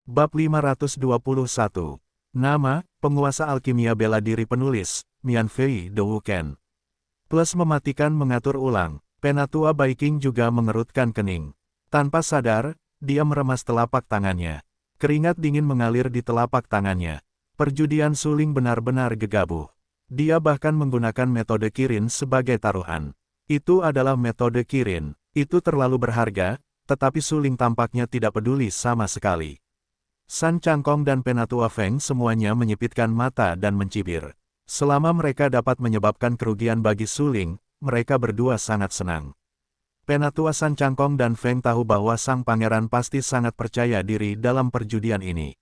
Bab 521. Nama, penguasa alkimia bela diri penulis, Mian Fei De Wuken. Plus mematikan mengatur ulang, Penatua Baiking juga mengerutkan kening. Tanpa sadar, dia meremas telapak tangannya. Keringat dingin mengalir di telapak tangannya. Perjudian suling benar-benar gegabah. Dia bahkan menggunakan metode Kirin sebagai taruhan. Itu adalah metode Kirin. Itu terlalu berharga, tetapi suling tampaknya tidak peduli sama sekali. San Cangkong dan Penatua Feng semuanya menyipitkan mata dan mencibir. Selama mereka dapat menyebabkan kerugian bagi suling, mereka berdua sangat senang. Penatua San Cangkong dan Feng tahu bahwa sang pangeran pasti sangat percaya diri dalam perjudian ini.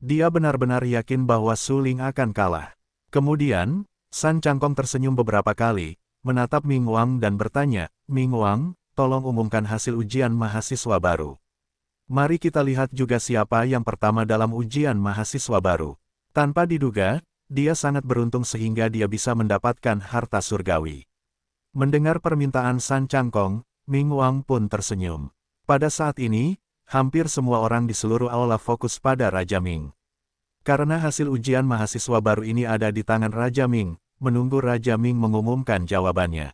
Dia benar-benar yakin bahwa suling akan kalah. Kemudian, San Cangkong tersenyum beberapa kali, menatap Ming Wang dan bertanya, "Ming Wang, tolong umumkan hasil ujian mahasiswa baru. Mari kita lihat juga siapa yang pertama dalam ujian mahasiswa baru." Tanpa diduga, dia sangat beruntung sehingga dia bisa mendapatkan harta surgawi. Mendengar permintaan San Cangkong, Ming Wang pun tersenyum. Pada saat ini, hampir semua orang di seluruh aula fokus pada Raja Ming. Karena hasil ujian mahasiswa baru ini ada di tangan Raja Ming, menunggu Raja Ming mengumumkan jawabannya.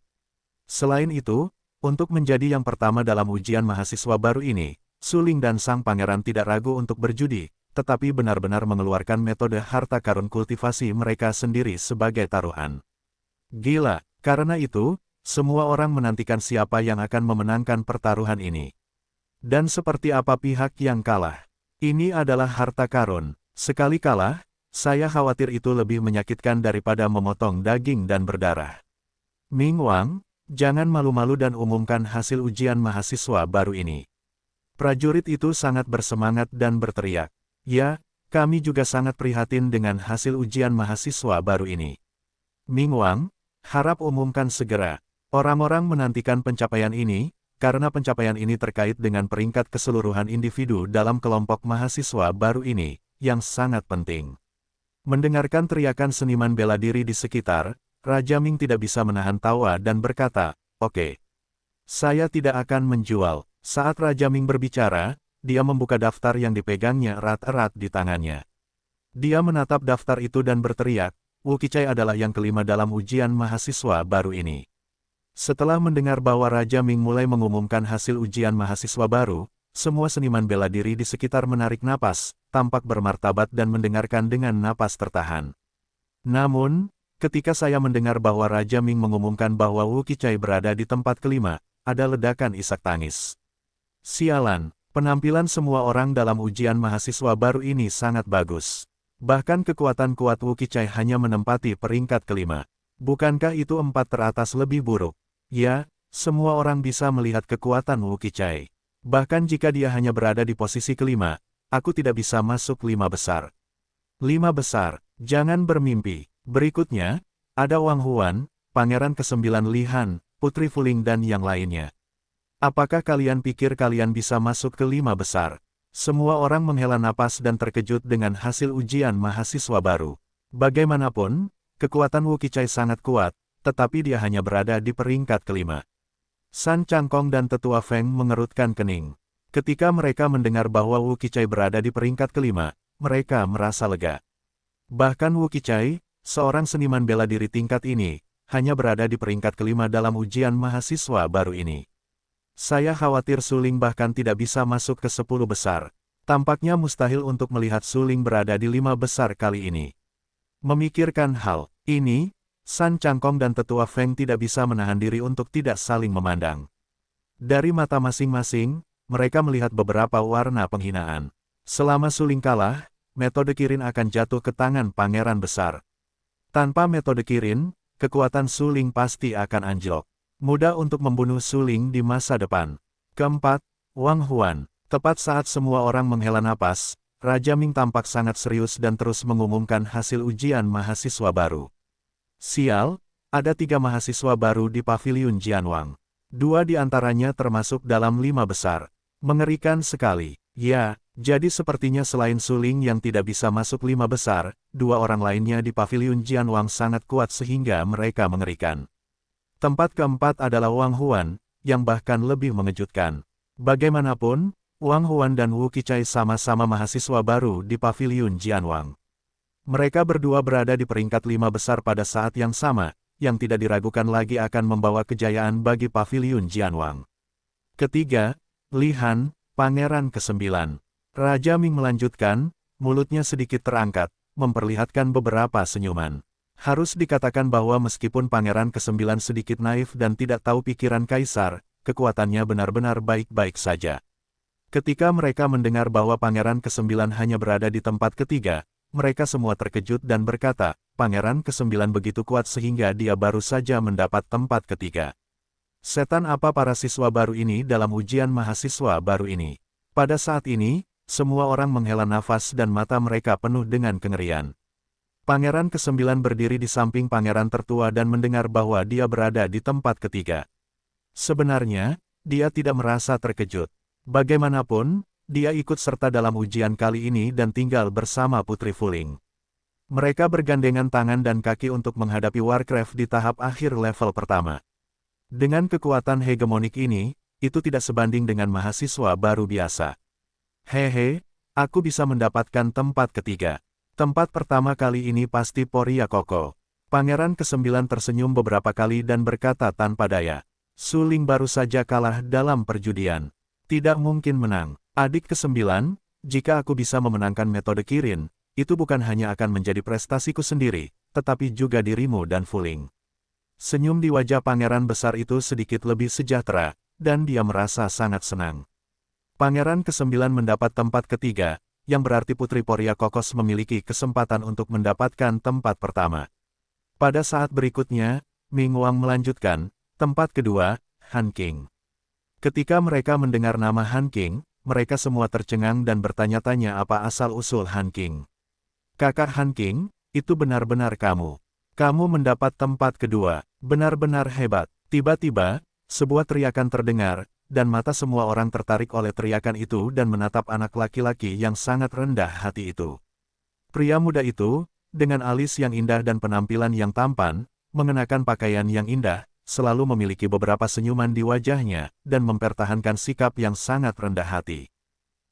Selain itu, untuk menjadi yang pertama dalam ujian mahasiswa baru ini, Suling dan sang pangeran tidak ragu untuk berjudi, tetapi benar-benar mengeluarkan metode harta karun kultivasi mereka sendiri sebagai taruhan. Gila, karena itu, semua orang menantikan siapa yang akan memenangkan pertaruhan ini. Dan seperti apa pihak yang kalah. Ini adalah harta karun. Sekali kalah, saya khawatir itu lebih menyakitkan daripada memotong daging dan berdarah. Ming Wang, jangan malu-malu dan umumkan hasil ujian mahasiswa baru ini. Prajurit itu sangat bersemangat dan berteriak. Ya, kami juga sangat prihatin dengan hasil ujian mahasiswa baru ini. Ming Wang, harap umumkan segera. Orang-orang menantikan pencapaian ini, karena pencapaian ini terkait dengan peringkat keseluruhan individu dalam kelompok mahasiswa baru ini, yang sangat penting. Mendengarkan teriakan seniman bela diri di sekitar, Raja Ming tidak bisa menahan tawa dan berkata, "Oke. Saya tidak akan menjual." Saat Raja Ming berbicara, dia membuka daftar yang dipegangnya erat-erat di tangannya. Dia menatap daftar itu dan berteriak, "Wu Qichai adalah yang kelima dalam ujian mahasiswa baru ini." Setelah mendengar bahwa Raja Ming mulai mengumumkan hasil ujian mahasiswa baru, semua seniman bela diri di sekitar menarik napas, tampak bermartabat dan mendengarkan dengan napas tertahan. Namun, ketika saya mendengar bahwa Raja Ming mengumumkan bahwa Wu Qichai berada di tempat kelima, ada ledakan isak tangis. Sialan, penampilan semua orang dalam ujian mahasiswa baru ini sangat bagus. Bahkan kekuatan kuat Wu Qichai hanya menempati peringkat kelima. Bukankah itu 4 teratas lebih buruk? Ya, semua orang bisa melihat kekuatan Wu Qichai. Bahkan jika dia hanya berada di posisi kelima, aku tidak bisa masuk 5 besar. 5 besar, jangan bermimpi. Berikutnya, ada Wang Huan, Pangeran ke-9 Li Han, Putri Fuling dan yang lainnya. Apakah kalian pikir kalian bisa masuk ke 5 besar? Semua orang menghela napas dan terkejut dengan hasil ujian mahasiswa baru. Bagaimanapun, kekuatan Wu Qichai sangat kuat, tetapi dia hanya berada di peringkat kelima. San Cangkong dan Tetua Feng mengerutkan kening. Ketika mereka mendengar bahwa Wu Qichai berada di peringkat kelima, mereka merasa lega. Bahkan Wu Qichai, seorang seniman bela diri tingkat ini, hanya berada di peringkat kelima dalam ujian mahasiswa baru ini. Saya khawatir suling bahkan tidak bisa masuk ke 10 besar. Tampaknya mustahil untuk melihat suling berada di 5 besar kali ini. Memikirkan hal ini, San Cangkong dan Tetua Feng tidak bisa menahan diri untuk tidak saling memandang. Dari mata masing-masing, mereka melihat beberapa warna penghinaan. Selama suling kalah, metode Kirin akan jatuh ke tangan pangeran besar. Tanpa metode Kirin, kekuatan suling pasti akan anjlok. Mudah untuk membunuh suling di masa depan. Keempat, Wang Huan. Tepat saat semua orang menghela napas, Raja Ming tampak sangat serius dan terus mengumumkan hasil ujian mahasiswa baru. Sial, ada 3 mahasiswa baru di paviliun Jianwang. 2 di antaranya termasuk dalam 5 besar. Mengerikan sekali. Ya, jadi sepertinya selain suling yang tidak bisa masuk 5 besar, 2 orang lainnya di paviliun Jianwang sangat kuat sehingga mereka mengerikan. Tempat keempat adalah Wang Huan, yang bahkan lebih mengejutkan. Bagaimanapun, Wang Huan dan Wu Qichai sama-sama mahasiswa baru di Paviliun Jianwang. Mereka berdua berada di peringkat 5 besar pada saat yang sama, yang tidak diragukan lagi akan membawa kejayaan bagi Paviliun Jianwang. Ketiga, Li Han, Pangeran ke-9. Raja Ming melanjutkan, mulutnya sedikit terangkat, memperlihatkan beberapa senyuman. Harus dikatakan bahwa meskipun Pangeran ke-9 sedikit naif dan tidak tahu pikiran Kaisar, kekuatannya benar-benar baik-baik saja. Ketika mereka mendengar bahwa Pangeran ke-9 hanya berada di tempat ketiga, mereka semua terkejut dan berkata, Pangeran ke-9 begitu kuat sehingga dia baru saja mendapat tempat ketiga. Setan apa para siswa baru ini dalam ujian mahasiswa baru ini? Pada saat ini, semua orang menghela nafas dan mata mereka penuh dengan kengerian. Pangeran ke-9 berdiri di samping pangeran tertua dan mendengar bahwa dia berada di tempat ketiga. Sebenarnya, dia tidak merasa terkejut. Bagaimanapun, dia ikut serta dalam ujian kali ini dan tinggal bersama Putri Fuling. Mereka bergandengan tangan dan kaki untuk menghadapi Warcraft di tahap akhir level pertama. Dengan kekuatan hegemonik ini, itu tidak sebanding dengan mahasiswa baru biasa. Hehe, aku bisa mendapatkan tempat ketiga. Tempat pertama kali ini pasti Poria Koko. Pangeran ke-9 tersenyum beberapa kali dan berkata tanpa daya. Su Ling baru saja kalah dalam perjudian. Tidak mungkin menang. Adik ke-9, jika aku bisa memenangkan metode Kirin, itu bukan hanya akan menjadi prestasiku sendiri, tetapi juga dirimu dan Fuling. Senyum di wajah pangeran besar itu sedikit lebih sejahtera, dan dia merasa sangat senang. Pangeran ke-9 mendapat tempat ketiga, yang berarti Putri Poria Kokos memiliki kesempatan untuk mendapatkan tempat pertama. Pada saat berikutnya, Ming Wang melanjutkan, tempat kedua, Han King. Ketika mereka mendengar nama Han King, mereka semua tercengang dan bertanya-tanya apa asal-usul Han King. Kakak Han King, itu benar-benar kamu. Kamu mendapat tempat kedua, benar-benar hebat. Tiba-tiba, sebuah teriakan terdengar, dan mata semua orang tertarik oleh teriakan itu dan menatap anak laki-laki yang sangat rendah hati itu. Pria muda itu, dengan alis yang indah dan penampilan yang tampan, mengenakan pakaian yang indah, selalu memiliki beberapa senyuman di wajahnya, dan mempertahankan sikap yang sangat rendah hati.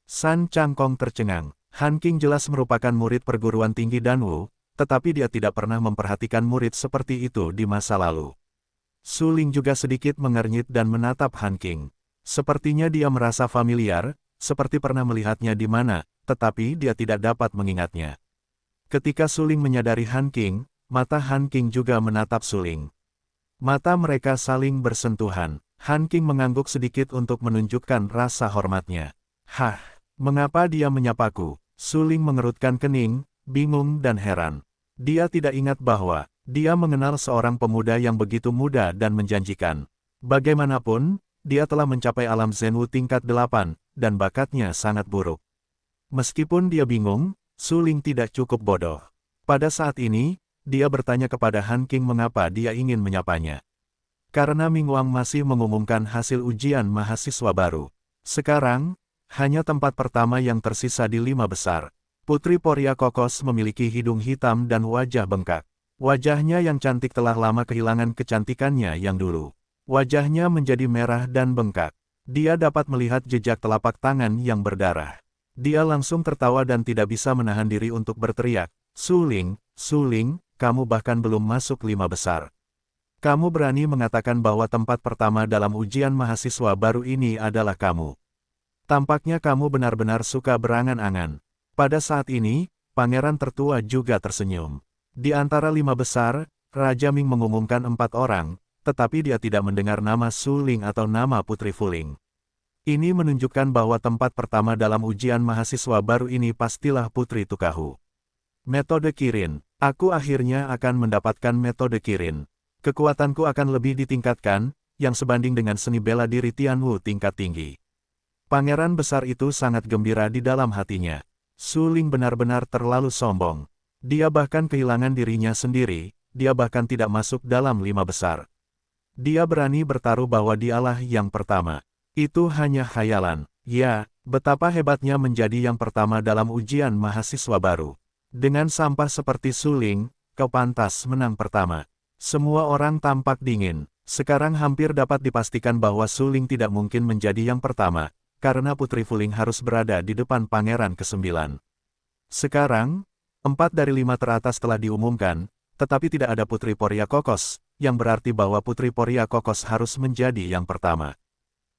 San Changkong tercengang. Han King jelas merupakan murid perguruan tinggi Danwu, tetapi dia tidak pernah memperhatikan murid seperti itu di masa lalu. Su Ling juga sedikit mengernyit dan menatap Han King. Sepertinya dia merasa familiar, seperti pernah melihatnya di mana, tetapi dia tidak dapat mengingatnya. Ketika Su Ling menyadari Han King, mata Han King juga menatap Su Ling. Mata mereka saling bersentuhan. Han King mengangguk sedikit untuk menunjukkan rasa hormatnya. Hah, mengapa dia menyapaku? Su Ling mengerutkan kening, bingung dan heran. Dia tidak ingat bahwa dia mengenal seorang pemuda yang begitu muda dan menjanjikan. Bagaimanapun, dia telah mencapai alam Zenwu tingkat 8, dan bakatnya sangat buruk. Meskipun dia bingung, Su Ling tidak cukup bodoh. Pada saat ini, dia bertanya kepada Han King mengapa dia ingin menyapanya. Karena Ming Wang masih mengumumkan hasil ujian mahasiswa baru. Sekarang, hanya tempat pertama yang tersisa di 5 besar. Putri Poria Kokos memiliki hidung hitam dan wajah bengkak. Wajahnya yang cantik telah lama kehilangan kecantikannya yang dulu. Wajahnya menjadi merah dan bengkak. Dia dapat melihat jejak telapak tangan yang berdarah. Dia langsung tertawa dan tidak bisa menahan diri untuk berteriak, Su Ling, kamu bahkan belum masuk 5 besar. Kamu berani mengatakan bahwa tempat pertama dalam ujian mahasiswa baru ini adalah kamu. Tampaknya kamu benar-benar suka berangan-angan. Pada saat ini, pangeran tertua juga tersenyum. Di antara 5 besar, Raja Ming mengumumkan 4 orang, tetapi dia tidak mendengar nama Su Ling atau nama Putri Fuling. Ini menunjukkan bahwa tempat pertama dalam ujian mahasiswa baru ini pastilah Putri Tukahu. Metode Kirin. Aku akhirnya akan mendapatkan metode Kirin. Kekuatanku akan lebih ditingkatkan, yang sebanding dengan seni bela diri Tianwu tingkat tinggi. Pangeran besar itu sangat gembira di dalam hatinya. Su Ling benar-benar terlalu sombong. Dia bahkan kehilangan dirinya sendiri, dia bahkan tidak masuk dalam 5 besar. Dia berani bertaruh bahwa dialah yang pertama. Itu hanya khayalan. Ya, betapa hebatnya menjadi yang pertama dalam ujian mahasiswa baru. Dengan sampah seperti Su Ling, kau pantas menang pertama. Semua orang tampak dingin. Sekarang hampir dapat dipastikan bahwa Su Ling tidak mungkin menjadi yang pertama. karena Putri Fuling harus berada di depan Pangeran ke-9. Sekarang, 4 dari 5 teratas telah diumumkan, tetapi tidak ada Putri Poria Kokos, yang berarti bahwa Putri Poria Kokos harus menjadi yang pertama.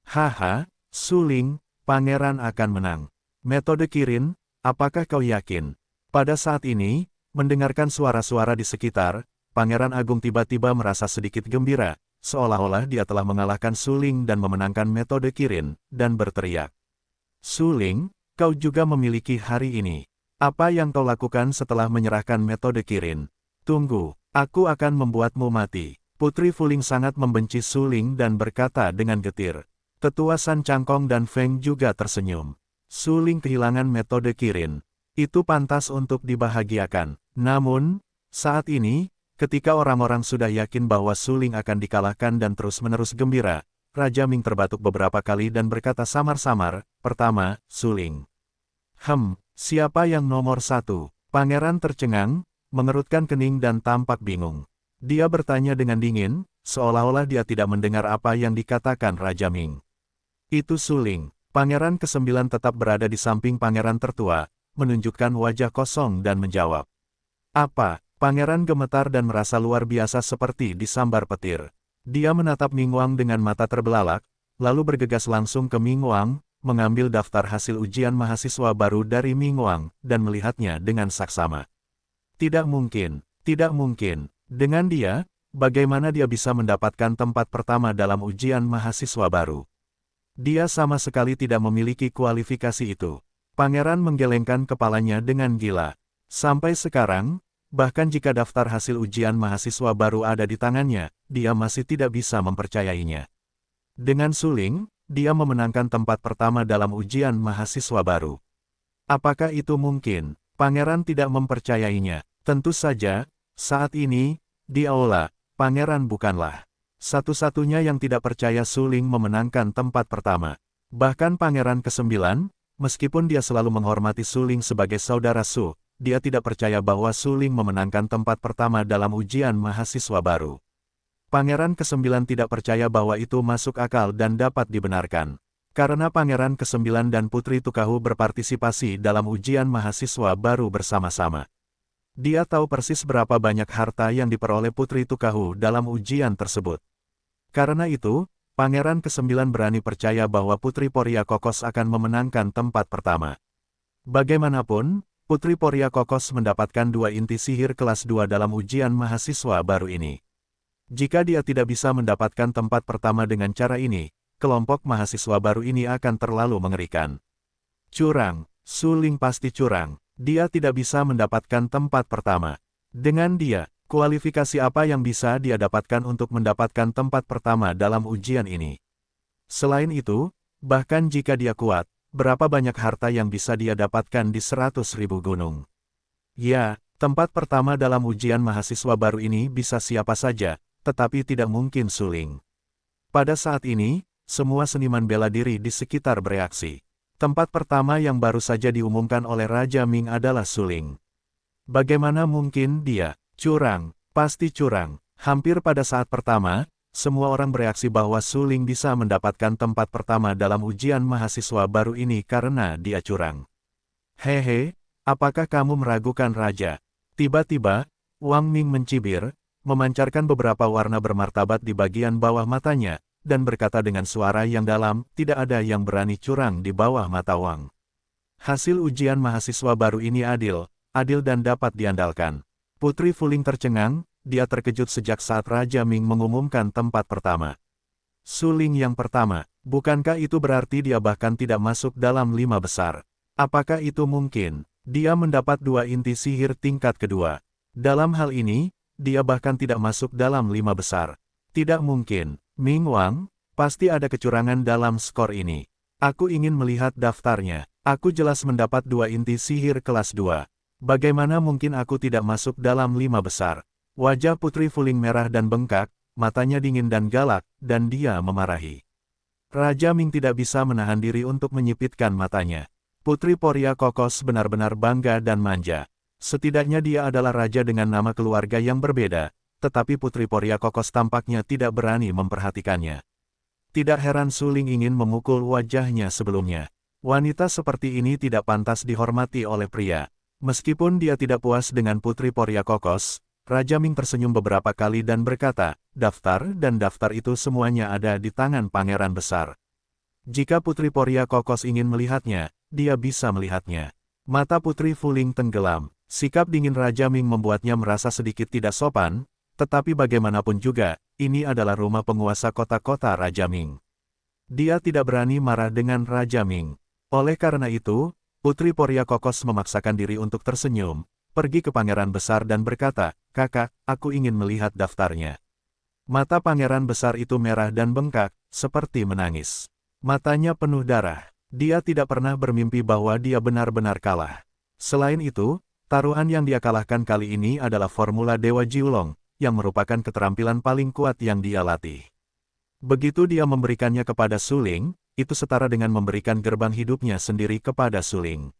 Haha, Suling, Pangeran akan menang. Metode Kirin, apakah kau yakin? Pada saat ini, mendengarkan suara-suara di sekitar, Pangeran Agung tiba-tiba merasa sedikit gembira, seolah-olah dia telah mengalahkan Suling dan memenangkan metode Kirin, dan berteriak. Suling, kau juga memiliki hari ini. Apa yang kau lakukan setelah menyerahkan metode Kirin? Tunggu, aku akan membuatmu mati. Putri Fuling sangat membenci Suling dan berkata dengan getir. Tetua San Cangkong dan Feng juga tersenyum. Suling kehilangan metode Kirin. Itu pantas untuk dibahagiakan. Namun, saat ini, ketika orang-orang sudah yakin bahwa Suling akan dikalahkan dan terus-menerus gembira, Raja Ming terbatuk beberapa kali dan berkata samar-samar, pertama, Suling. Siapa yang nomor 1? Pangeran tercengang, mengerutkan kening dan tampak bingung. Dia bertanya dengan dingin, seolah-olah dia tidak mendengar apa yang dikatakan Raja Ming. Itu Suling. Pangeran ke-9 tetap berada di samping pangeran tertua, menunjukkan wajah kosong dan menjawab. Apa? Pangeran gemetar dan merasa luar biasa seperti disambar petir. Dia menatap Ming Wang dengan mata terbelalak, lalu bergegas langsung ke Ming Wang, mengambil daftar hasil ujian mahasiswa baru dari Ming Wang, dan melihatnya dengan saksama. Tidak mungkin, tidak mungkin. Dengan dia, bagaimana dia bisa mendapatkan tempat pertama dalam ujian mahasiswa baru? Dia sama sekali tidak memiliki kualifikasi itu. Pangeran menggelengkan kepalanya dengan gila. Sampai sekarang, bahkan jika daftar hasil ujian mahasiswa baru ada di tangannya, dia masih tidak bisa mempercayainya. Dengan Suling, dia memenangkan tempat pertama dalam ujian mahasiswa baru. Apakah itu mungkin? Pangeran tidak mempercayainya. Tentu saja, saat ini, di aula, Pangeran bukanlah satu-satunya yang tidak percaya Suling memenangkan tempat pertama. Bahkan Pangeran ke-9, meskipun dia selalu menghormati Suling sebagai saudara Su, dia tidak percaya bahwa Suling memenangkan tempat pertama dalam ujian mahasiswa baru. Pangeran ke-9 tidak percaya bahwa itu masuk akal dan dapat dibenarkan. Karena Pangeran ke-9 dan Putri Tukahu berpartisipasi dalam ujian mahasiswa baru bersama-sama. Dia tahu persis berapa banyak harta yang diperoleh Putri Tukahu dalam ujian tersebut. Karena itu, Pangeran ke-9 berani percaya bahwa Putri Poria Kokos akan memenangkan tempat pertama. Bagaimanapun, Putri Poria Kokos mendapatkan 2 inti sihir kelas 2 dalam ujian mahasiswa baru ini. Jika dia tidak bisa mendapatkan tempat pertama dengan cara ini, kelompok mahasiswa baru ini akan terlalu mengerikan. Curang, Suling pasti curang. Dia tidak bisa mendapatkan tempat pertama. Dengan dia, kualifikasi apa yang bisa dia dapatkan untuk mendapatkan tempat pertama dalam ujian ini? Selain itu, bahkan jika dia kuat, berapa banyak harta yang bisa dia dapatkan di 100.000 gunung? Ya, tempat pertama dalam ujian mahasiswa baru ini bisa siapa saja, tetapi tidak mungkin Suling. Pada saat ini, semua seniman bela diri di sekitar bereaksi. Tempat pertama yang baru saja diumumkan oleh Raja Ming adalah Suling. Bagaimana mungkin dia? Curang, pasti curang. Hampir pada saat pertama, semua orang bereaksi bahwa Suling bisa mendapatkan tempat pertama dalam ujian mahasiswa baru ini karena dia curang. Hehe, apakah kamu meragukan Raja? Tiba-tiba, Wang Ming mencibir, memancarkan beberapa warna bermartabat di bagian bawah matanya, dan berkata dengan suara yang dalam, tidak ada yang berani curang di bawah mata Wang. Hasil ujian mahasiswa baru ini adil dan dapat diandalkan. Putri Fuling tercengang, dia terkejut sejak saat Raja Ming mengumumkan tempat pertama. Suling yang pertama, bukankah itu berarti dia bahkan tidak masuk dalam 5 besar? Apakah itu mungkin? Dia mendapat 2 inti sihir tingkat kedua. Dalam hal ini, dia bahkan tidak masuk dalam 5 besar. Tidak mungkin. Ming Wang, pasti ada kecurangan dalam skor ini. Aku ingin melihat daftarnya. Aku jelas mendapat 2 inti sihir kelas 2. Bagaimana mungkin aku tidak masuk dalam 5 besar? Wajah Putri Fuling merah dan bengkak, matanya dingin dan galak, dan dia memarahi. Raja Ming tidak bisa menahan diri untuk menyipitkan matanya. Putri Poria Kokos benar-benar bangga dan manja. Setidaknya dia adalah raja dengan nama keluarga yang berbeda, tetapi Putri Poria Kokos tampaknya tidak berani memperhatikannya. Tidak heran Suling ingin memukul wajahnya sebelumnya. Wanita seperti ini tidak pantas dihormati oleh pria. Meskipun dia tidak puas dengan Putri Porya Kokos, Raja Ming tersenyum beberapa kali dan berkata, daftar itu semuanya ada di tangan Pangeran Besar. Jika Putri Porya Kokos ingin melihatnya, dia bisa melihatnya. Mata Putri Fuling tenggelam. Sikap dingin Raja Ming membuatnya merasa sedikit tidak sopan, tetapi bagaimanapun juga, ini adalah rumah penguasa kota-kota Raja Ming. Dia tidak berani marah dengan Raja Ming. Oleh karena itu, Putri Porya Kokos memaksakan diri untuk tersenyum, pergi ke Pangeran Besar dan berkata, "Kakak, aku ingin melihat daftarnya." Mata Pangeran Besar itu merah dan bengkak, seperti menangis. Matanya penuh darah. Dia tidak pernah bermimpi bahwa dia benar-benar kalah. Selain itu, taruhan yang dia kalahkan kali ini adalah Formula Dewa Jiulong, yang merupakan keterampilan paling kuat yang dia latih. Begitu dia memberikannya kepada Suling, itu setara dengan memberikan gerbang hidupnya sendiri kepada Suling.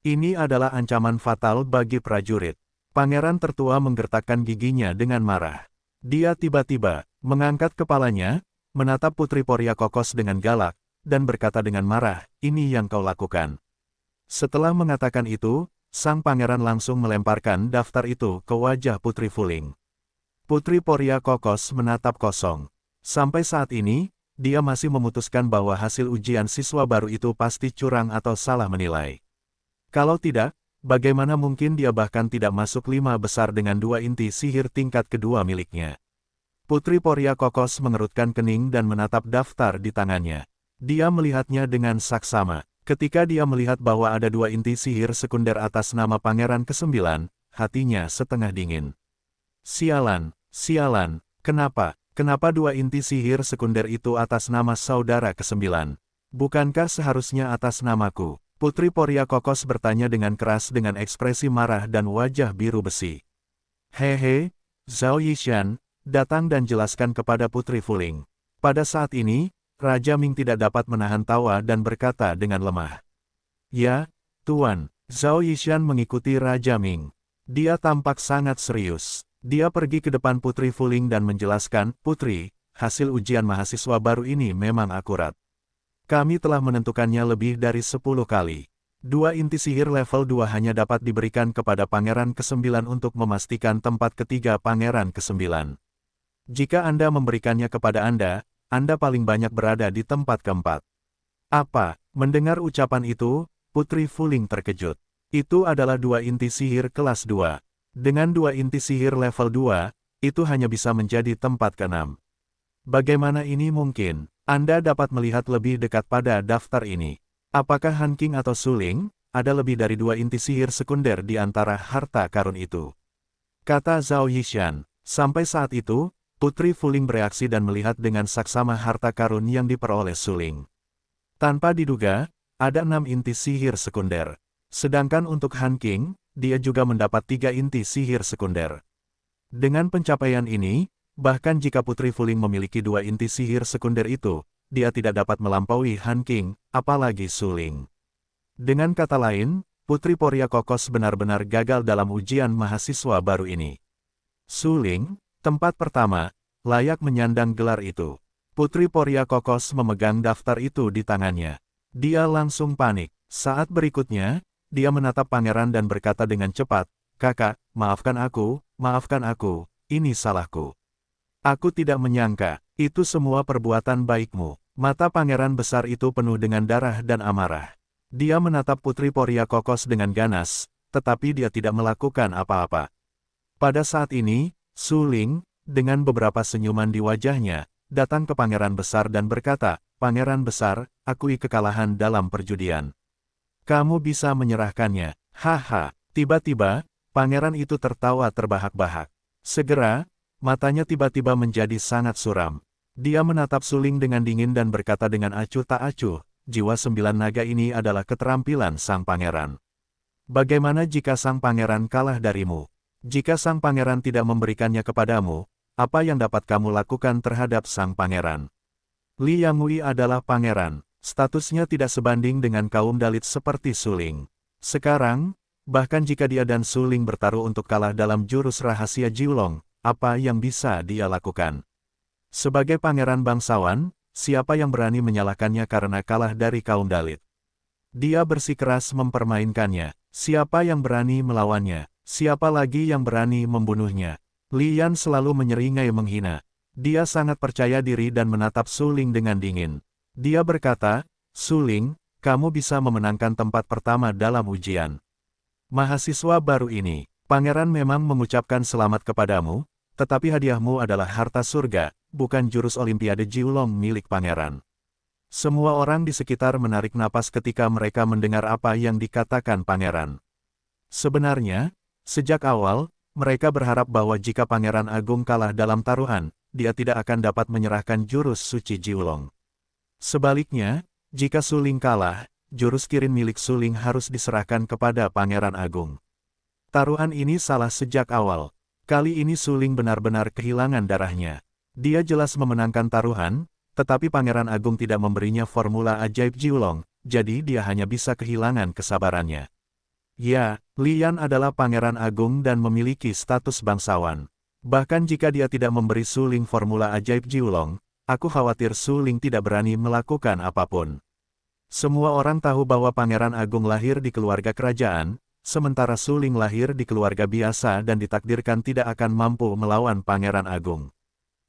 Ini adalah ancaman fatal bagi prajurit. Pangeran tertua menggertakkan giginya dengan marah. Dia tiba-tiba mengangkat kepalanya, menatap Putri Porya Kokos dengan galak, dan berkata dengan marah, "Ini yang kau lakukan." Setelah mengatakan itu, sang pangeran langsung melemparkan daftar itu ke wajah Putri Fuling. Putri Porya Kokos menatap kosong. Sampai saat ini, dia masih memutuskan bahwa hasil ujian siswa baru itu pasti curang atau salah menilai. Kalau tidak, bagaimana mungkin dia bahkan tidak masuk 5 besar dengan 2 inti sihir tingkat kedua miliknya. Putri Porya Kokos mengerutkan kening dan menatap daftar di tangannya. Dia melihatnya dengan saksama. Ketika dia melihat bahwa ada 2 inti sihir sekunder atas nama Pangeran ke-9, hatinya setengah dingin. Sialan, sialan, kenapa 2 inti sihir sekunder itu atas nama saudara ke-9? Bukankah seharusnya atas namaku? Putri Porya Kokos bertanya dengan keras dengan ekspresi marah dan wajah biru besi. Hehe, Zhao Yishan, datang dan jelaskan kepada Putri Fuling. Pada saat ini, Raja Ming tidak dapat menahan tawa dan berkata dengan lemah. Ya, Tuan. Zhao Yishan mengikuti Raja Ming. Dia tampak sangat serius. Dia pergi ke depan Putri Fuling dan menjelaskan, "Putri, hasil ujian mahasiswa baru ini memang akurat. Kami telah menentukannya lebih dari 10 kali. 2 inti sihir level 2 hanya dapat diberikan kepada Pangeran ke-9 untuk memastikan tempat ketiga Pangeran ke-9. Jika Anda memberikannya kepada Anda paling banyak berada di tempat keempat." Apa? Mendengar ucapan itu, Putri Fuling terkejut. Itu adalah 2 inti sihir kelas 2. Dengan 2 inti sihir level 2, itu hanya bisa menjadi tempat ke-6. Bagaimana ini mungkin? Anda dapat melihat lebih dekat pada daftar ini. Apakah Han Qing atau Suling, ada lebih dari 2 inti sihir sekunder di antara harta karun itu? Kata Zhao Yishan. Sampai saat itu, Putri Fuling bereaksi dan melihat dengan saksama harta karun yang diperoleh Suling. Tanpa diduga, ada 6 inti sihir sekunder. Sedangkan untuk Han Qing, dia juga mendapat 3 inti sihir sekunder. Dengan pencapaian ini, bahkan jika Putri Fuling memiliki 2 inti sihir sekunder itu, dia tidak dapat melampaui Han Qing, apalagi Suling. Dengan kata lain, Putri Porya Kokos benar-benar gagal dalam ujian mahasiswa baru ini. Suling, tempat pertama, layak menyandang gelar itu. Putri Porya Kokos memegang daftar itu di tangannya. Dia langsung panik. Saat berikutnya, dia menatap pangeran dan berkata dengan cepat, "Kakak, maafkan aku, ini salahku. Aku tidak menyangka, itu semua perbuatan baikmu." Mata pangeran besar itu penuh dengan darah dan amarah. Dia menatap Putri Porya Kokos dengan ganas, tetapi dia tidak melakukan apa-apa. Pada saat ini, Suling, dengan beberapa senyuman di wajahnya, datang ke Pangeran Besar dan berkata, "Pangeran Besar, akui kekalahan dalam perjudian. Kamu bisa menyerahkannya." Haha, tiba-tiba, pangeran itu tertawa terbahak-bahak. Segera, matanya tiba-tiba menjadi sangat suram. Dia menatap Suling dengan dingin dan berkata dengan acuh tak acuh, "Jiwa 9 naga ini adalah keterampilan sang pangeran. Bagaimana jika sang pangeran kalah darimu? Jika sang pangeran tidak memberikannya kepadamu, apa yang dapat kamu lakukan terhadap sang pangeran?" Li Yangui adalah pangeran, statusnya tidak sebanding dengan kaum dalit seperti Suling. Sekarang, bahkan jika dia dan Suling bertaruh untuk kalah dalam jurus rahasia Jiulong, apa yang bisa dia lakukan? Sebagai pangeran bangsawan, siapa yang berani menyalahkannya karena kalah dari kaum Dalit. Dia bersikeras mempermainkannya. Siapa yang berani melawannya? Siapa lagi yang berani membunuhnya? Li Yan selalu menyeringai menghina. Dia sangat percaya diri dan menatap Su Ling dengan dingin. Dia berkata, Su Ling, kamu bisa memenangkan tempat pertama dalam ujian. Mahasiswa baru ini, pangeran memang mengucapkan selamat kepadamu, tetapi hadiahmu adalah harta surga, bukan jurus Olimpiade Jiulong milik pangeran. Semua orang di sekitar menarik napas ketika mereka mendengar apa yang dikatakan pangeran. Sebenarnya, sejak awal, mereka berharap bahwa jika Pangeran Agung kalah dalam taruhan, dia tidak akan dapat menyerahkan jurus suci Jiulong. Sebaliknya, jika Su Ling kalah, jurus kirin milik Su Ling harus diserahkan kepada Pangeran Agung. Taruhan ini salah sejak awal. Kali ini Su Ling benar-benar kehilangan darahnya. Dia jelas memenangkan taruhan, tetapi Pangeran Agung tidak memberinya formula ajaib Jiulong, jadi dia hanya bisa kehilangan kesabarannya. Ya, Li Yan adalah Pangeran Agung dan memiliki status bangsawan. Bahkan jika dia tidak memberi Su Ling formula ajaib Jiulong, aku khawatir Su Ling tidak berani melakukan apapun. Semua orang tahu bahwa Pangeran Agung lahir di keluarga kerajaan, sementara Su Ling lahir di keluarga biasa dan ditakdirkan tidak akan mampu melawan Pangeran Agung.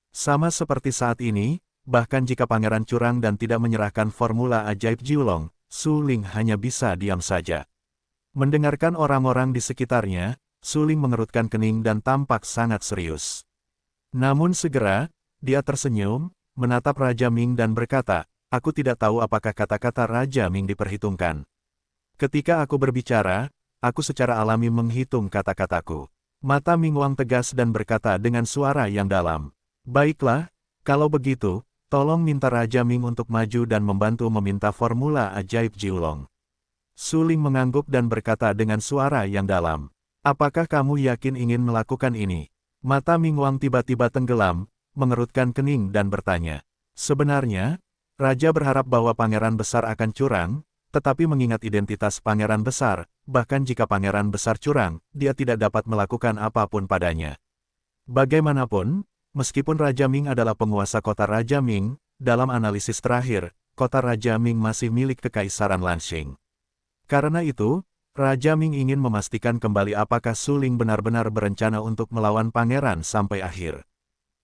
Sama seperti saat ini, bahkan jika pangeran curang dan tidak menyerahkan formula ajaib Jiulong, Su Ling hanya bisa diam saja. Mendengarkan orang-orang di sekitarnya, Su Ling mengerutkan kening dan tampak sangat serius. Namun segera, dia tersenyum, menatap Raja Ming dan berkata, aku tidak tahu apakah kata-kata Raja Ming diperhitungkan. Ketika aku berbicara, aku secara alami menghitung kata-kataku. Mata Ming Wang tegas dan berkata dengan suara yang dalam. Baiklah, kalau begitu, tolong minta Raja Ming untuk maju dan membantu meminta formula ajaib Jiulong. Su Ling mengangguk dan berkata dengan suara yang dalam. Apakah kamu yakin ingin melakukan ini? Mata Ming Wang tiba-tiba tenggelam, mengerutkan kening dan bertanya. Sebenarnya, Raja berharap bahwa Pangeran Besar akan curang, tetapi mengingat identitas Pangeran Besar, bahkan jika Pangeran Besar curang, dia tidak dapat melakukan apapun padanya. Bagaimanapun, meskipun Raja Ming adalah penguasa kota Raja Ming, dalam analisis terakhir, kota Raja Ming masih milik Kekaisaran Lanxing. Karena itu, Raja Ming ingin memastikan kembali apakah Su Ling benar-benar berencana untuk melawan pangeran sampai akhir.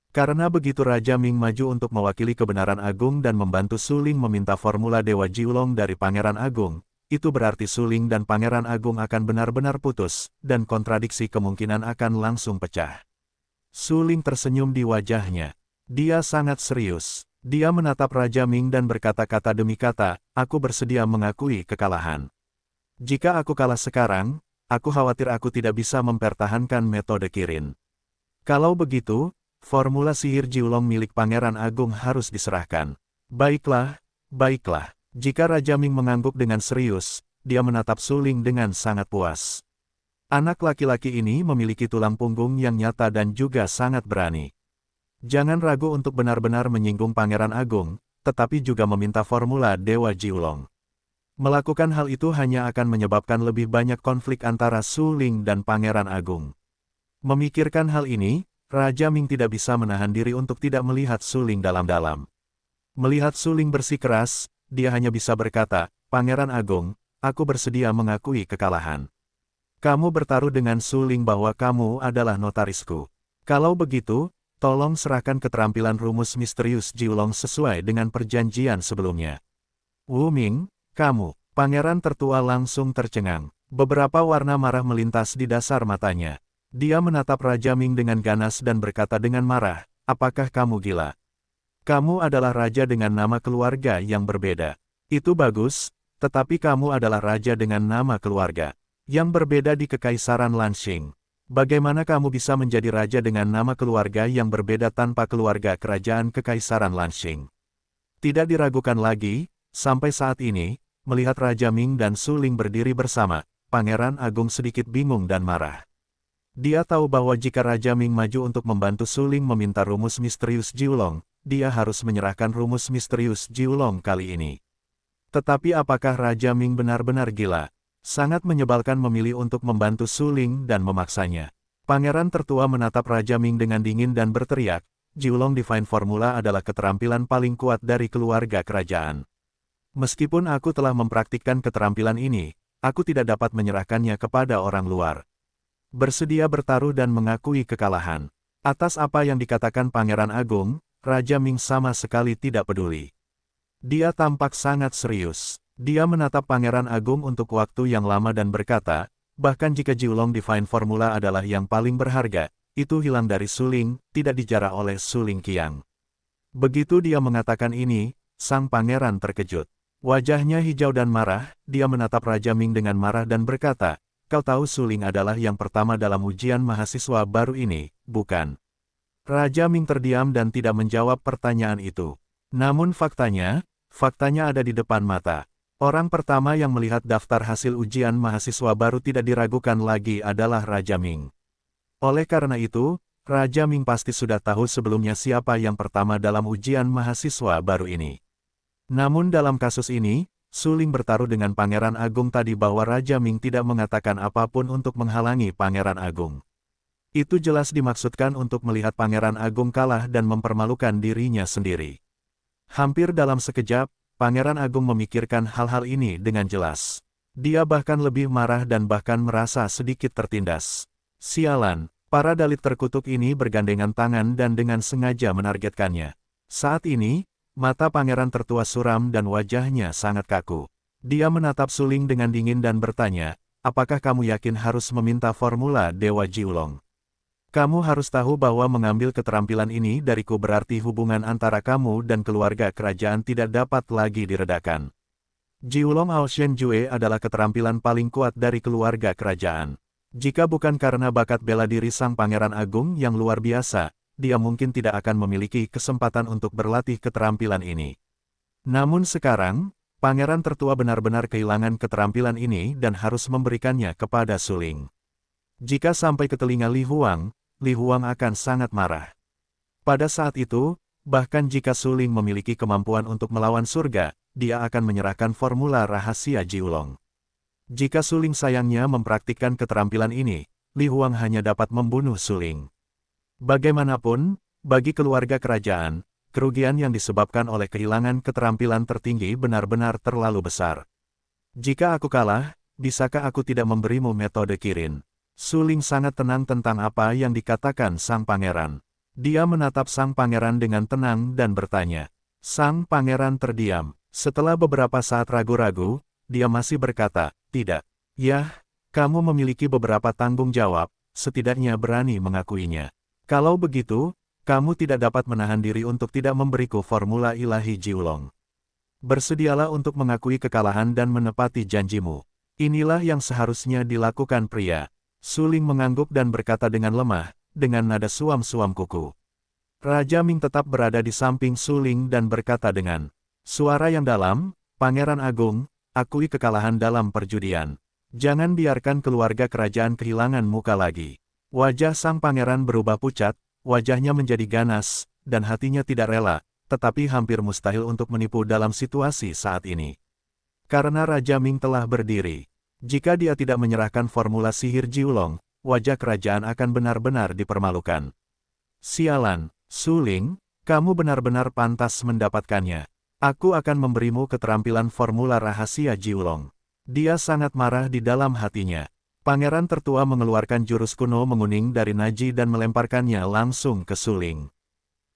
Karena begitu Raja Ming maju untuk mewakili kebenaran agung dan membantu Su Ling meminta formula Dewa Jiulong dari Pangeran Agung, itu berarti Su Ling dan Pangeran Agung akan benar-benar putus, dan kontradiksi kemungkinan akan langsung pecah. Su Ling tersenyum di wajahnya. Dia sangat serius. Dia menatap Raja Ming dan berkata-kata demi kata, aku bersedia mengakui kekalahan. Jika aku kalah sekarang, aku khawatir aku tidak bisa mempertahankan metode kirin. Kalau begitu, formula sihir Jiulong milik Pangeran Agung harus diserahkan. Baiklah, baiklah. Jika Raja Ming mengangguk dengan serius, dia menatap Su Ling dengan sangat puas. Anak laki-laki ini memiliki tulang punggung yang nyata dan juga sangat berani. Jangan ragu untuk benar-benar menyinggung Pangeran Agung, tetapi juga meminta formula Dewa Jiulong. Melakukan hal itu hanya akan menyebabkan lebih banyak konflik antara Su Ling dan Pangeran Agung. Memikirkan hal ini, Raja Ming tidak bisa menahan diri untuk tidak melihat Su Ling dalam-dalam. Melihat Su Ling bersikeras, dia hanya bisa berkata, Pangeran Agung, aku bersedia mengakui kekalahan. Kamu bertaruh dengan Su Ling bahwa kamu adalah notarisku. Kalau begitu, tolong serahkan keterampilan rumus misterius Jiulong sesuai dengan perjanjian sebelumnya. Wu Ming, kamu. Pangeran tertua langsung tercengang. Beberapa warna marah melintas di dasar matanya. Dia menatap Raja Ming dengan ganas dan berkata dengan marah, apakah kamu gila? Kamu adalah raja dengan nama keluarga yang berbeda. Itu bagus, tetapi kamu adalah raja dengan nama keluarga yang berbeda di Kekaisaran Lanxing. Bagaimana kamu bisa menjadi raja dengan nama keluarga yang berbeda tanpa keluarga kerajaan Kekaisaran Lanxing? Tidak diragukan lagi, sampai saat ini, melihat Raja Ming dan Su Ling berdiri bersama, Pangeran Agung sedikit bingung dan marah. Dia tahu bahwa jika Raja Ming maju untuk membantu Su Ling meminta rumus misterius Jiulong, dia harus menyerahkan rumus misterius Jiulong kali ini. Tetapi apakah Raja Ming benar-benar gila? Sangat menyebalkan memilih untuk membantu Su Ling dan memaksanya. Pangeran tertua menatap Raja Ming dengan dingin dan berteriak, Jiulong Divine Formula adalah keterampilan paling kuat dari keluarga kerajaan. Meskipun aku telah mempraktikkan keterampilan ini, aku tidak dapat menyerahkannya kepada orang luar. Bersedia bertaruh dan mengakui kekalahan. Atas apa yang dikatakan Pangeran Agung, Raja Ming sama sekali tidak peduli. Dia tampak sangat serius. Dia menatap Pangeran Agung untuk waktu yang lama dan berkata, bahkan jika Jiulong Divine Formula adalah yang paling berharga, itu hilang dari Suling, tidak dijarah oleh Suling Qiang. Begitu dia mengatakan ini, sang pangeran terkejut. Wajahnya hijau dan marah, dia menatap Raja Ming dengan marah dan berkata, kau tahu Suling adalah yang pertama dalam ujian mahasiswa baru ini, bukan? Raja Ming terdiam dan tidak menjawab pertanyaan itu. Namun faktanya ada di depan mata. Orang pertama yang melihat daftar hasil ujian mahasiswa baru tidak diragukan lagi adalah Raja Ming. Oleh karena itu, Raja Ming pasti sudah tahu sebelumnya siapa yang pertama dalam ujian mahasiswa baru ini. Namun dalam kasus ini, Suling bertaruh dengan Pangeran Agung tadi bahwa Raja Ming tidak mengatakan apapun untuk menghalangi Pangeran Agung. Itu jelas dimaksudkan untuk melihat Pangeran Agung kalah dan mempermalukan dirinya sendiri. Hampir dalam sekejap, Pangeran Agung memikirkan hal-hal ini dengan jelas. Dia bahkan lebih marah dan bahkan merasa sedikit tertindas. Sialan, para dalit terkutuk ini bergandengan tangan dan dengan sengaja menargetkannya. Saat ini, mata pangeran tertua suram dan wajahnya sangat kaku. Dia menatap Suling dengan dingin dan bertanya, apakah kamu yakin harus meminta formula Dewa Jiulong? Kamu harus tahu bahwa mengambil keterampilan ini dariku berarti hubungan antara kamu dan keluarga kerajaan tidak dapat lagi diredakan. Jiulong Aoshen Jue adalah keterampilan paling kuat dari keluarga kerajaan. Jika bukan karena bakat bela diri sang pangeran agung yang luar biasa, dia mungkin tidak akan memiliki kesempatan untuk berlatih keterampilan ini. Namun sekarang, pangeran tertua benar-benar kehilangan keterampilan ini dan harus memberikannya kepada Suling. Jika sampai ke telinga Li Huang akan sangat marah. Pada saat itu, bahkan jika Suling memiliki kemampuan untuk melawan surga, dia akan menyerahkan formula rahasia Jiulong. Jika Suling sayangnya mempraktikkan keterampilan ini, Li Huang hanya dapat membunuh Suling. Bagaimanapun, bagi keluarga kerajaan, kerugian yang disebabkan oleh kehilangan keterampilan tertinggi benar-benar terlalu besar. Jika aku kalah, bisakah aku tidak memberimu metode Kirin? Suling sangat tenang tentang apa yang dikatakan sang pangeran. Dia menatap sang pangeran dengan tenang dan bertanya. Sang pangeran terdiam. Setelah beberapa saat ragu-ragu, dia masih berkata, tidak. Yah, kamu memiliki beberapa tanggung jawab, setidaknya berani mengakuinya. Kalau begitu, kamu tidak dapat menahan diri untuk tidak memberiku formula ilahi Jiulong. Bersedialah untuk mengakui kekalahan dan menepati janjimu. Inilah yang seharusnya dilakukan pria. Suling mengangguk dan berkata dengan lemah, dengan nada suam-suam kuku. Raja Ming tetap berada di samping Suling dan berkata dengan suara yang dalam, Pangeran Agung, akui kekalahan dalam perjudian. Jangan biarkan keluarga kerajaan kehilangan muka lagi. Wajah sang pangeran berubah pucat, wajahnya menjadi ganas, dan hatinya tidak rela, tetapi hampir mustahil untuk menipu dalam situasi saat ini. Karena Raja Ming telah berdiri. Jika dia tidak menyerahkan formula sihir Jiulong, wajah kerajaan akan benar-benar dipermalukan. Sialan, Suling, kamu benar-benar pantas mendapatkannya. Aku akan memberimu keterampilan formula rahasia Jiulong. Dia sangat marah di dalam hatinya. Pangeran tertua mengeluarkan jurus kuno menguning dari Naji dan melemparkannya langsung ke Suling.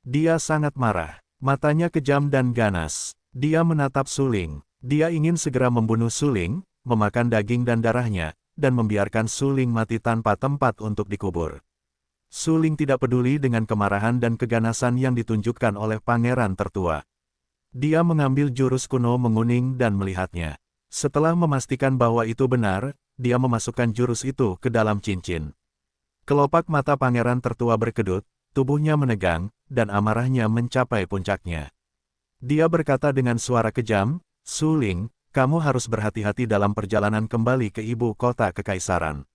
Dia sangat marah. Matanya kejam dan ganas. Dia menatap Suling. Dia ingin segera membunuh Suling, memakan daging dan darahnya, dan membiarkan Suling mati tanpa tempat untuk dikubur. Suling tidak peduli dengan kemarahan dan keganasan yang ditunjukkan oleh pangeran tertua. Dia mengambil jurus kuno menguning dan melihatnya. Setelah memastikan bahwa itu benar, dia memasukkan jurus itu ke dalam cincin. Kelopak mata pangeran tertua berkedut, tubuhnya menegang, dan amarahnya mencapai puncaknya. Dia berkata dengan suara kejam, Suling, kamu harus berhati-hati dalam perjalanan kembali ke ibu kota kekaisaran.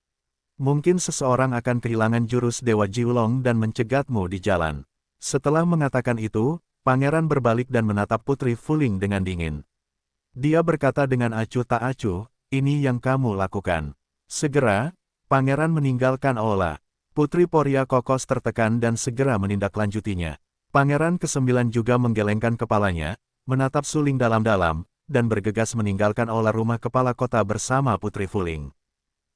Mungkin seseorang akan kehilangan jurus Dewa Jiulong dan mencegatmu di jalan. Setelah mengatakan itu, pangeran berbalik dan menatap Putri Fuling dengan dingin. Dia berkata dengan acuh tak acuh, ini yang kamu lakukan. Segera, pangeran meninggalkan aula. Putri Poria Kokos tertekan dan segera menindaklanjutinya. Pangeran ke-9 juga menggelengkan kepalanya, menatap Suling dalam-dalam, dan bergegas meninggalkan aula rumah kepala kota bersama Putri Fuling.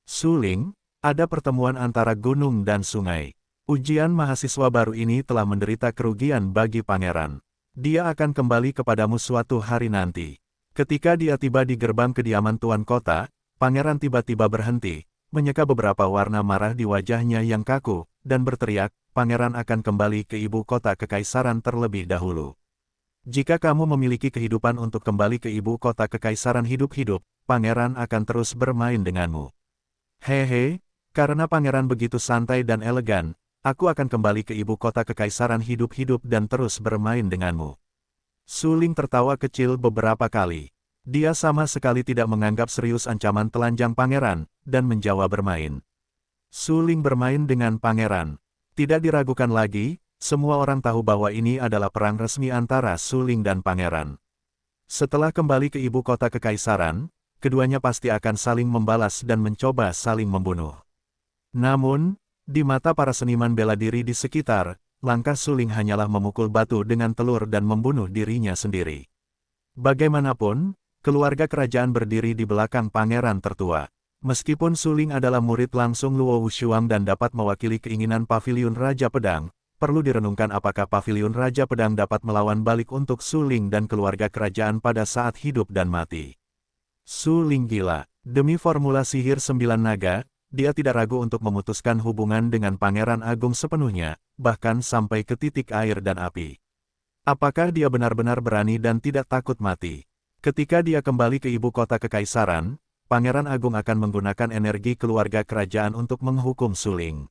Suling, ada pertemuan antara gunung dan sungai. Ujian mahasiswa baru ini telah menderita kerugian bagi pangeran. Dia akan kembali kepadamu suatu hari nanti. Ketika dia tiba di gerbang kediaman Tuan Kota, pangeran tiba-tiba berhenti, menyeka beberapa warna marah di wajahnya yang kaku, dan berteriak, pangeran akan kembali ke ibu kota kekaisaran terlebih dahulu. Jika kamu memiliki kehidupan untuk kembali ke ibu kota kekaisaran hidup-hidup, pangeran akan terus bermain denganmu. Hehe, karena pangeran begitu santai dan elegan, aku akan kembali ke ibu kota kekaisaran hidup-hidup dan terus bermain denganmu. Suling tertawa kecil beberapa kali. Dia sama sekali tidak menganggap serius ancaman telanjang pangeran, dan menjawab bermain. Suling bermain dengan pangeran. Tidak diragukan lagi, semua orang tahu bahwa ini adalah perang resmi antara Suling dan pangeran. Setelah kembali ke ibu kota kekaisaran, keduanya pasti akan saling membalas dan mencoba saling membunuh. Namun, di mata para seniman bela diri di sekitar, langkah Suling hanyalah memukul batu dengan telur dan membunuh dirinya sendiri. Bagaimanapun, keluarga kerajaan berdiri di belakang pangeran tertua. Meskipun Suling adalah murid langsung Luo Wushuang dan dapat mewakili keinginan Paviliun Raja Pedang, perlu direnungkan apakah Paviliun Raja Pedang dapat melawan balik untuk Suling dan keluarga kerajaan pada saat hidup dan mati. Suling gila. Demi formula sihir 9 naga, dia tidak ragu untuk memutuskan hubungan dengan Pangeran Agung sepenuhnya, bahkan sampai ke titik air dan api. Apakah dia benar-benar berani dan tidak takut mati? Ketika dia kembali ke ibu kota kekaisaran, Pangeran Agung akan menggunakan energi keluarga kerajaan untuk menghukum Suling.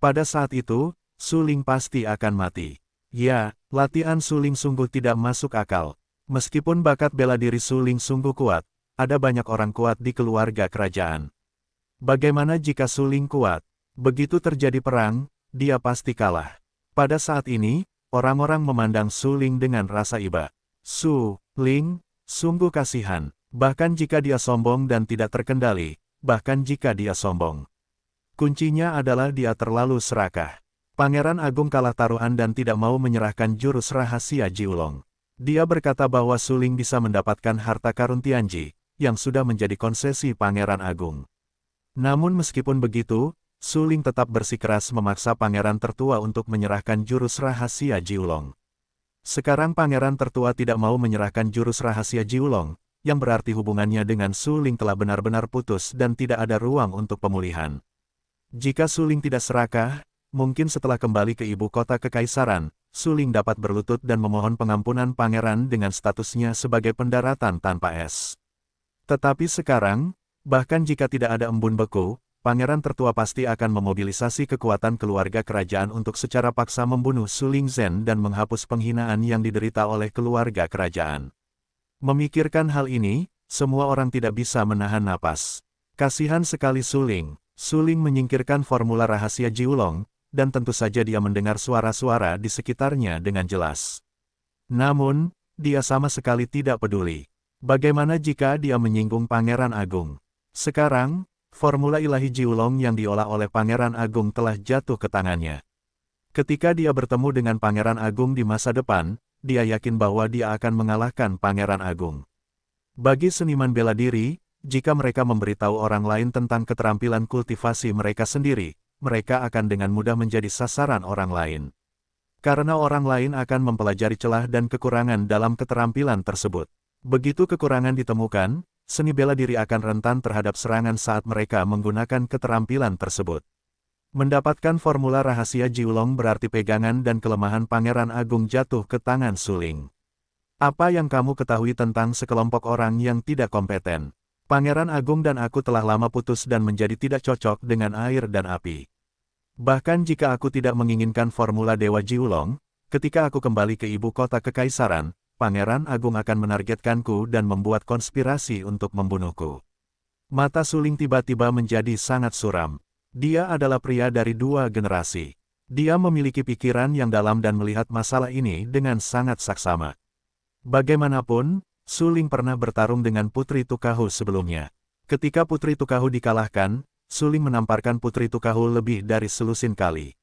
Pada saat itu, Suling pasti akan mati. Ya, latihan Suling sungguh tidak masuk akal. Meskipun bakat bela diri Suling sungguh kuat, ada banyak orang kuat di keluarga kerajaan. Bagaimana jika Suling kuat? Begitu terjadi perang, dia pasti kalah. Pada saat ini, orang-orang memandang Suling dengan rasa iba. Suling, sungguh kasihan. Bahkan jika dia sombong dan tidak terkendali, bahkan jika dia sombong. Kuncinya adalah dia terlalu serakah. Pangeran Agung kalah taruhan dan tidak mau menyerahkan jurus rahasia Jiulong. Dia berkata bahwa Suling bisa mendapatkan harta karun Tianji, yang sudah menjadi konsesi Pangeran Agung. Namun meskipun begitu, Suling tetap bersikeras memaksa Pangeran Tertua untuk menyerahkan jurus rahasia Jiulong. Sekarang Pangeran Tertua tidak mau menyerahkan jurus rahasia Jiulong, yang berarti hubungannya dengan Suling telah benar-benar putus dan tidak ada ruang untuk pemulihan. Jika Suling tidak serakah, mungkin setelah kembali ke ibu kota kekaisaran, Suling dapat berlutut dan memohon pengampunan pangeran dengan statusnya sebagai pendaratan tanpa es. Tetapi sekarang, bahkan jika tidak ada embun beku, Pangeran Tertua pasti akan memobilisasi kekuatan keluarga kerajaan untuk secara paksa membunuh Suling Zhen dan menghapus penghinaan yang diderita oleh keluarga kerajaan. Memikirkan hal ini, semua orang tidak bisa menahan napas. Kasihan sekali Suling. Suling menyingkirkan formula rahasia Jiulong, dan tentu saja dia mendengar suara-suara di sekitarnya dengan jelas. Namun, dia sama sekali tidak peduli. Bagaimana jika dia menyinggung Pangeran Agung? Sekarang, formula ilahi Jiulong yang diolah oleh Pangeran Agung telah jatuh ke tangannya. Ketika dia bertemu dengan Pangeran Agung di masa depan, dia yakin bahwa dia akan mengalahkan Pangeran Agung. Bagi seniman bela diri, jika mereka memberitahu orang lain tentang keterampilan kultivasi mereka sendiri, mereka akan dengan mudah menjadi sasaran orang lain. Karena orang lain akan mempelajari celah dan kekurangan dalam keterampilan tersebut. Begitu kekurangan ditemukan, seni bela diri akan rentan terhadap serangan saat mereka menggunakan keterampilan tersebut. Mendapatkan formula rahasia Jiulong berarti pegangan dan kelemahan Pangeran Agung jatuh ke tangan Suling. Apa yang kamu ketahui tentang sekelompok orang yang tidak kompeten? Pangeran Agung dan aku telah lama putus dan menjadi tidak cocok dengan air dan api. Bahkan jika aku tidak menginginkan formula Dewa Jiulong, ketika aku kembali ke ibu kota kekaisaran, Pangeran Agung akan menargetkanku dan membuat konspirasi untuk membunuhku. Mata Suling tiba-tiba menjadi sangat suram. Dia adalah pria dari dua generasi. Dia memiliki pikiran yang dalam dan melihat masalah ini dengan sangat saksama. Bagaimanapun, Suling pernah bertarung dengan Putri Tukahu sebelumnya. Ketika Putri Tukahu dikalahkan, Suling menamparkan Putri Tukahu lebih dari selusin kali.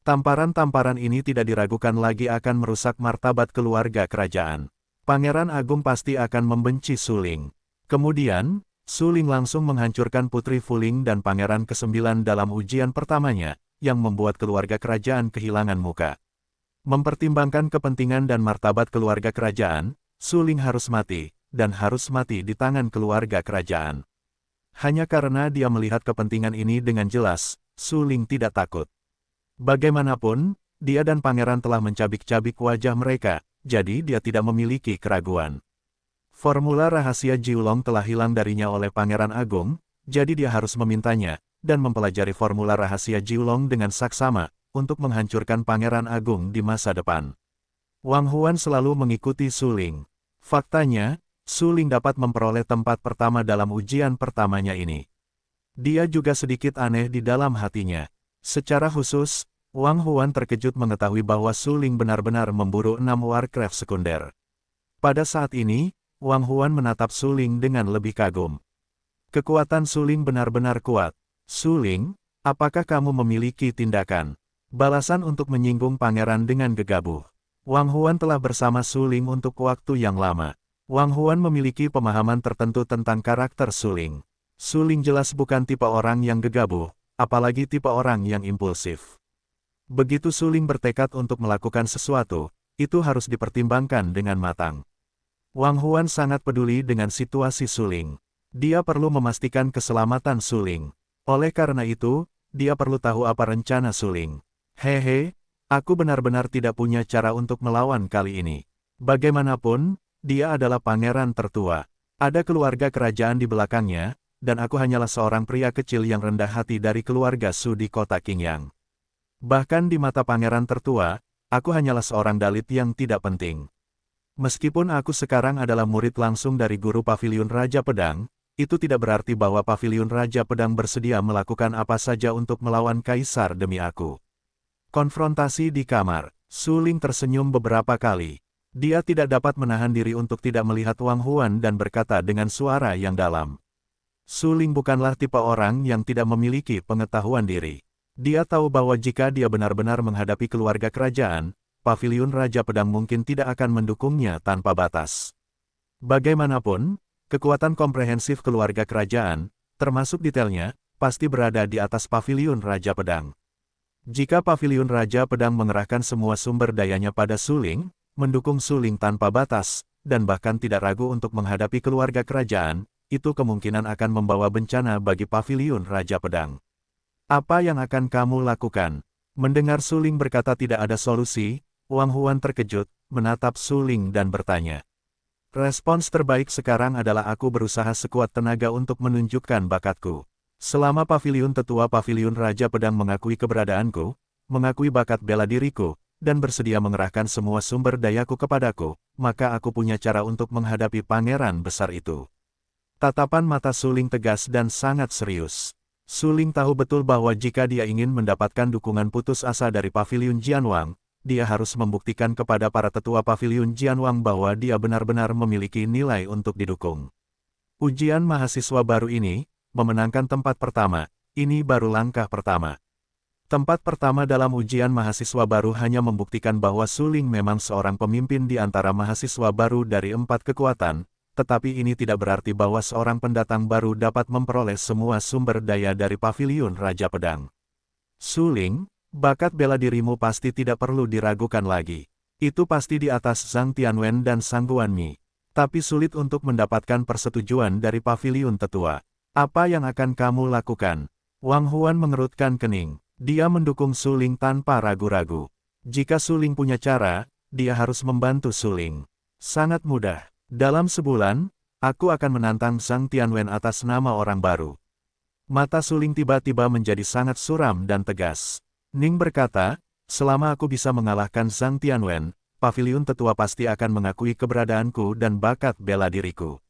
Tamparan-tamparan ini tidak diragukan lagi akan merusak martabat keluarga kerajaan. Pangeran Agung pasti akan membenci Su Ling. Kemudian, Su Ling langsung menghancurkan Putri Fu Ling dan Pangeran ke-9 dalam ujian pertamanya, yang membuat keluarga kerajaan kehilangan muka. Mempertimbangkan kepentingan dan martabat keluarga kerajaan, Su Ling harus mati, dan harus mati di tangan keluarga kerajaan. Hanya karena dia melihat kepentingan ini dengan jelas, Su Ling tidak takut. Bagaimanapun, dia dan pangeran telah mencabik-cabik wajah mereka, jadi dia tidak memiliki keraguan. Formula rahasia Jiulong telah hilang darinya oleh Pangeran Agung, jadi dia harus memintanya, dan mempelajari formula rahasia Jiulong dengan saksama, untuk menghancurkan Pangeran Agung di masa depan. Wang Huan selalu mengikuti Su Ling. Faktanya, Su Ling dapat memperoleh tempat pertama dalam ujian pertamanya ini. Dia juga sedikit aneh di dalam hatinya. Secara khusus, Wang Huan terkejut mengetahui bahwa Su Ling benar-benar memburu 6 Warcraft sekunder. Pada saat ini, Wang Huan menatap Su Ling dengan lebih kagum. Kekuatan Su Ling benar-benar kuat. Su Ling, apakah kamu memiliki tindakan balasan untuk menyinggung pangeran dengan gegabah? Wang Huan telah bersama Su Ling untuk waktu yang lama. Wang Huan memiliki pemahaman tertentu tentang karakter Su Ling. Su Ling jelas bukan tipe orang yang gegabah, apalagi tipe orang yang impulsif. Begitu Su Ling bertekad untuk melakukan sesuatu, itu harus dipertimbangkan dengan matang. Wang Huan sangat peduli dengan situasi Su Ling. Dia perlu memastikan keselamatan Su Ling. Oleh karena itu, dia perlu tahu apa rencana Su Ling. Hehe, aku benar-benar tidak punya cara untuk melawan kali ini. Bagaimanapun, dia adalah pangeran tertua. Ada keluarga kerajaan di belakangnya, dan aku hanyalah seorang pria kecil yang rendah hati dari keluarga Su di kota Qingyang. Bahkan di mata pangeran tertua, aku hanyalah seorang dalit yang tidak penting. Meskipun aku sekarang adalah murid langsung dari guru Paviliun Raja Pedang, itu tidak berarti bahwa Paviliun Raja Pedang bersedia melakukan apa saja untuk melawan Kaisar demi aku. Konfrontasi di kamar, Su Ling tersenyum beberapa kali. Dia tidak dapat menahan diri untuk tidak melihat Wang Huan dan berkata dengan suara yang dalam. Su Ling bukanlah tipe orang yang tidak memiliki pengetahuan diri. Dia tahu bahwa jika dia benar-benar menghadapi keluarga kerajaan, Paviliun Raja Pedang mungkin tidak akan mendukungnya tanpa batas. Bagaimanapun, kekuatan komprehensif keluarga kerajaan, termasuk detailnya, pasti berada di atas Paviliun Raja Pedang. Jika Paviliun Raja Pedang mengerahkan semua sumber dayanya pada Su Ling, mendukung Su Ling tanpa batas, dan bahkan tidak ragu untuk menghadapi keluarga kerajaan, itu kemungkinan akan membawa bencana bagi Paviliun Raja Pedang. Apa yang akan kamu lakukan? Mendengar Su Ling berkata tidak ada solusi, Wang Huan terkejut, menatap Su Ling dan bertanya. Respons terbaik sekarang adalah aku berusaha sekuat tenaga untuk menunjukkan bakatku. Selama Paviliun Tetua Paviliun Raja Pedang mengakui keberadaanku, mengakui bakat bela diriku, dan bersedia mengerahkan semua sumber dayaku kepadaku, maka aku punya cara untuk menghadapi pangeran besar itu. Tatapan mata Su Ling tegas dan sangat serius. Su Ling tahu betul bahwa jika dia ingin mendapatkan dukungan putus asa dari Paviliun Jianwang, dia harus membuktikan kepada para tetua Paviliun Jianwang bahwa dia benar-benar memiliki nilai untuk didukung. Ujian mahasiswa baru ini, memenangkan tempat pertama, ini baru langkah pertama. Tempat pertama dalam ujian mahasiswa baru hanya membuktikan bahwa Su Ling memang seorang pemimpin di antara mahasiswa baru dari 4 kekuatan, tetapi ini tidak berarti bahwa seorang pendatang baru dapat memperoleh semua sumber daya dari Paviliun Raja Pedang. Su Ling, bakat bela dirimu pasti tidak perlu diragukan lagi. Itu pasti di atas Zhang Tianwen dan Sang Guanmi. Tapi sulit untuk mendapatkan persetujuan dari Paviliun Tetua. Apa yang akan kamu lakukan? Wang Huan mengerutkan kening. Dia mendukung Su Ling tanpa ragu-ragu. Jika Su Ling punya cara, dia harus membantu Su Ling. Sangat mudah. Dalam sebulan, aku akan menantang Zhang Tianwen atas nama orang baru. Mata Su Ling tiba-tiba menjadi sangat suram dan tegas. Ning berkata, selama aku bisa mengalahkan Zhang Tianwen, Paviliun Tetua pasti akan mengakui keberadaanku dan bakat bela diriku.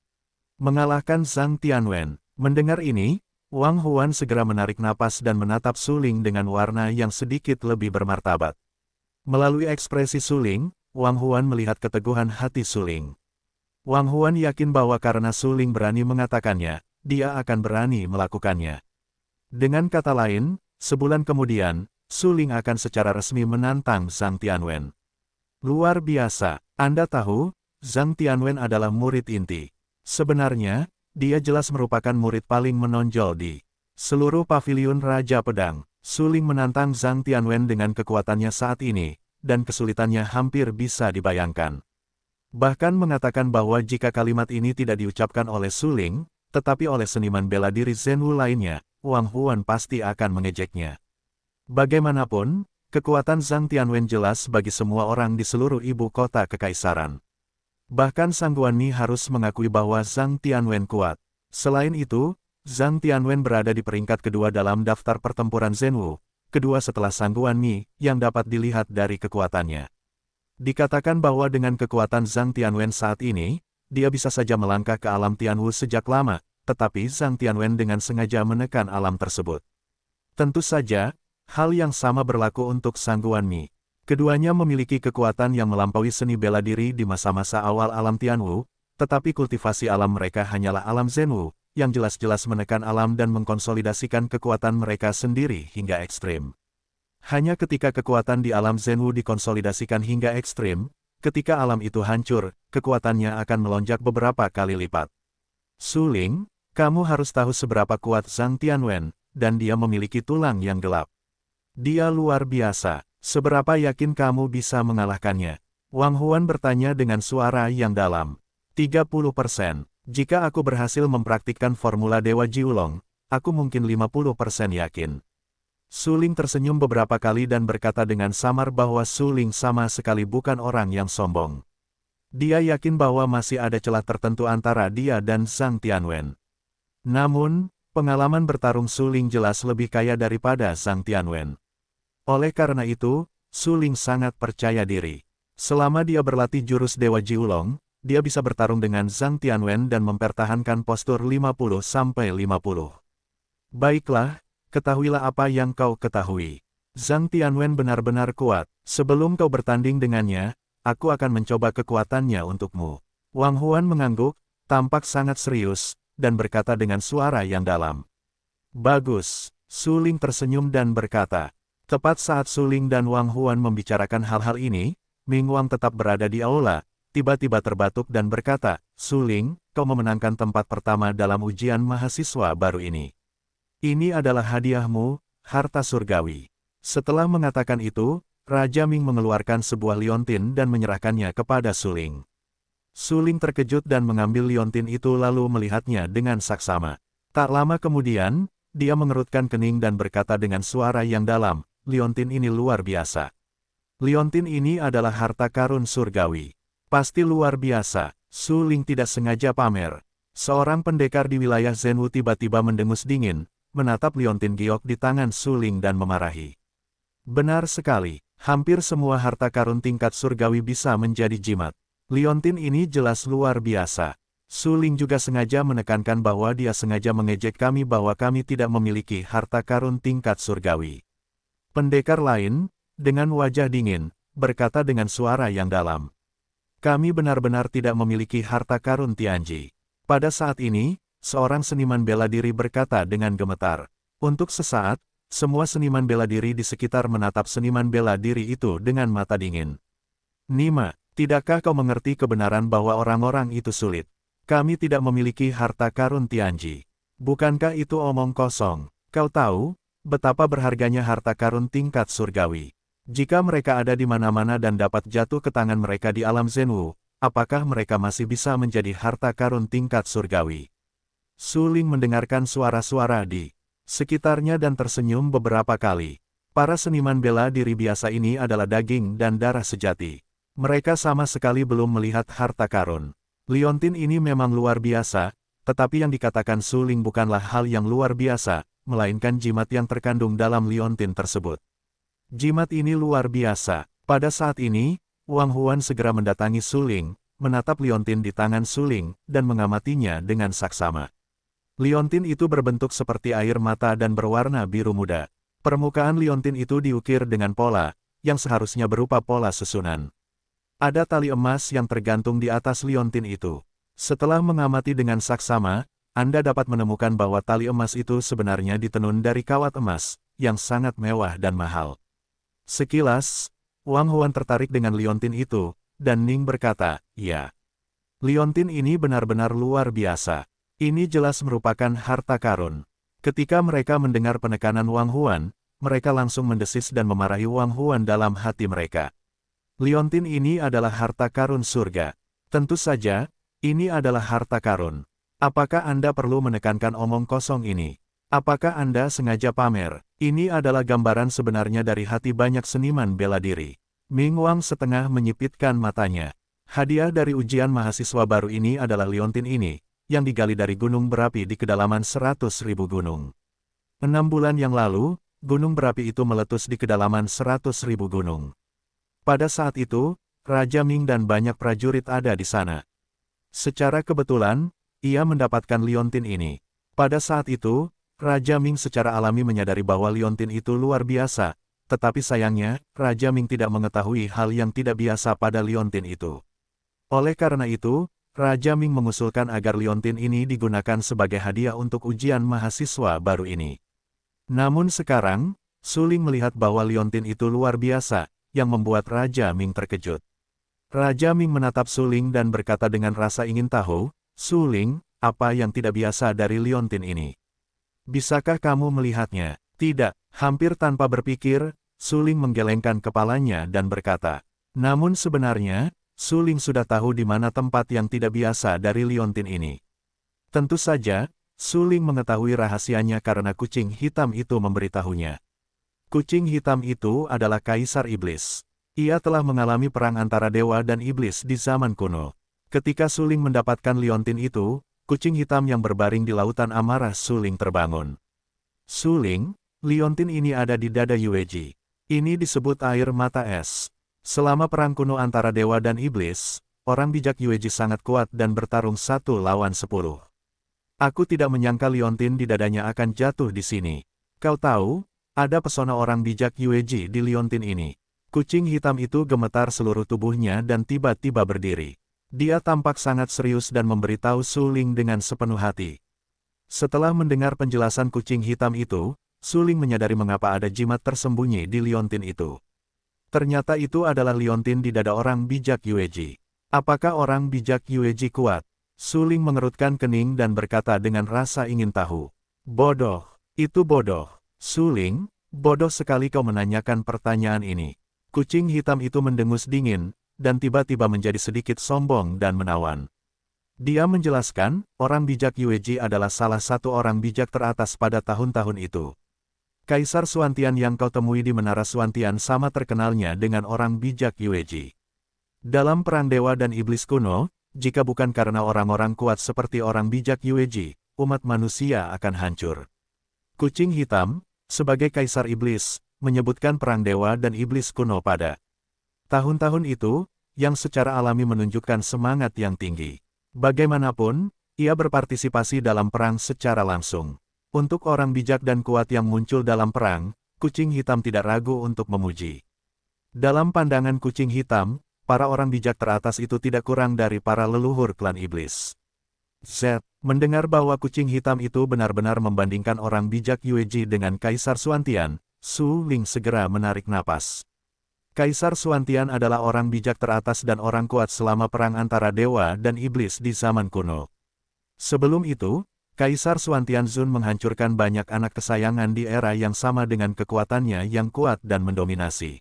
Mengalahkan Zhang Tianwen. Mendengar ini, Wang Huan segera menarik napas dan menatap Su Ling dengan warna yang sedikit lebih bermartabat. Melalui ekspresi Su Ling, Wang Huan melihat keteguhan hati Su Ling. Wang Huan yakin bahwa karena Su Ling berani mengatakannya, dia akan berani melakukannya. Dengan kata lain, sebulan kemudian, Su Ling akan secara resmi menantang Zhang Tianwen. Luar biasa, Anda tahu, Zhang Tianwen adalah murid inti. Sebenarnya, dia jelas merupakan murid paling menonjol di seluruh paviliun Raja Pedang. Su Ling menantang Zhang Tianwen dengan kekuatannya saat ini, dan kesulitannya hampir bisa dibayangkan. Bahkan mengatakan bahwa jika kalimat ini tidak diucapkan oleh Su Ling, tetapi oleh seniman bela diri Zhenwu lainnya, Wang Huan pasti akan mengejeknya. Bagaimanapun, kekuatan Zhang Tianwen jelas bagi semua orang di seluruh ibu kota kekaisaran. Bahkan Sang Guanmi harus mengakui bahwa Zhang Tianwen kuat. Selain itu, Zhang Tianwen berada di peringkat kedua dalam daftar pertempuran Zhenwu, kedua setelah Sang Guanmi, yang dapat dilihat dari kekuatannya. Dikatakan bahwa dengan kekuatan Zhang Tianwen saat ini, dia bisa saja melangkah ke alam Tianwu sejak lama, tetapi Zhang Tianwen dengan sengaja menekan alam tersebut. Tentu saja, hal yang sama berlaku untuk Sang Guanmi. Keduanya memiliki kekuatan yang melampaui seni bela diri di masa-masa awal alam Tianwu, tetapi kultivasi alam mereka hanyalah alam Zhenwu, yang jelas-jelas menekan alam dan mengkonsolidasikan kekuatan mereka sendiri hingga ekstrim. Hanya ketika kekuatan di alam Zhenwu dikonsolidasikan hingga ekstrim, ketika alam itu hancur, kekuatannya akan melonjak beberapa kali lipat. Su Ling, kamu harus tahu seberapa kuat Zhang Tianwen, dan dia memiliki tulang yang gelap. Dia luar biasa, seberapa yakin kamu bisa mengalahkannya? Wang Huan bertanya dengan suara yang dalam. 30%. Jika aku berhasil mempraktikkan formula Dewa Jiulong, aku mungkin 50% yakin. Su Ling tersenyum beberapa kali dan berkata dengan samar bahwa Su Ling sama sekali bukan orang yang sombong. Dia yakin bahwa masih ada celah tertentu antara dia dan Zhang Tianwen. Namun, pengalaman bertarung Su Ling jelas lebih kaya daripada Zhang Tianwen. Oleh karena itu, Su Ling sangat percaya diri. Selama dia berlatih jurus Dewa Jiulong, dia bisa bertarung dengan Zhang Tianwen dan mempertahankan postur 50-50. Baiklah, ketahuilah apa yang kau ketahui. Zhang Tianwen benar-benar kuat. Sebelum kau bertanding dengannya, aku akan mencoba kekuatannya untukmu. Wang Huan mengangguk, tampak sangat serius, dan berkata dengan suara yang dalam. Bagus. Su Ling tersenyum dan berkata. Tepat saat Su Ling dan Wang Huan membicarakan hal-hal ini, Ming Wang tetap berada di aula, tiba-tiba terbatuk dan berkata, Su Ling, kau memenangkan tempat pertama dalam ujian mahasiswa baru ini. Ini adalah hadiahmu, harta surgawi. Setelah mengatakan itu, Raja Ming mengeluarkan sebuah liontin dan menyerahkannya kepada Su Ling. Su Ling terkejut dan mengambil liontin itu lalu melihatnya dengan saksama. Tak lama kemudian, dia mengerutkan kening dan berkata dengan suara yang dalam, liontin ini luar biasa. Liontin ini adalah harta karun surgawi. Pasti luar biasa. Su Ling tidak sengaja pamer. Seorang pendekar di wilayah Zhenwu tiba-tiba mendengus dingin, menatap liontin giok di tangan Su Ling dan memarahi. Benar sekali, hampir semua harta karun tingkat surgawi bisa menjadi jimat. Liontin ini jelas luar biasa. Su Ling juga sengaja menekankan bahwa dia sengaja mengejek kami bahwa kami tidak memiliki harta karun tingkat surgawi. Pendekar lain, dengan wajah dingin, berkata dengan suara yang dalam. Kami benar-benar tidak memiliki harta karun Tianji. Pada saat ini, seorang seniman bela diri berkata dengan gemetar. Untuk sesaat, semua seniman bela diri di sekitar menatap seniman bela diri itu dengan mata dingin. Nima, tidakkah kau mengerti kebenaran bahwa orang-orang itu sulit? Kami tidak memiliki harta karun Tianji. Bukankah itu omong kosong? Kau tahu betapa berharganya harta karun tingkat surgawi. Jika mereka ada di mana-mana dan dapat jatuh ke tangan mereka di alam Zhenwu, apakah mereka masih bisa menjadi harta karun tingkat surgawi? Su Ling mendengarkan suara-suara di sekitarnya dan tersenyum beberapa kali. Para seniman bela diri biasa ini adalah daging dan darah sejati. Mereka sama sekali belum melihat harta karun. Liontin ini memang luar biasa, tetapi yang dikatakan Su Ling bukanlah hal yang luar biasa, melainkan jimat yang terkandung dalam liontin tersebut. Jimat ini luar biasa. Pada saat ini, Wang Huan segera mendatangi Su Ling, menatap liontin di tangan Su Ling, dan mengamatinya dengan saksama. Liontin itu berbentuk seperti air mata dan berwarna biru muda. Permukaan liontin itu diukir dengan pola, yang seharusnya berupa pola susunan. Ada tali emas yang tergantung di atas liontin itu. Setelah mengamati dengan saksama, Anda dapat menemukan bahwa tali emas itu sebenarnya ditenun dari kawat emas, yang sangat mewah dan mahal. Sekilas, Wang Huan tertarik dengan liontin itu, dan Ning berkata, "Ya. Liontin ini benar-benar luar biasa. Ini jelas merupakan harta karun." Ketika mereka mendengar penekanan Wang Huan, mereka langsung mendesis dan memarahi Wang Huan dalam hati mereka. Liontin ini adalah harta karun surga. Tentu saja, ini adalah harta karun. Apakah Anda perlu menekankan omong kosong ini? Apakah Anda sengaja pamer? Ini adalah gambaran sebenarnya dari hati banyak seniman bela diri. Ming Wang setengah menyipitkan matanya. Hadiah dari ujian mahasiswa baru ini adalah liontin ini, yang digali dari gunung berapi di kedalaman 100.000 gunung. 6 bulan yang lalu, gunung berapi itu meletus di kedalaman 100.000 gunung. Pada saat itu, Raja Ming dan banyak prajurit ada di sana. Secara kebetulan, ia mendapatkan liontin ini. Pada saat itu, Raja Ming secara alami menyadari bahwa liontin itu luar biasa, tetapi sayangnya, Raja Ming tidak mengetahui hal yang tidak biasa pada liontin itu. Oleh karena itu, Raja Ming mengusulkan agar liontin ini digunakan sebagai hadiah untuk ujian mahasiswa baru ini. Namun sekarang, Su Ling melihat bahwa liontin itu luar biasa, yang membuat Raja Ming terkejut. Raja Ming menatap Su Ling dan berkata dengan rasa ingin tahu, "Su Ling, apa yang tidak biasa dari liontin ini? Bisakah kamu melihatnya?" "Tidak." Hampir tanpa berpikir, Su Ling menggelengkan kepalanya dan berkata. Namun sebenarnya, Su Ling sudah tahu di mana tempat yang tidak biasa dari liontin ini. Tentu saja, Su Ling mengetahui rahasianya karena kucing hitam itu memberitahunya. Kucing hitam itu adalah Kaisar Iblis. Ia telah mengalami perang antara dewa dan iblis di zaman kuno. Ketika Su Ling mendapatkan liontin itu, kucing hitam yang berbaring di lautan amarah Su Ling terbangun. "Su Ling, liontin ini ada di dada Yueji. Ini disebut air mata es. Selama perang kuno antara dewa dan iblis, orang bijak Yueji sangat kuat dan bertarung 1 lawan 10. Aku tidak menyangka liontin di dadanya akan jatuh di sini. Kau tahu, ada pesona orang bijak Yueji di liontin ini." Kucing hitam itu gemetar seluruh tubuhnya dan tiba-tiba berdiri. Dia tampak sangat serius dan memberitahu Su Ling dengan sepenuh hati. Setelah mendengar penjelasan kucing hitam itu, Su Ling menyadari mengapa ada jimat tersembunyi di liontin itu. Ternyata itu adalah liontin di dada orang bijak Yueji. Apakah orang bijak Yueji kuat? Su Ling mengerutkan kening dan berkata dengan rasa ingin tahu. "Bodoh, itu bodoh. Su Ling, bodoh sekali kau menanyakan pertanyaan ini." Kucing hitam itu mendengus dingin, dan tiba-tiba menjadi sedikit sombong dan menawan. Dia menjelaskan, orang bijak Yueji adalah salah satu orang bijak teratas pada tahun-tahun itu. Kaisar Suantian yang kau temui di Menara Suantian sama terkenalnya dengan orang bijak Yueji. Dalam perang dewa dan iblis kuno, jika bukan karena orang-orang kuat seperti orang bijak Yueji, umat manusia akan hancur. Kucing hitam, sebagai Kaisar Iblis, menyebutkan perang dewa dan iblis kuno pada tahun-tahun itu, yang secara alami menunjukkan semangat yang tinggi. Bagaimanapun, ia berpartisipasi dalam perang secara langsung. Untuk orang bijak dan kuat yang muncul dalam perang, kucing hitam tidak ragu untuk memuji. Dalam pandangan kucing hitam, para orang bijak teratas itu tidak kurang dari para leluhur klan iblis. Z. Mendengar bahwa kucing hitam itu benar-benar membandingkan orang bijak Yueji dengan Kaisar Suantian, Su Ling segera menarik napas. Kaisar Suantian adalah orang bijak teratas dan orang kuat selama perang antara dewa dan iblis di zaman kuno. Sebelum itu, Kaisar Suantian Zun menghancurkan banyak anak kesayangan di era yang sama dengan kekuatannya yang kuat dan mendominasi.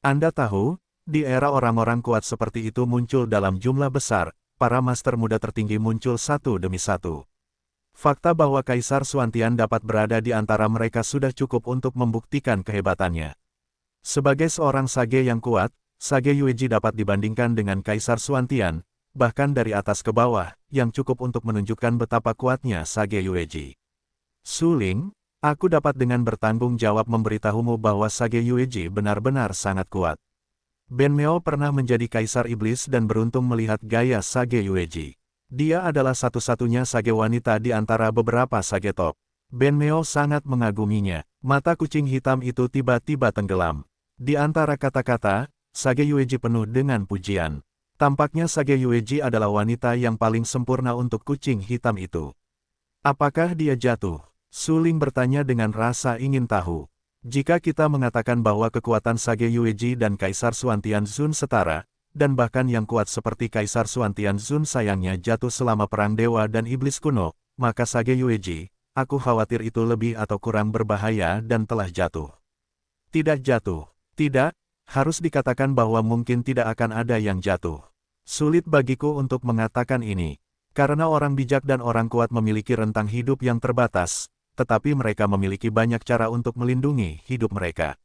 Anda tahu, di era orang-orang kuat seperti itu muncul dalam jumlah besar, para master muda tertinggi muncul satu demi satu. Fakta bahwa Kaisar Suantian dapat berada di antara mereka sudah cukup untuk membuktikan kehebatannya. Sebagai seorang sage yang kuat, Sage Yueji dapat dibandingkan dengan Kaisar Suantian, bahkan dari atas ke bawah, yang cukup untuk menunjukkan betapa kuatnya Sage Yueji. Su Ling, aku dapat dengan bertanggung jawab memberitahumu bahwa Sage Yueji benar-benar sangat kuat. Ben Meo pernah menjadi Kaisar Iblis dan beruntung melihat gaya Sage Yueji. Dia adalah satu-satunya sage wanita di antara beberapa sage top. Ben Meo sangat mengaguminya. Mata kucing hitam itu tiba-tiba tenggelam. Di antara kata-kata, Sage Yueji penuh dengan pujian. Tampaknya Sage Yueji adalah wanita yang paling sempurna untuk kucing hitam itu. Apakah dia jatuh? Su Ling bertanya dengan rasa ingin tahu. Jika kita mengatakan bahwa kekuatan Sage Yueji dan Kaisar Xuantian Zun setara, dan bahkan yang kuat seperti Kaisar Xuantian Zun sayangnya jatuh selama Perang Dewa dan Iblis Kuno, maka Sage Yueji, aku khawatir itu lebih atau kurang berbahaya dan telah jatuh. Tidak jatuh. Tidak, harus dikatakan bahwa mungkin tidak akan ada yang jatuh. Sulit bagiku untuk mengatakan ini. Karena orang bijak dan orang kuat memiliki rentang hidup yang terbatas, tetapi mereka memiliki banyak cara untuk melindungi hidup mereka.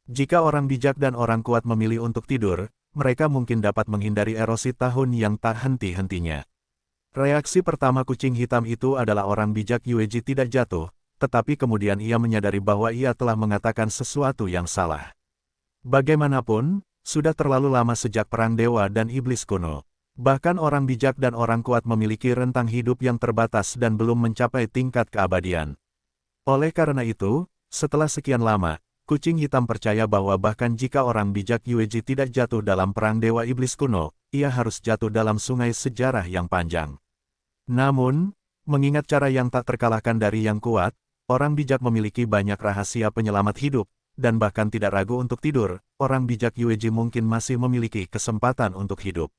Jika orang bijak dan orang kuat memilih untuk tidur, mereka mungkin dapat menghindari erosi tahun yang tak henti-hentinya. Reaksi pertama kucing hitam itu adalah orang bijak Yueji tidak jatuh, tetapi kemudian ia menyadari bahwa ia telah mengatakan sesuatu yang salah. Bagaimanapun, sudah terlalu lama sejak Perang Dewa dan Iblis Kuno. Bahkan orang bijak dan orang kuat memiliki rentang hidup yang terbatas dan belum mencapai tingkat keabadian. Oleh karena itu, setelah sekian lama, kucing hitam percaya bahwa bahkan jika orang bijak Yueji tidak jatuh dalam Perang Dewa Iblis Kuno, ia harus jatuh dalam sungai sejarah yang panjang. Namun, mengingat cara yang tak terkalahkan dari yang kuat, orang bijak memiliki banyak rahasia penyelamat hidup, dan bahkan tidak ragu untuk tidur, orang bijak Yueji mungkin masih memiliki kesempatan untuk hidup.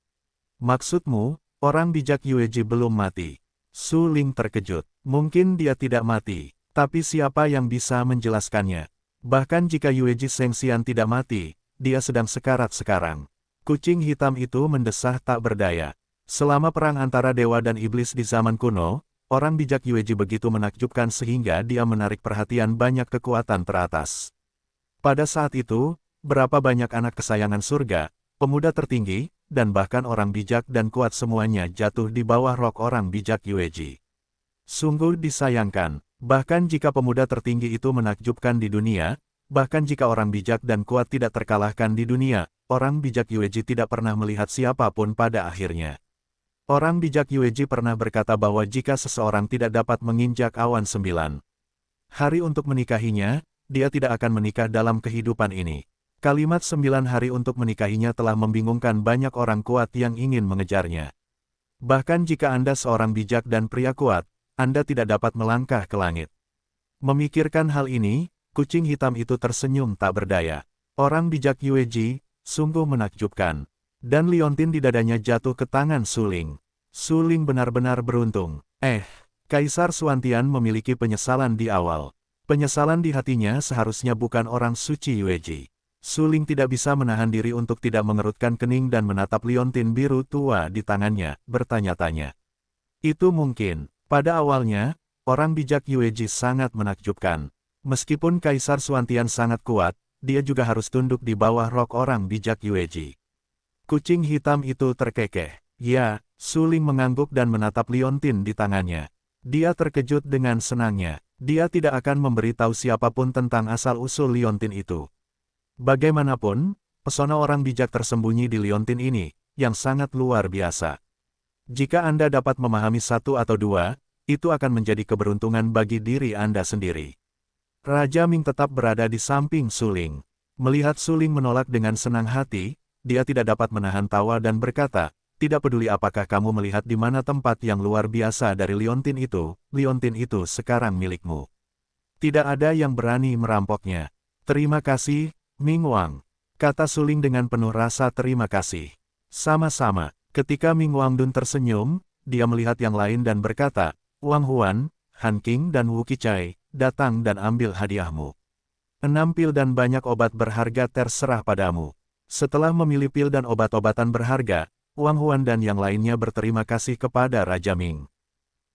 Maksudmu, orang bijak Yueji belum mati? Su Ling terkejut. Mungkin dia tidak mati. Tapi siapa yang bisa menjelaskannya? Bahkan jika Yueji Shengxian tidak mati, dia sedang sekarat sekarang. Kucing hitam itu mendesah tak berdaya. Selama perang antara dewa dan iblis di zaman kuno, orang bijak Yueji begitu menakjubkan sehingga dia menarik perhatian banyak kekuatan teratas. Pada saat itu, berapa banyak anak kesayangan surga, pemuda tertinggi, dan bahkan orang bijak dan kuat semuanya jatuh di bawah rok orang bijak Yueji. Sungguh disayangkan. Bahkan jika pemuda tertinggi itu menakjubkan di dunia, bahkan jika orang bijak dan kuat tidak terkalahkan di dunia, orang bijak Yueji tidak pernah melihat siapapun pada akhirnya. Orang bijak Yueji pernah berkata bahwa jika seseorang tidak dapat menginjak awan 9 hari untuk menikahinya, dia tidak akan menikah dalam kehidupan ini. Kalimat 9 hari untuk menikahinya telah membingungkan banyak orang kuat yang ingin mengejarnya. Bahkan jika Anda seorang bijak dan pria kuat, Anda tidak dapat melangkah ke langit. Memikirkan hal ini, kucing hitam itu tersenyum tak berdaya. Orang bijak Yueji, sungguh menakjubkan. Dan liontin di dadanya jatuh ke tangan Su Ling. Su Ling benar-benar beruntung. Kaisar Xuantian memiliki penyesalan di awal. Penyesalan di hatinya seharusnya bukan orang suci Yueji. Su Ling tidak bisa menahan diri untuk tidak mengerutkan kening dan menatap liontin biru tua di tangannya, bertanya-tanya. Itu mungkin. Pada awalnya, orang bijak Yueji sangat menakjubkan. Meskipun Kaisar Xuantian sangat kuat, dia juga harus tunduk di bawah rok orang bijak Yueji. Kucing hitam itu terkekeh. Ya, Su Ling mengangguk dan menatap liontin di tangannya. Dia terkejut dengan senangnya. Dia tidak akan memberitahu siapapun tentang asal-usul liontin itu. Bagaimanapun, pesona orang bijak tersembunyi di liontin ini, yang sangat luar biasa. Jika Anda dapat memahami satu atau dua, itu akan menjadi keberuntungan bagi diri Anda sendiri. Raja Ming tetap berada di samping Su Ling. Melihat Su Ling menolak dengan senang hati, dia tidak dapat menahan tawa dan berkata, tidak peduli apakah kamu melihat di mana tempat yang luar biasa dari liontin itu sekarang milikmu. Tidak ada yang berani merampoknya. Terima kasih, Ming Wang, kata Su Ling dengan penuh rasa terima kasih. Sama-sama. Ketika Ming Wangdun tersenyum, dia melihat yang lain dan berkata, Wang Huan, Han Qing dan Wu Qichai, datang dan ambil hadiahmu. 6 pil dan banyak obat berharga terserah padamu. Setelah memilih pil dan obat-obatan berharga, Wang Huan dan yang lainnya berterima kasih kepada Raja Ming.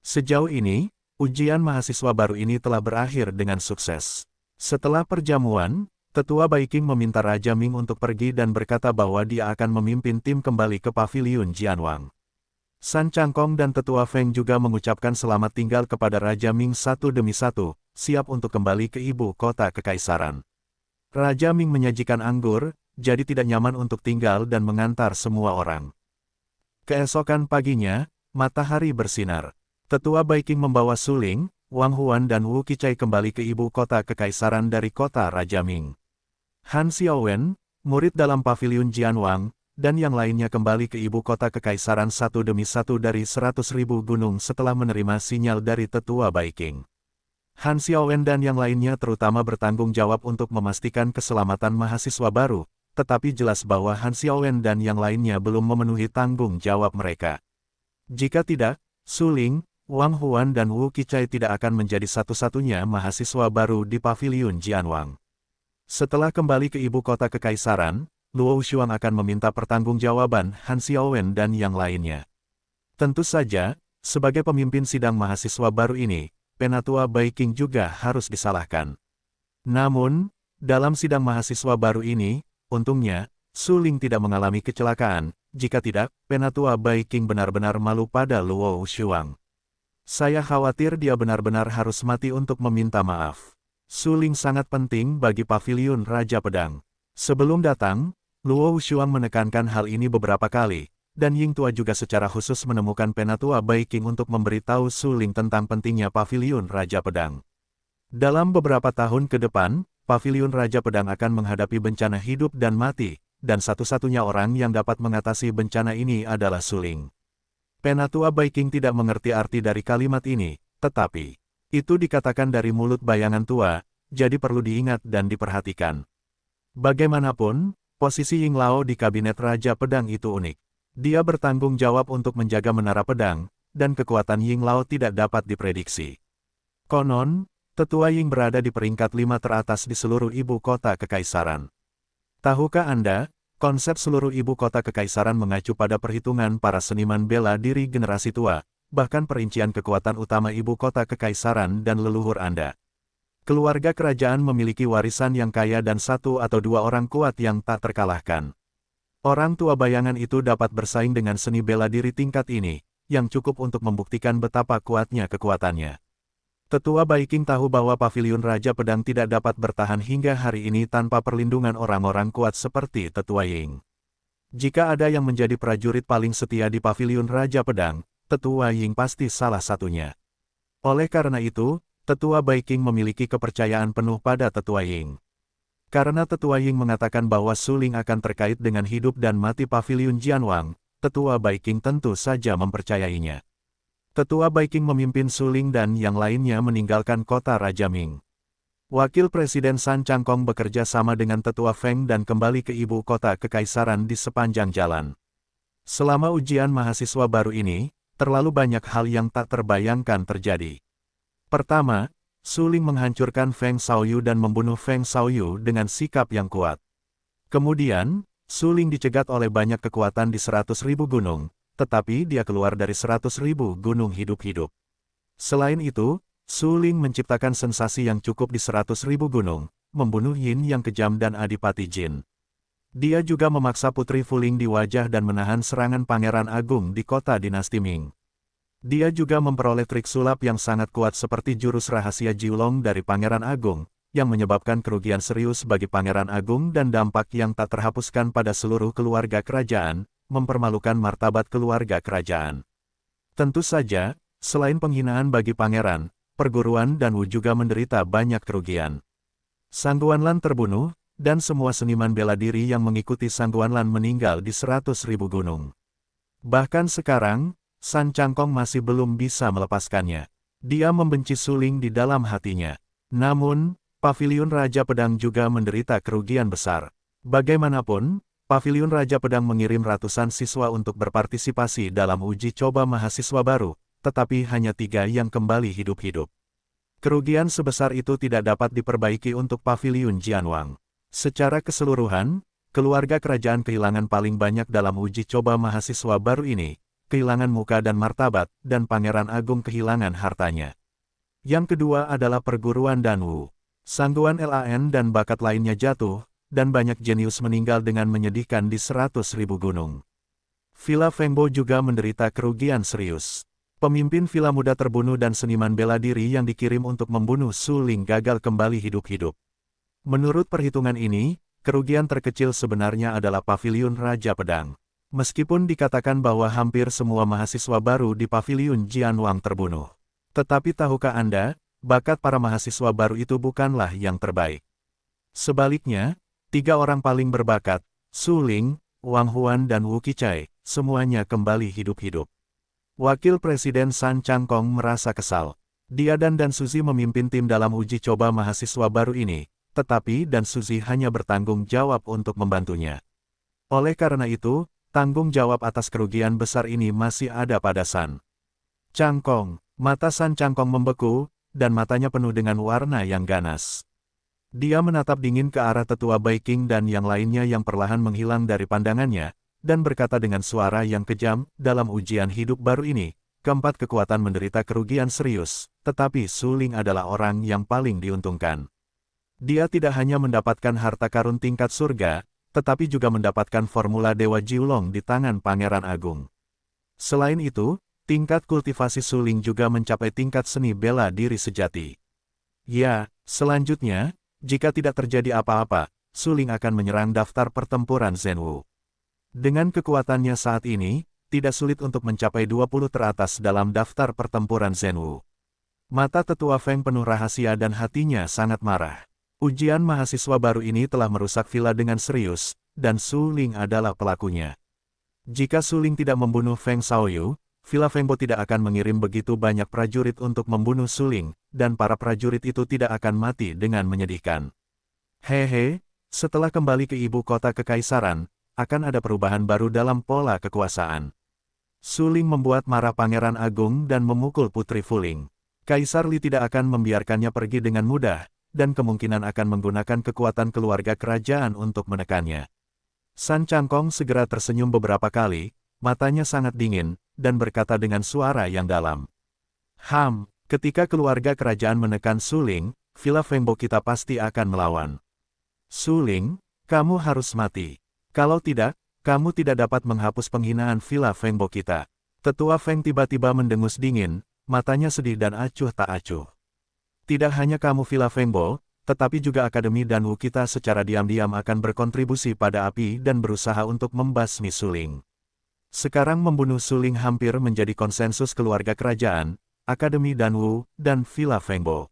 Sejauh ini, ujian mahasiswa baru ini telah berakhir dengan sukses. Setelah perjamuan, Tetua Baiking meminta Raja Ming untuk pergi dan berkata bahwa dia akan memimpin tim kembali ke Paviliun Jianwang. San Changkong dan Tetua Feng juga mengucapkan selamat tinggal kepada Raja Ming satu demi satu, siap untuk kembali ke ibu kota kekaisaran. Raja Ming menyajikan anggur, jadi tidak nyaman untuk tinggal dan mengantar semua orang. Keesokan paginya, matahari bersinar. Tetua Baiking membawa Su Ling, Wang Huan dan Wu Qichai kembali ke ibu kota kekaisaran dari kota Raja Ming. Han Xiaowen, murid dalam Paviliun Jianwang, dan yang lainnya kembali ke ibu kota kekaisaran satu demi satu dari 100.000 gunung setelah menerima sinyal dari Tetua Baiking. Han Xiaowen dan yang lainnya terutama bertanggung jawab untuk memastikan keselamatan mahasiswa baru, tetapi jelas bahwa Han Xiaowen dan yang lainnya belum memenuhi tanggung jawab mereka. Jika tidak, Su Ling, Wang Huan dan Wu Qichai tidak akan menjadi satu-satunya mahasiswa baru di Paviliun Jianwang. Setelah kembali ke ibu kota kekaisaran, Luo Shuang akan meminta pertanggungjawaban Han Xiaowen dan yang lainnya. Tentu saja, sebagai pemimpin sidang mahasiswa baru ini, Penatua Bai Qing juga harus disalahkan. Namun, dalam sidang mahasiswa baru ini, untungnya, Su Ling tidak mengalami kecelakaan, jika tidak, Penatua Bai Qing benar-benar malu pada Luo Shuang. Saya khawatir dia benar-benar harus mati untuk meminta maaf. Su Ling sangat penting bagi Paviliun Raja Pedang. Sebelum datang, Luo Shuang menekankan hal ini beberapa kali, dan Ying Tua juga secara khusus menemukan Penatua Bai Qing untuk memberitahu Su Ling tentang pentingnya Paviliun Raja Pedang. Dalam beberapa tahun ke depan, Paviliun Raja Pedang akan menghadapi bencana hidup dan mati, dan satu-satunya orang yang dapat mengatasi bencana ini adalah Su Ling. Penatua Bai Qing tidak mengerti arti dari kalimat ini, tetapi itu dikatakan dari mulut bayangan tua, jadi perlu diingat dan diperhatikan. Bagaimanapun, posisi Ying Lao di kabinet Raja Pedang itu unik. Dia bertanggung jawab untuk menjaga menara pedang, dan kekuatan Ying Lao tidak dapat diprediksi. Konon, tetua Ying berada di peringkat 5 teratas di seluruh ibu kota kekaisaran. Tahukah Anda, konsep seluruh ibu kota kekaisaran mengacu pada perhitungan para seniman bela diri generasi tua, bahkan perincian kekuatan utama ibu kota kekaisaran dan leluhur Anda. Keluarga kerajaan memiliki warisan yang kaya dan satu atau dua orang kuat yang tak terkalahkan. Orang tua bayangan itu dapat bersaing dengan seni bela diri tingkat ini, yang cukup untuk membuktikan betapa kuatnya kekuatannya. Tetua Bai Qing tahu bahwa Paviliun Raja Pedang tidak dapat bertahan hingga hari ini tanpa perlindungan orang-orang kuat seperti Tetua Ying. Jika ada yang menjadi prajurit paling setia di Paviliun Raja Pedang, Tetua Ying pasti salah satunya. Oleh karena itu, Tetua Bai Qing memiliki kepercayaan penuh pada Tetua Ying. Karena Tetua Ying mengatakan bahwa Su Ling akan terkait dengan hidup dan mati Paviliun Jianwang, Tetua Bai Qing tentu saja mempercayainya. Tetua Bai Qing memimpin Su Ling dan yang lainnya meninggalkan kota Raja Ming. Wakil Presiden San Changkong bekerja sama dengan Tetua Feng dan kembali ke ibu kota kekaisaran di sepanjang jalan. Selama ujian mahasiswa baru ini, terlalu banyak hal yang tak terbayangkan terjadi. Pertama, Su Ling menghancurkan Feng Xiaoyu dan membunuh Feng Xiaoyu dengan sikap yang kuat. Kemudian, Su Ling dicegat oleh banyak kekuatan di 100.000 gunung, tetapi dia keluar dari 100.000 gunung hidup-hidup. Selain itu, Su Ling menciptakan sensasi yang cukup di 100.000 gunung, membunuh Yin yang kejam dan Adipati Jin. Dia juga memaksa Putri Fuling di wajah dan menahan serangan Pangeran Agung di kota dinasti Ming. Dia juga memperoleh trik sulap yang sangat kuat seperti jurus rahasia Jiulong dari Pangeran Agung, yang menyebabkan kerugian serius bagi Pangeran Agung dan dampak yang tak terhapuskan pada seluruh keluarga kerajaan, mempermalukan martabat keluarga kerajaan. Tentu saja, selain penghinaan bagi pangeran, perguruan dan Wu juga menderita banyak kerugian. Sang Guanlan terbunuh, dan semua seniman bela diri yang mengikuti Sang Guanlan meninggal di 100.000 gunung. Bahkan sekarang, San Changkong masih belum bisa melepaskannya. Dia membenci Su Ling di dalam hatinya. Namun, Paviliun Raja Pedang juga menderita kerugian besar. Bagaimanapun, Paviliun Raja Pedang mengirim ratusan siswa untuk berpartisipasi dalam uji coba mahasiswa baru, tetapi hanya 3 yang kembali hidup-hidup. Kerugian sebesar itu tidak dapat diperbaiki untuk Paviliun Jianwang. Secara keseluruhan, keluarga kerajaan kehilangan paling banyak dalam uji coba mahasiswa baru ini, kehilangan muka dan martabat, dan Pangeran Agung kehilangan hartanya. Yang kedua adalah perguruan dan Wu. Sangguan LAN dan bakat lainnya jatuh, dan banyak jenius meninggal dengan menyedihkan di 100.000 gunung. Villa Fengbo juga menderita kerugian serius. Pemimpin villa muda terbunuh dan seniman bela diri yang dikirim untuk membunuh Su Ling gagal kembali hidup-hidup. Menurut perhitungan ini, kerugian terkecil sebenarnya adalah Paviliun Raja Pedang. Meskipun dikatakan bahwa hampir semua mahasiswa baru di Paviliun Jianwang terbunuh. Tetapi tahukah Anda, bakat para mahasiswa baru itu bukanlah yang terbaik. Sebaliknya, 3 orang paling berbakat, Su Ling, Wang Huan dan Wu Qichai, semuanya kembali hidup-hidup. Wakil Presiden San Changkong merasa kesal. Dia dan Suzy memimpin tim dalam uji coba mahasiswa baru ini, tetapi dan Suzy hanya bertanggung jawab untuk membantunya. Oleh karena itu, tanggung jawab atas kerugian besar ini masih ada pada San Changkong. Mata San Changkong membeku, dan matanya penuh dengan warna yang ganas. Dia menatap dingin ke arah tetua Bai Qing dan yang lainnya yang perlahan menghilang dari pandangannya, dan berkata dengan suara yang kejam, dalam ujian hidup baru ini, keempat kekuatan menderita kerugian serius, tetapi Su Ling adalah orang yang paling diuntungkan. Dia tidak hanya mendapatkan harta karun tingkat surga, tetapi juga mendapatkan formula Dewa Jiulong di tangan Pangeran Agung. Selain itu, tingkat kultivasi Su Ling juga mencapai tingkat seni bela diri sejati. Ya, selanjutnya, jika tidak terjadi apa-apa, Su Ling akan menyerang daftar pertempuran Zhenwu. Dengan kekuatannya saat ini, tidak sulit untuk mencapai 20 teratas dalam daftar pertempuran Zhenwu. Mata tetua Feng penuh rahasia dan hatinya sangat marah. Ujian mahasiswa baru ini telah merusak villa dengan serius, dan Su Ling adalah pelakunya. Jika Su Ling tidak membunuh Feng Shaoyu, Villa Fengbo tidak akan mengirim begitu banyak prajurit untuk membunuh Su Ling, dan para prajurit itu tidak akan mati dengan menyedihkan. Hehe, setelah kembali ke ibu kota kekaisaran, akan ada perubahan baru dalam pola kekuasaan. Su Ling membuat marah Pangeran Agung dan memukul Putri Fuling. Kaisar Li tidak akan membiarkannya pergi dengan mudah, dan kemungkinan akan menggunakan kekuatan keluarga kerajaan untuk menekannya. San Changkong segera tersenyum beberapa kali, matanya sangat dingin, dan berkata dengan suara yang dalam. Ketika keluarga kerajaan menekan Su Ling, Villa Fengbo kita pasti akan melawan. Su Ling, kamu harus mati. Kalau tidak, kamu tidak dapat menghapus penghinaan Villa Fengbo kita. Tetua Feng tiba-tiba mendengus dingin, matanya sedih dan acuh tak acuh. Tidak hanya kamu Villa Fengbo, tetapi juga Akademi Danwu kita secara diam-diam akan berkontribusi pada api dan berusaha untuk membasmi Su Ling. Sekarang membunuh Su Ling hampir menjadi konsensus keluarga kerajaan, Akademi Danwu, dan Villa Fengbo.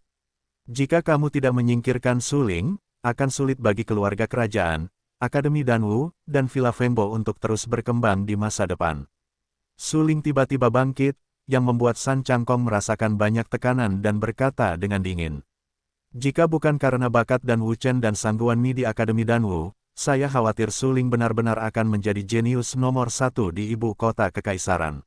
Jika kamu tidak menyingkirkan Su Ling, akan sulit bagi keluarga kerajaan, Akademi Danwu, dan Villa Fengbo untuk terus berkembang di masa depan. Su Ling tiba-tiba bangkit, yang membuat San Changkong merasakan banyak tekanan dan berkata dengan dingin. Jika bukan karena bakat dan Wu Chen dan Sang Guanmi di Akademi Danwu, saya khawatir Su Ling benar-benar akan menjadi jenius nomor 1 di ibu kota kekaisaran.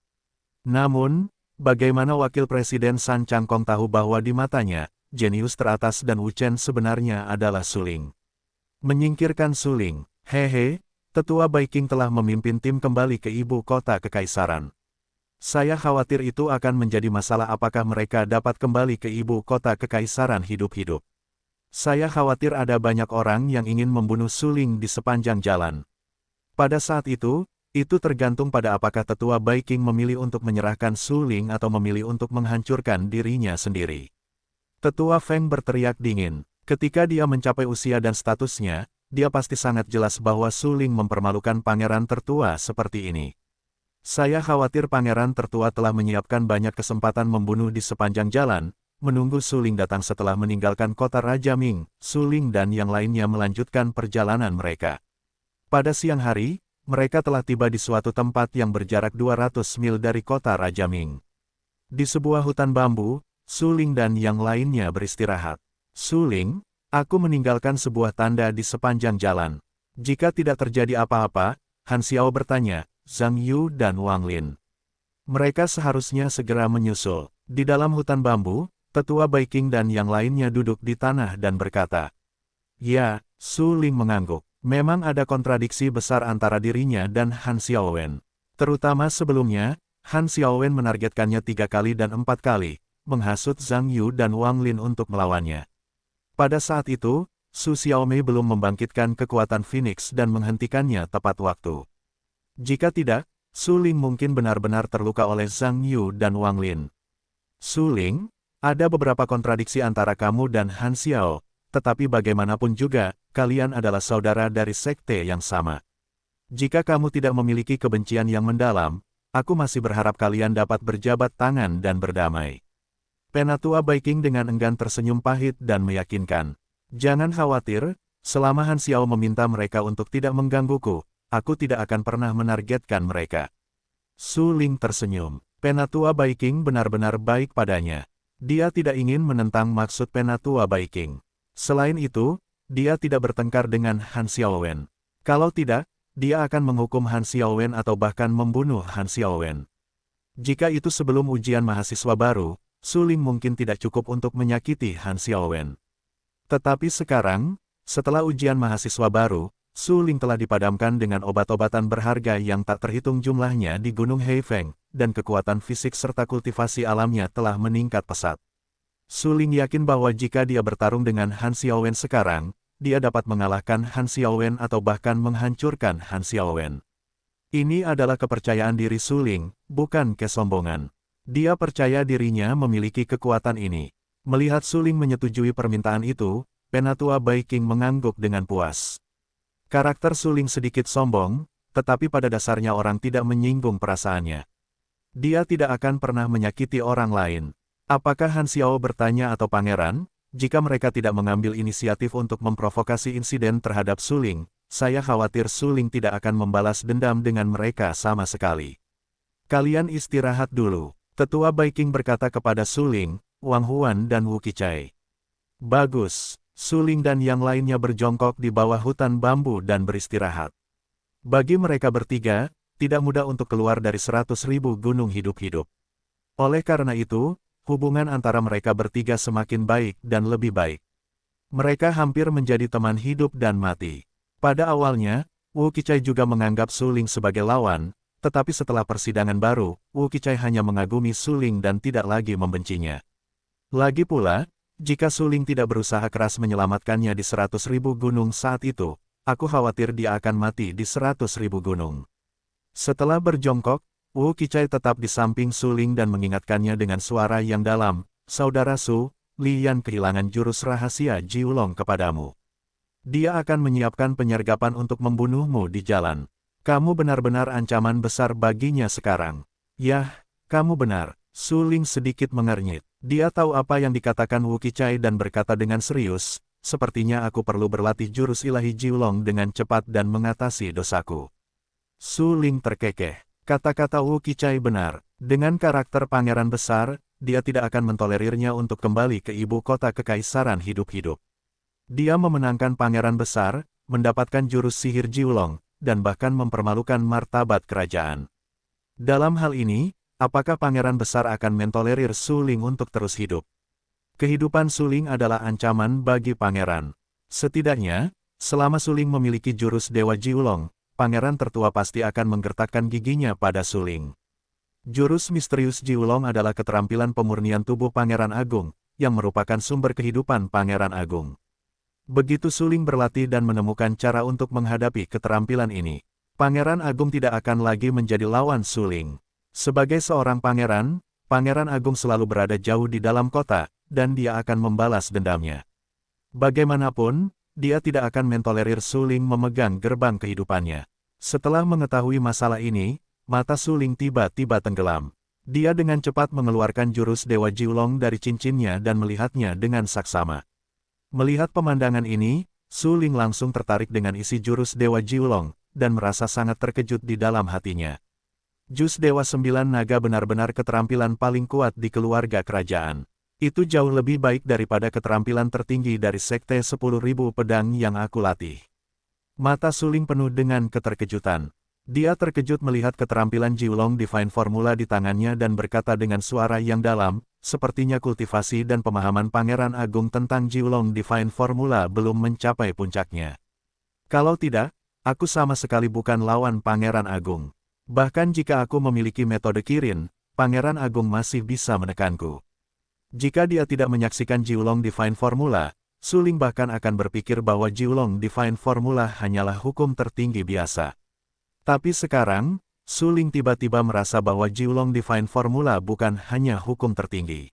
Namun, bagaimana wakil presiden San Changkong tahu bahwa di matanya, jenius teratas dan Wu Chen sebenarnya adalah Su Ling. Menyingkirkan Su Ling, hehe, tetua Bai Qing telah memimpin tim kembali ke ibu kota kekaisaran. Saya khawatir itu akan menjadi masalah apakah mereka dapat kembali ke ibu kota kekaisaran hidup-hidup. Saya khawatir ada banyak orang yang ingin membunuh Su Ling di sepanjang jalan. Pada saat itu tergantung pada apakah tetua Bai Qing memilih untuk menyerahkan Su Ling atau memilih untuk menghancurkan dirinya sendiri. Tetua Feng berteriak dingin. Ketika dia mencapai usia dan statusnya, dia pasti sangat jelas bahwa Su Ling mempermalukan pangeran tertua seperti ini. Saya khawatir pangeran tertua telah menyiapkan banyak kesempatan membunuh di sepanjang jalan, menunggu Su Ling datang setelah meninggalkan kota Raja Ming. Su Ling dan yang lainnya melanjutkan perjalanan mereka. Pada siang hari, mereka telah tiba di suatu tempat yang berjarak 200 mil dari kota Raja Ming. Di sebuah hutan bambu, Su Ling dan yang lainnya beristirahat. Su Ling, aku meninggalkan sebuah tanda di sepanjang jalan. Jika tidak terjadi apa-apa, Han Xiao bertanya, Zhang Yu dan Wang Lin. Mereka seharusnya segera menyusul. Di dalam hutan bambu, tetua Bai Qing dan yang lainnya duduk di tanah dan berkata. Ya, Su Ling mengangguk. Memang ada kontradiksi besar antara dirinya dan Han Xiaowen. Terutama sebelumnya, Han Xiaowen menargetkannya 3 kali dan 4 kali, menghasut Zhang Yu dan Wang Lin untuk melawannya. Pada saat itu, Su Xiaomei belum membangkitkan kekuatan Phoenix dan menghentikannya tepat waktu. Jika tidak, Su Ling mungkin benar-benar terluka oleh Zhang Yu dan Wang Lin. Su Ling, ada beberapa kontradiksi antara kamu dan Han Xiao, tetapi bagaimanapun juga, kalian adalah saudara dari sekte yang sama. Jika kamu tidak memiliki kebencian yang mendalam, aku masih berharap kalian dapat berjabat tangan dan berdamai. Penatua Bai Qing dengan enggan tersenyum pahit dan meyakinkan. Jangan khawatir, selama Han Xiao meminta mereka untuk tidak menggangguku, aku tidak akan pernah menargetkan mereka. Su Ling tersenyum. Penatua Bai Qing benar-benar baik padanya. Dia tidak ingin menentang maksud Penatua Baiking. Selain itu, dia tidak bertengkar dengan Han Xiaowen. Kalau tidak, dia akan menghukum Han Xiaowen atau bahkan membunuh Han Xiaowen. Jika itu sebelum ujian mahasiswa baru, Su Ling mungkin tidak cukup untuk menyakiti Han Xiaowen. Tetapi sekarang, setelah ujian mahasiswa baru, Su Ling telah dipadamkan dengan obat-obatan berharga yang tak terhitung jumlahnya di Gunung Heifeng, dan kekuatan fisik serta kultivasi alamnya telah meningkat pesat. Su Ling yakin bahwa jika dia bertarung dengan Han Xiaowen sekarang, dia dapat mengalahkan Han Xiaowen atau bahkan menghancurkan Han Xiaowen. Ini adalah kepercayaan diri Su Ling, bukan kesombongan. Dia percaya dirinya memiliki kekuatan ini. Melihat Su Ling menyetujui permintaan itu, Penatua Baiking mengangguk dengan puas. Karakter Su Ling sedikit sombong, tetapi pada dasarnya orang tidak menyinggung perasaannya. Dia tidak akan pernah menyakiti orang lain. Apakah Han Xiao bertanya atau pangeran? Jika mereka tidak mengambil inisiatif untuk memprovokasi insiden terhadap Su Ling, saya khawatir Su Ling tidak akan membalas dendam dengan mereka sama sekali. Kalian istirahat dulu, Tetua Baiking berkata kepada Su Ling, Wang Huan dan Wu Qichai. Bagus, Su Ling dan yang lainnya berjongkok di bawah hutan bambu dan beristirahat. Bagi mereka bertiga, tidak mudah untuk keluar dari 100.000 gunung hidup-hidup. Oleh karena itu, hubungan antara mereka bertiga semakin baik dan lebih baik. Mereka hampir menjadi teman hidup dan mati. Pada awalnya, Wu Qichai juga menganggap Su Ling sebagai lawan, tetapi setelah persidangan baru, Wu Qichai hanya mengagumi Su Ling dan tidak lagi membencinya. Lagi pula, jika Su Ling tidak berusaha keras menyelamatkannya di 100.000 gunung saat itu, aku khawatir dia akan mati di 100.000 gunung. Setelah berjongkok, Wu Qichai tetap di samping Su Ling dan mengingatkannya dengan suara yang dalam, Saudara Su, Li Yan kehilangan jurus rahasia Jiulong kepadamu. Dia akan menyiapkan penyergapan untuk membunuhmu di jalan. Kamu benar-benar ancaman besar baginya sekarang. Yah, kamu benar. Su Ling sedikit mengernyit. Dia tahu apa yang dikatakan Wu Qichai dan berkata dengan serius, sepertinya aku perlu berlatih jurus ilahi Jiulong dengan cepat dan mengatasi dosaku. Su Ling terkekeh. Kata-kata Wu Qichai benar. Dengan karakter pangeran besar, dia tidak akan mentolerirnya untuk kembali ke ibu kota kekaisaran hidup-hidup. Dia memenangkan pangeran besar, mendapatkan jurus sihir Jiulong, dan bahkan mempermalukan martabat kerajaan. Dalam hal ini, apakah pangeran besar akan mentolerir Su Ling untuk terus hidup? Kehidupan Su Ling adalah ancaman bagi pangeran. Setidaknya, selama Su Ling memiliki jurus Dewa Jiulong, pangeran tertua pasti akan menggertakkan giginya pada Su Ling. Jurus misterius Jiulong adalah keterampilan pemurnian tubuh Pangeran Agung, yang merupakan sumber kehidupan Pangeran Agung. Begitu Su Ling berlatih dan menemukan cara untuk menghadapi keterampilan ini, Pangeran Agung tidak akan lagi menjadi lawan Su Ling. Sebagai seorang pangeran, Pangeran Agung selalu berada jauh di dalam kota, dan dia akan membalas dendamnya. Bagaimanapun, dia tidak akan mentolerir Su Ling memegang gerbang kehidupannya. Setelah mengetahui masalah ini, mata Su Ling tiba-tiba tenggelam. Dia dengan cepat mengeluarkan jurus Dewa Jiulong dari cincinnya dan melihatnya dengan saksama. Melihat pemandangan ini, Su Ling langsung tertarik dengan isi jurus Dewa Jiulong, dan merasa sangat terkejut di dalam hatinya. Jus Dewa Sembilan Naga benar-benar keterampilan paling kuat di keluarga kerajaan. Itu jauh lebih baik daripada keterampilan tertinggi dari Sekte 10.000 Pedang yang aku latih. Mata Su Ling penuh dengan keterkejutan. Dia terkejut melihat keterampilan Jiulong Divine Formula di tangannya dan berkata dengan suara yang dalam, sepertinya kultivasi dan pemahaman Pangeran Agung tentang Jiulong Divine Formula belum mencapai puncaknya. Kalau tidak, aku sama sekali bukan lawan Pangeran Agung. Bahkan jika aku memiliki metode Kirin, Pangeran Agung masih bisa menekanku. Jika dia tidak menyaksikan Jiulong Divine Formula, Su Ling bahkan akan berpikir bahwa Jiulong Divine Formula hanyalah hukum tertinggi biasa. Tapi sekarang, Su Ling tiba-tiba merasa bahwa Jiulong Divine Formula bukan hanya hukum tertinggi.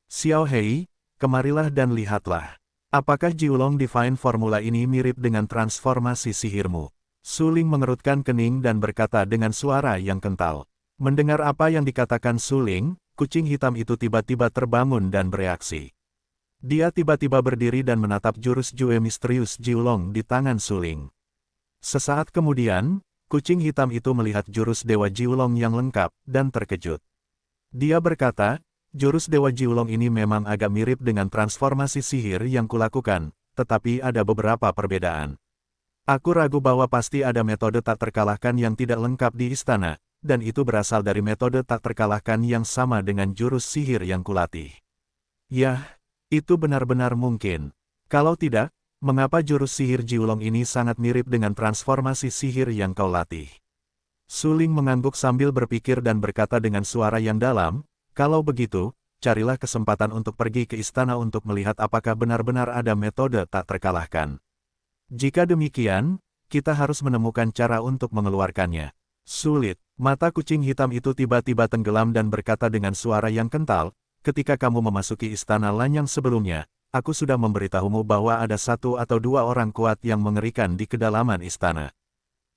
Xiao Hei, kemarilah dan lihatlah. Apakah Jiulong Divine Formula ini mirip dengan transformasi sihirmu? Su Ling mengerutkan kening dan berkata dengan suara yang kental. Mendengar apa yang dikatakan Su Ling, kucing hitam itu tiba-tiba terbangun dan bereaksi. Dia tiba-tiba berdiri dan menatap jurus Jue misterius Jiulong di tangan Su Ling. Sesaat kemudian, kucing hitam itu melihat jurus Dewa Jiulong yang lengkap, dan terkejut. Dia berkata, jurus Dewa Jiulong ini memang agak mirip dengan transformasi sihir yang kulakukan, tetapi ada beberapa perbedaan. Aku ragu bahwa pasti ada metode tak terkalahkan yang tidak lengkap di istana, dan itu berasal dari metode tak terkalahkan yang sama dengan jurus sihir yang kulatih. Yah, itu benar-benar mungkin. Kalau tidak, mengapa jurus sihir Jiulong ini sangat mirip dengan transformasi sihir yang kau latih? Su Ling mengangguk sambil berpikir dan berkata dengan suara yang dalam, kalau begitu, carilah kesempatan untuk pergi ke istana untuk melihat apakah benar-benar ada metode tak terkalahkan. Jika demikian, kita harus menemukan cara untuk mengeluarkannya. Sulit, mata kucing hitam itu tiba-tiba tenggelam dan berkata dengan suara yang kental, ketika kamu memasuki istana Lanyang sebelumnya, aku sudah memberitahumu bahwa ada 1 atau 2 orang kuat yang mengerikan di kedalaman istana.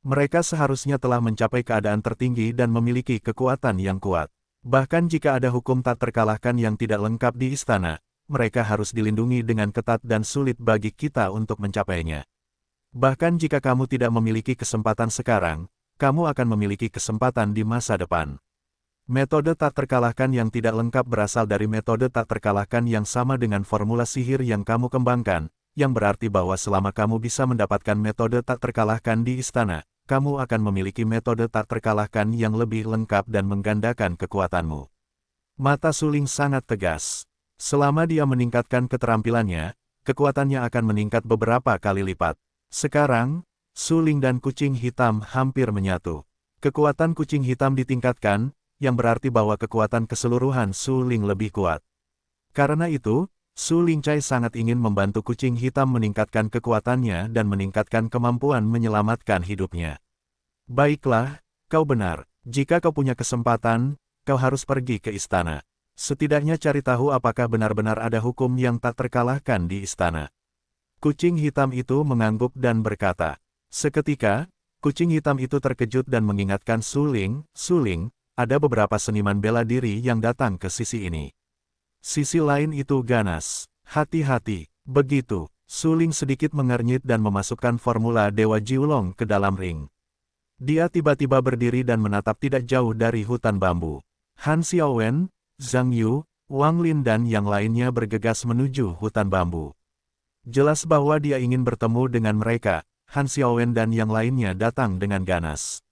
Mereka seharusnya telah mencapai keadaan tertinggi dan memiliki kekuatan yang kuat. Bahkan jika ada hukum tak terkalahkan yang tidak lengkap di istana, mereka harus dilindungi dengan ketat dan sulit bagi kita untuk mencapainya. Bahkan jika kamu tidak memiliki kesempatan sekarang, kamu akan memiliki kesempatan di masa depan. Metode tak terkalahkan yang tidak lengkap berasal dari metode tak terkalahkan yang sama dengan formula sihir yang kamu kembangkan, yang berarti bahwa selama kamu bisa mendapatkan metode tak terkalahkan di istana, kamu akan memiliki metode tak terkalahkan yang lebih lengkap dan menggandakan kekuatanmu. Mata Su Ling sangat tegas. Selama dia meningkatkan keterampilannya, kekuatannya akan meningkat beberapa kali lipat. Sekarang, Su Ling dan kucing hitam hampir menyatu. Kekuatan kucing hitam ditingkatkan, yang berarti bahwa kekuatan keseluruhan Su Ling lebih kuat. Karena itu, Su Lingcai sangat ingin membantu kucing hitam meningkatkan kekuatannya dan meningkatkan kemampuan menyelamatkan hidupnya. Baiklah, kau benar. Jika kau punya kesempatan, kau harus pergi ke istana. Setidaknya cari tahu apakah benar-benar ada hukum yang tak terkalahkan di istana. Kucing hitam itu mengangguk dan berkata. Seketika, kucing hitam itu terkejut dan mengingatkan Su Ling, ada beberapa seniman bela diri yang datang ke sisi ini. Sisi lain itu ganas. Hati-hati. Begitu, Su Ling sedikit mengernyit dan memasukkan formula Dewa Jiulong ke dalam ring. Dia tiba-tiba berdiri dan menatap tidak jauh dari hutan bambu. Han Xiaowen, Zhang Yu, Wang Lin dan yang lainnya bergegas menuju hutan bambu. Jelas bahwa dia ingin bertemu dengan mereka. Han Xiaowen dan yang lainnya datang dengan ganas.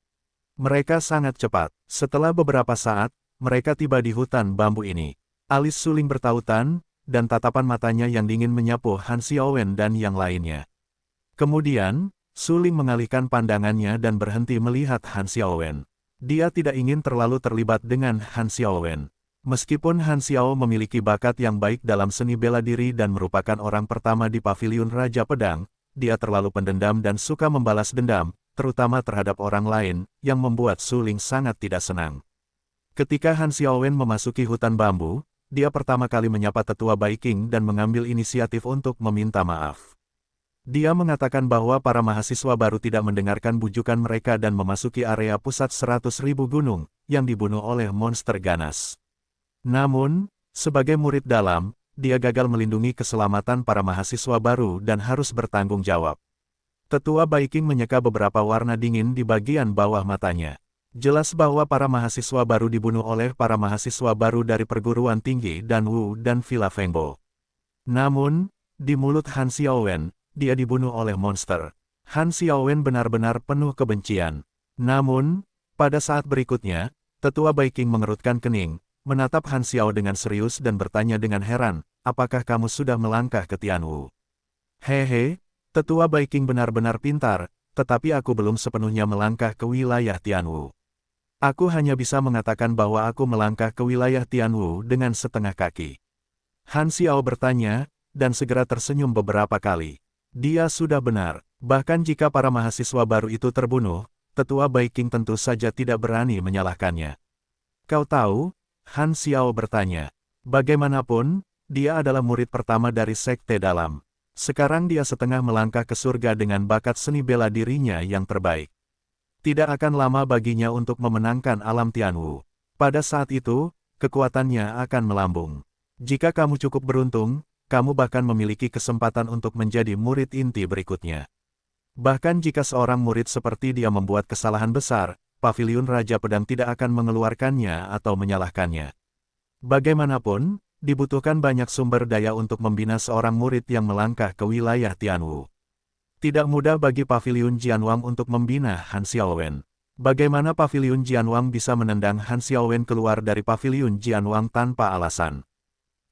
Mereka sangat cepat. Setelah beberapa saat, mereka tiba di hutan bambu ini. Alis Su Ling bertautan, dan tatapan matanya yang dingin menyapu Han Xiaowen dan yang lainnya. Kemudian, Su Ling mengalihkan pandangannya dan berhenti melihat Han Xiaowen. Dia tidak ingin terlalu terlibat dengan Han Xiaowen. Meskipun Han Xiao memiliki bakat yang baik dalam seni bela diri dan merupakan orang pertama di Paviliun Raja Pedang, dia terlalu pendendam dan suka membalas dendam, terutama terhadap orang lain, yang membuat Su Ling sangat tidak senang. Ketika Han Xiaowen memasuki hutan bambu, dia pertama kali menyapa tetua Baiking dan mengambil inisiatif untuk meminta maaf. Dia mengatakan bahwa para mahasiswa baru tidak mendengarkan bujukan mereka dan memasuki area pusat 100.000 gunung, yang dibunuh oleh monster ganas. Namun, sebagai murid dalam, dia gagal melindungi keselamatan para mahasiswa baru dan harus bertanggung jawab. Tetua Baiking menyeka beberapa warna dingin di bagian bawah matanya. Jelas bahwa para mahasiswa baru dibunuh oleh para mahasiswa baru dari perguruan tinggi Dan Wu dan Villa Fengbo. Namun, di mulut Han Xiaowen, dia dibunuh oleh monster. Han Xiaowen benar-benar penuh kebencian. Namun, pada saat berikutnya, Tetua Baiking mengerutkan kening, menatap Han Xiao dengan serius dan bertanya dengan heran, apakah kamu sudah melangkah ke Tianwu? Hehe, Tetua Baiking benar-benar pintar, tetapi aku belum sepenuhnya melangkah ke wilayah Tianwu. Aku hanya bisa mengatakan bahwa aku melangkah ke wilayah Tianwu dengan setengah kaki. Han Xiao bertanya, dan segera tersenyum beberapa kali. Dia sudah benar, bahkan jika para mahasiswa baru itu terbunuh, Tetua Baiking tentu saja tidak berani menyalahkannya. Kau tahu? Han Xiao bertanya. Bagaimanapun, dia adalah murid pertama dari Sekte Dalam. Sekarang dia setengah melangkah ke surga dengan bakat seni bela dirinya yang terbaik. Tidak akan lama baginya untuk memenangkan alam Tianwu. Pada saat itu, kekuatannya akan melambung. Jika kamu cukup beruntung, kamu bahkan memiliki kesempatan untuk menjadi murid inti berikutnya. Bahkan jika seorang murid seperti dia membuat kesalahan besar, Paviliun Raja Pedang tidak akan mengeluarkannya atau menyalahkannya. Bagaimanapun, dibutuhkan banyak sumber daya untuk membina seorang murid yang melangkah ke wilayah Tianwu. Tidak mudah bagi Paviliun Jianwang untuk membina Han Xiaowen. Bagaimana Paviliun Jianwang bisa menendang Han Xiaowen keluar dari Paviliun Jianwang tanpa alasan?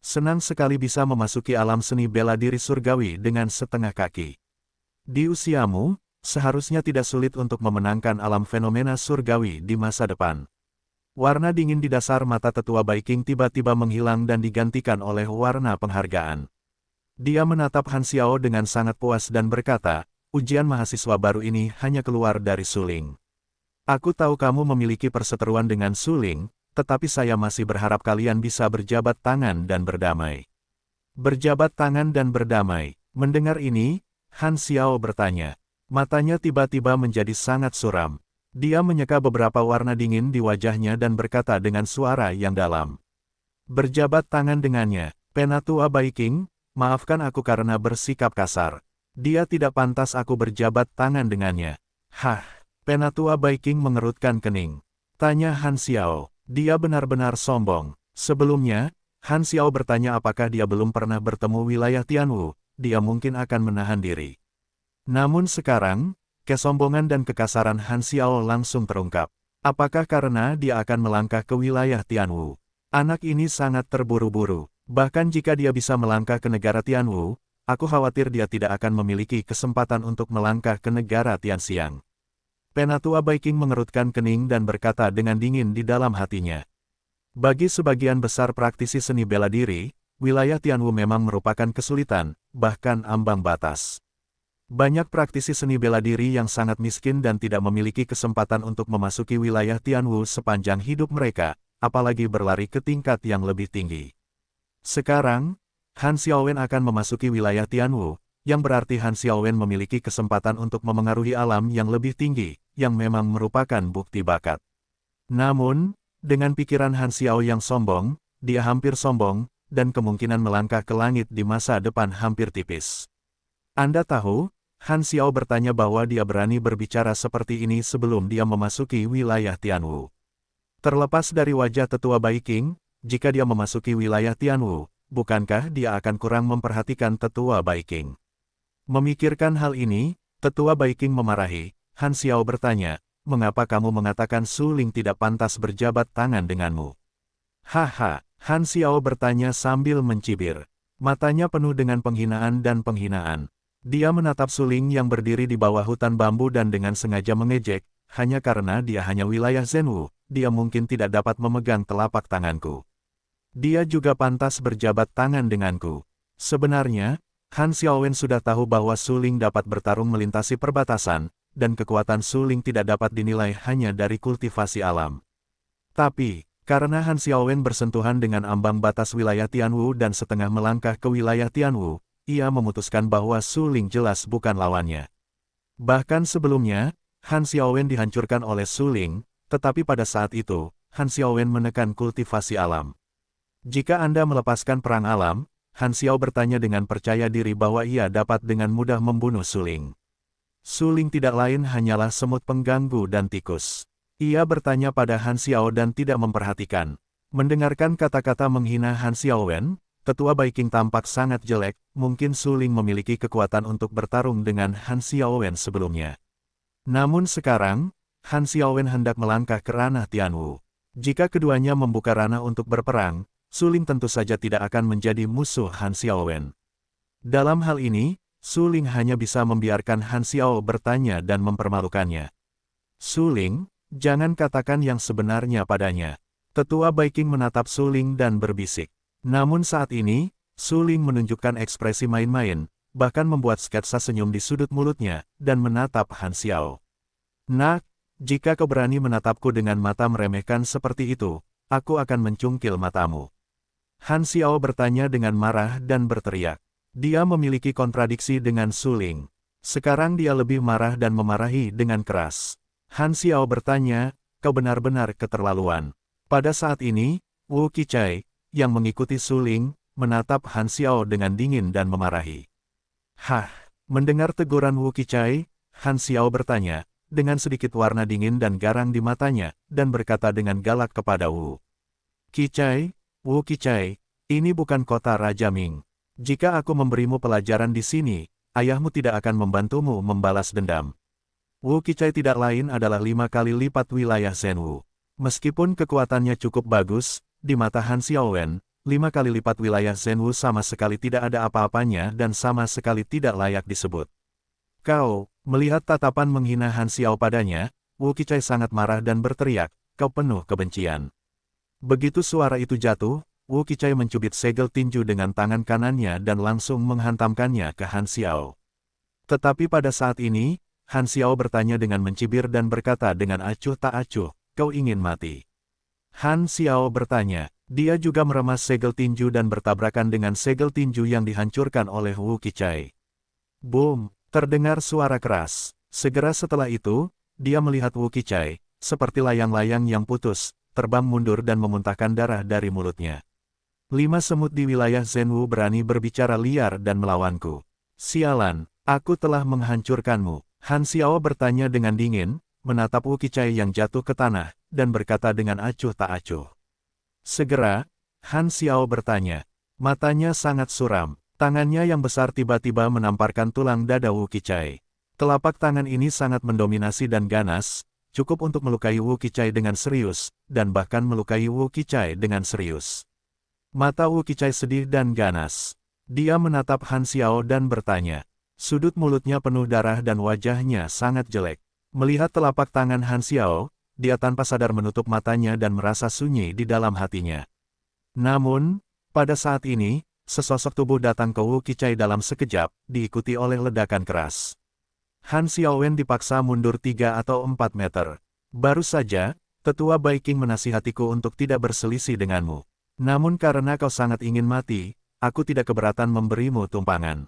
Senang sekali bisa memasuki alam seni bela diri surgawi dengan setengah kaki. Di usiamu, seharusnya tidak sulit untuk memenangkan alam fenomena surgawi di masa depan. Warna dingin di dasar mata tetua Baiking tiba-tiba menghilang dan digantikan oleh warna penghargaan. Dia menatap Han Xiao dengan sangat puas dan berkata, ujian mahasiswa baru ini hanya keluar dari Suling. Aku tahu kamu memiliki perseteruan dengan Suling, tetapi saya masih berharap kalian bisa berjabat tangan dan berdamai. Berjabat tangan dan berdamai. Mendengar ini, Han Xiao bertanya. Matanya tiba-tiba menjadi sangat suram. Dia menyeka beberapa warna dingin di wajahnya dan berkata dengan suara yang dalam. Berjabat tangan dengannya, Penatua Baiking, maafkan aku karena bersikap kasar. Dia tidak pantas aku berjabat tangan dengannya. Hah, Penatua Baiking mengerutkan kening. Tanya Han Xiao, dia benar-benar sombong. Sebelumnya, Han Xiao bertanya apakah dia belum pernah bertemu wilayah Tianwu, dia mungkin akan menahan diri. Namun sekarang, kesombongan dan kekasaran Han Xiao langsung terungkap. Apakah karena dia akan melangkah ke wilayah Tianwu? Anak ini sangat terburu-buru. Bahkan jika dia bisa melangkah ke negara Tianwu, aku khawatir dia tidak akan memiliki kesempatan untuk melangkah ke negara Tianxiang. Penatua Baiking mengerutkan kening dan berkata dengan dingin di dalam hatinya. Bagi sebagian besar praktisi seni bela diri, wilayah Tianwu memang merupakan kesulitan, bahkan ambang batas. Banyak praktisi seni bela diri yang sangat miskin dan tidak memiliki kesempatan untuk memasuki wilayah Tianwu sepanjang hidup mereka, apalagi berlari ke tingkat yang lebih tinggi. Sekarang, Han Xiaowen akan memasuki wilayah Tianwu, yang berarti Han Xiaowen memiliki kesempatan untuk memengaruhi alam yang lebih tinggi, yang memang merupakan bukti bakat. Namun, dengan pikiran Han Xiao yang sombong, dia hampir sombong, dan kemungkinan melangkah ke langit di masa depan hampir tipis. Anda tahu, Han Xiao bertanya bahwa dia berani berbicara seperti ini sebelum dia memasuki wilayah Tianwu. Terlepas dari wajah tetua Baiking, jika dia memasuki wilayah Tianwu, bukankah dia akan kurang memperhatikan tetua Baiking? Memikirkan hal ini, tetua Baiking memarahi. Han Xiao bertanya, mengapa kamu mengatakan Suling tidak pantas berjabat tangan denganmu? Haha, Han Xiao bertanya sambil mencibir. Matanya penuh dengan penghinaan dan penghinaan. Dia menatap Suling yang berdiri di bawah hutan bambu dan dengan sengaja mengejek, hanya karena dia hanya wilayah Zhenwu, dia mungkin tidak dapat memegang telapak tanganku. Dia juga pantas berjabat tangan denganku. Sebenarnya, Han Xiaowen sudah tahu bahwa Suling dapat bertarung melintasi perbatasan, dan kekuatan Suling tidak dapat dinilai hanya dari kultivasi alam. Tapi, karena Han Xiaowen bersentuhan dengan ambang batas wilayah Tianwu dan setengah melangkah ke wilayah Tianwu, ia memutuskan bahwa Suling jelas bukan lawannya. Bahkan sebelumnya, Han Xiaowen dihancurkan oleh Suling, tetapi pada saat itu, Han Xiaowen menekan kultivasi alam. Jika Anda melepaskan perang alam, Han Xiao bertanya dengan percaya diri bahwa ia dapat dengan mudah membunuh Suling. Suling tidak lain hanyalah semut pengganggu dan tikus. Ia bertanya pada Han Xiao dan tidak memperhatikan. Mendengarkan kata-kata menghina Han Xiaowen, tetua Baiking tampak sangat jelek, mungkin Suling memiliki kekuatan untuk bertarung dengan Han Xiaowen sebelumnya. Namun sekarang, Han Xiaowen hendak melangkah ke ranah Tianwu. Jika keduanya membuka ranah untuk berperang, Suling tentu saja tidak akan menjadi musuh Han Xiaowen. Dalam hal ini, Suling hanya bisa membiarkan Han Xiao bertanya dan mempermalukannya. Suling, jangan katakan yang sebenarnya padanya. Tetua Baiking menatap Suling dan berbisik. Namun saat ini, Suling menunjukkan ekspresi main-main, bahkan membuat sketsa senyum di sudut mulutnya, dan menatap Han Xiao. Nak, jika kau berani menatapku dengan mata meremehkan seperti itu, aku akan mencungkil matamu. Han Xiao bertanya dengan marah dan berteriak. Dia memiliki kontradiksi dengan Suling. Sekarang dia lebih marah dan memarahi dengan keras. Han Xiao bertanya, kau benar-benar keterlaluan. Pada saat ini, Wu Qichai, yang mengikuti Suling, menatap Han Xiao dengan dingin dan memarahi. Hah, mendengar teguran Wu Qichai, Han Xiao bertanya, dengan sedikit warna dingin dan garang di matanya, dan berkata dengan galak kepada Wu Qichai, Wu Qichai, ini bukan kota Raja Ming. Jika aku memberimu pelajaran di sini, ayahmu tidak akan membantumu membalas dendam. Wu Qichai tidak lain adalah 5 kali lipat wilayah Zhenwu. Meskipun kekuatannya cukup bagus, di mata Han Xiaowen, 5 kali lipat wilayah Zhenwu sama sekali tidak ada apa-apanya dan sama sekali tidak layak disebut. Kau, melihat tatapan menghina Han Xiao padanya, Wu Qichai sangat marah dan berteriak, kau penuh kebencian. Begitu suara itu jatuh, Wu Qichai mencubit segel tinju dengan tangan kanannya dan langsung menghantamkannya ke Han Xiao. Tetapi pada saat ini, Han Xiao bertanya dengan mencibir dan berkata dengan acuh tak acuh, kau ingin mati. Han Xiao bertanya, dia juga meremas segel tinju dan bertabrakan dengan segel tinju yang dihancurkan oleh Wu Qichai. Boom, terdengar suara keras. Segera setelah itu, dia melihat Wu Qichai, seperti layang-layang yang putus, terbang mundur dan memuntahkan darah dari mulutnya. 5 semut di wilayah Zhenwu berani berbicara liar dan melawanku. Sialan, aku telah menghancurkanmu. Han Xiao bertanya dengan dingin, menatap Wu Qichai yang jatuh ke tanah, dan berkata dengan acuh tak acuh. Segera, Han Xiao bertanya. Matanya sangat suram, tangannya yang besar tiba-tiba menamparkan tulang dada Wu Qichai. Telapak tangan ini sangat mendominasi dan ganas, cukup untuk melukai Wu Qichai dengan serius, dan bahkan melukai Wu Qichai dengan serius. Mata Wu Qichai sedih dan ganas. Dia menatap Han Xiao dan bertanya. Sudut mulutnya penuh darah dan wajahnya sangat jelek. Melihat telapak tangan Han Xiao, dia tanpa sadar menutup matanya dan merasa sunyi di dalam hatinya. Namun, pada saat ini, sesosok tubuh datang ke Wu Qichai dalam sekejap, diikuti oleh ledakan keras. Han Xiaowen dipaksa mundur 3 atau 4 meter. Baru saja, Tetua Baiking menasihatiku untuk tidak berselisih denganmu. Namun karena kau sangat ingin mati, aku tidak keberatan memberimu tumpangan.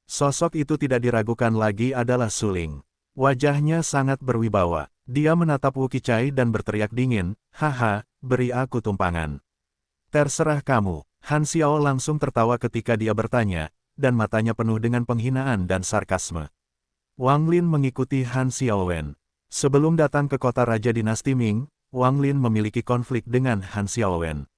Sosok itu tidak diragukan lagi adalah Suling. Wajahnya sangat berwibawa. Dia menatap Wu Qichai dan berteriak dingin, haha, beri aku tumpangan. Terserah kamu. Han Xiao langsung tertawa ketika dia bertanya, dan matanya penuh dengan penghinaan dan sarkasme. Wang Lin mengikuti Han Xiaowen. Sebelum datang ke kota Raja Dinasti Ming, Wang Lin memiliki konflik dengan Han Xiaowen.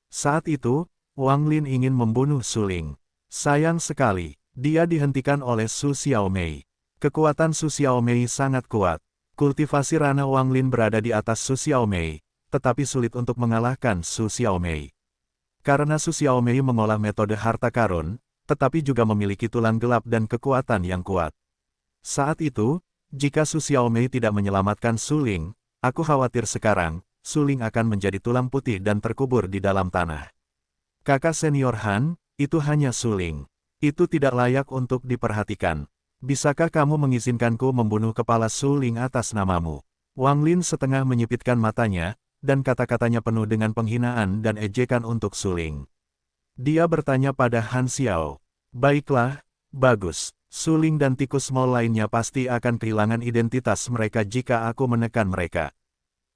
Saat itu, Wang Lin ingin membunuh Suling. Sayang sekali, dia dihentikan oleh Su Xiaomei. Kekuatan Su Xiaomei sangat kuat. Kultivasi Rana Wang Lin berada di atas Su Xiaomei, tetapi sulit untuk mengalahkan Su Xiaomei. Karena Su Xiaomei mengolah metode harta karun, tetapi juga memiliki tulang gelap dan kekuatan yang kuat. Saat itu, jika Su Xiaomei tidak menyelamatkan Suling, aku khawatir sekarang, Suling akan menjadi tulang putih dan terkubur di dalam tanah. Kakak senior Han, itu hanya Suling. Itu tidak layak untuk diperhatikan. Bisakah kamu mengizinkanku membunuh kepala Suling atas namamu? Wang Lin setengah menyipitkan matanya, dan kata-katanya penuh dengan penghinaan dan ejekan untuk Suling. Dia bertanya pada Han Xiao. Baiklah, bagus. Suling dan tikus small lainnya pasti akan kehilangan identitas mereka jika aku menekan mereka.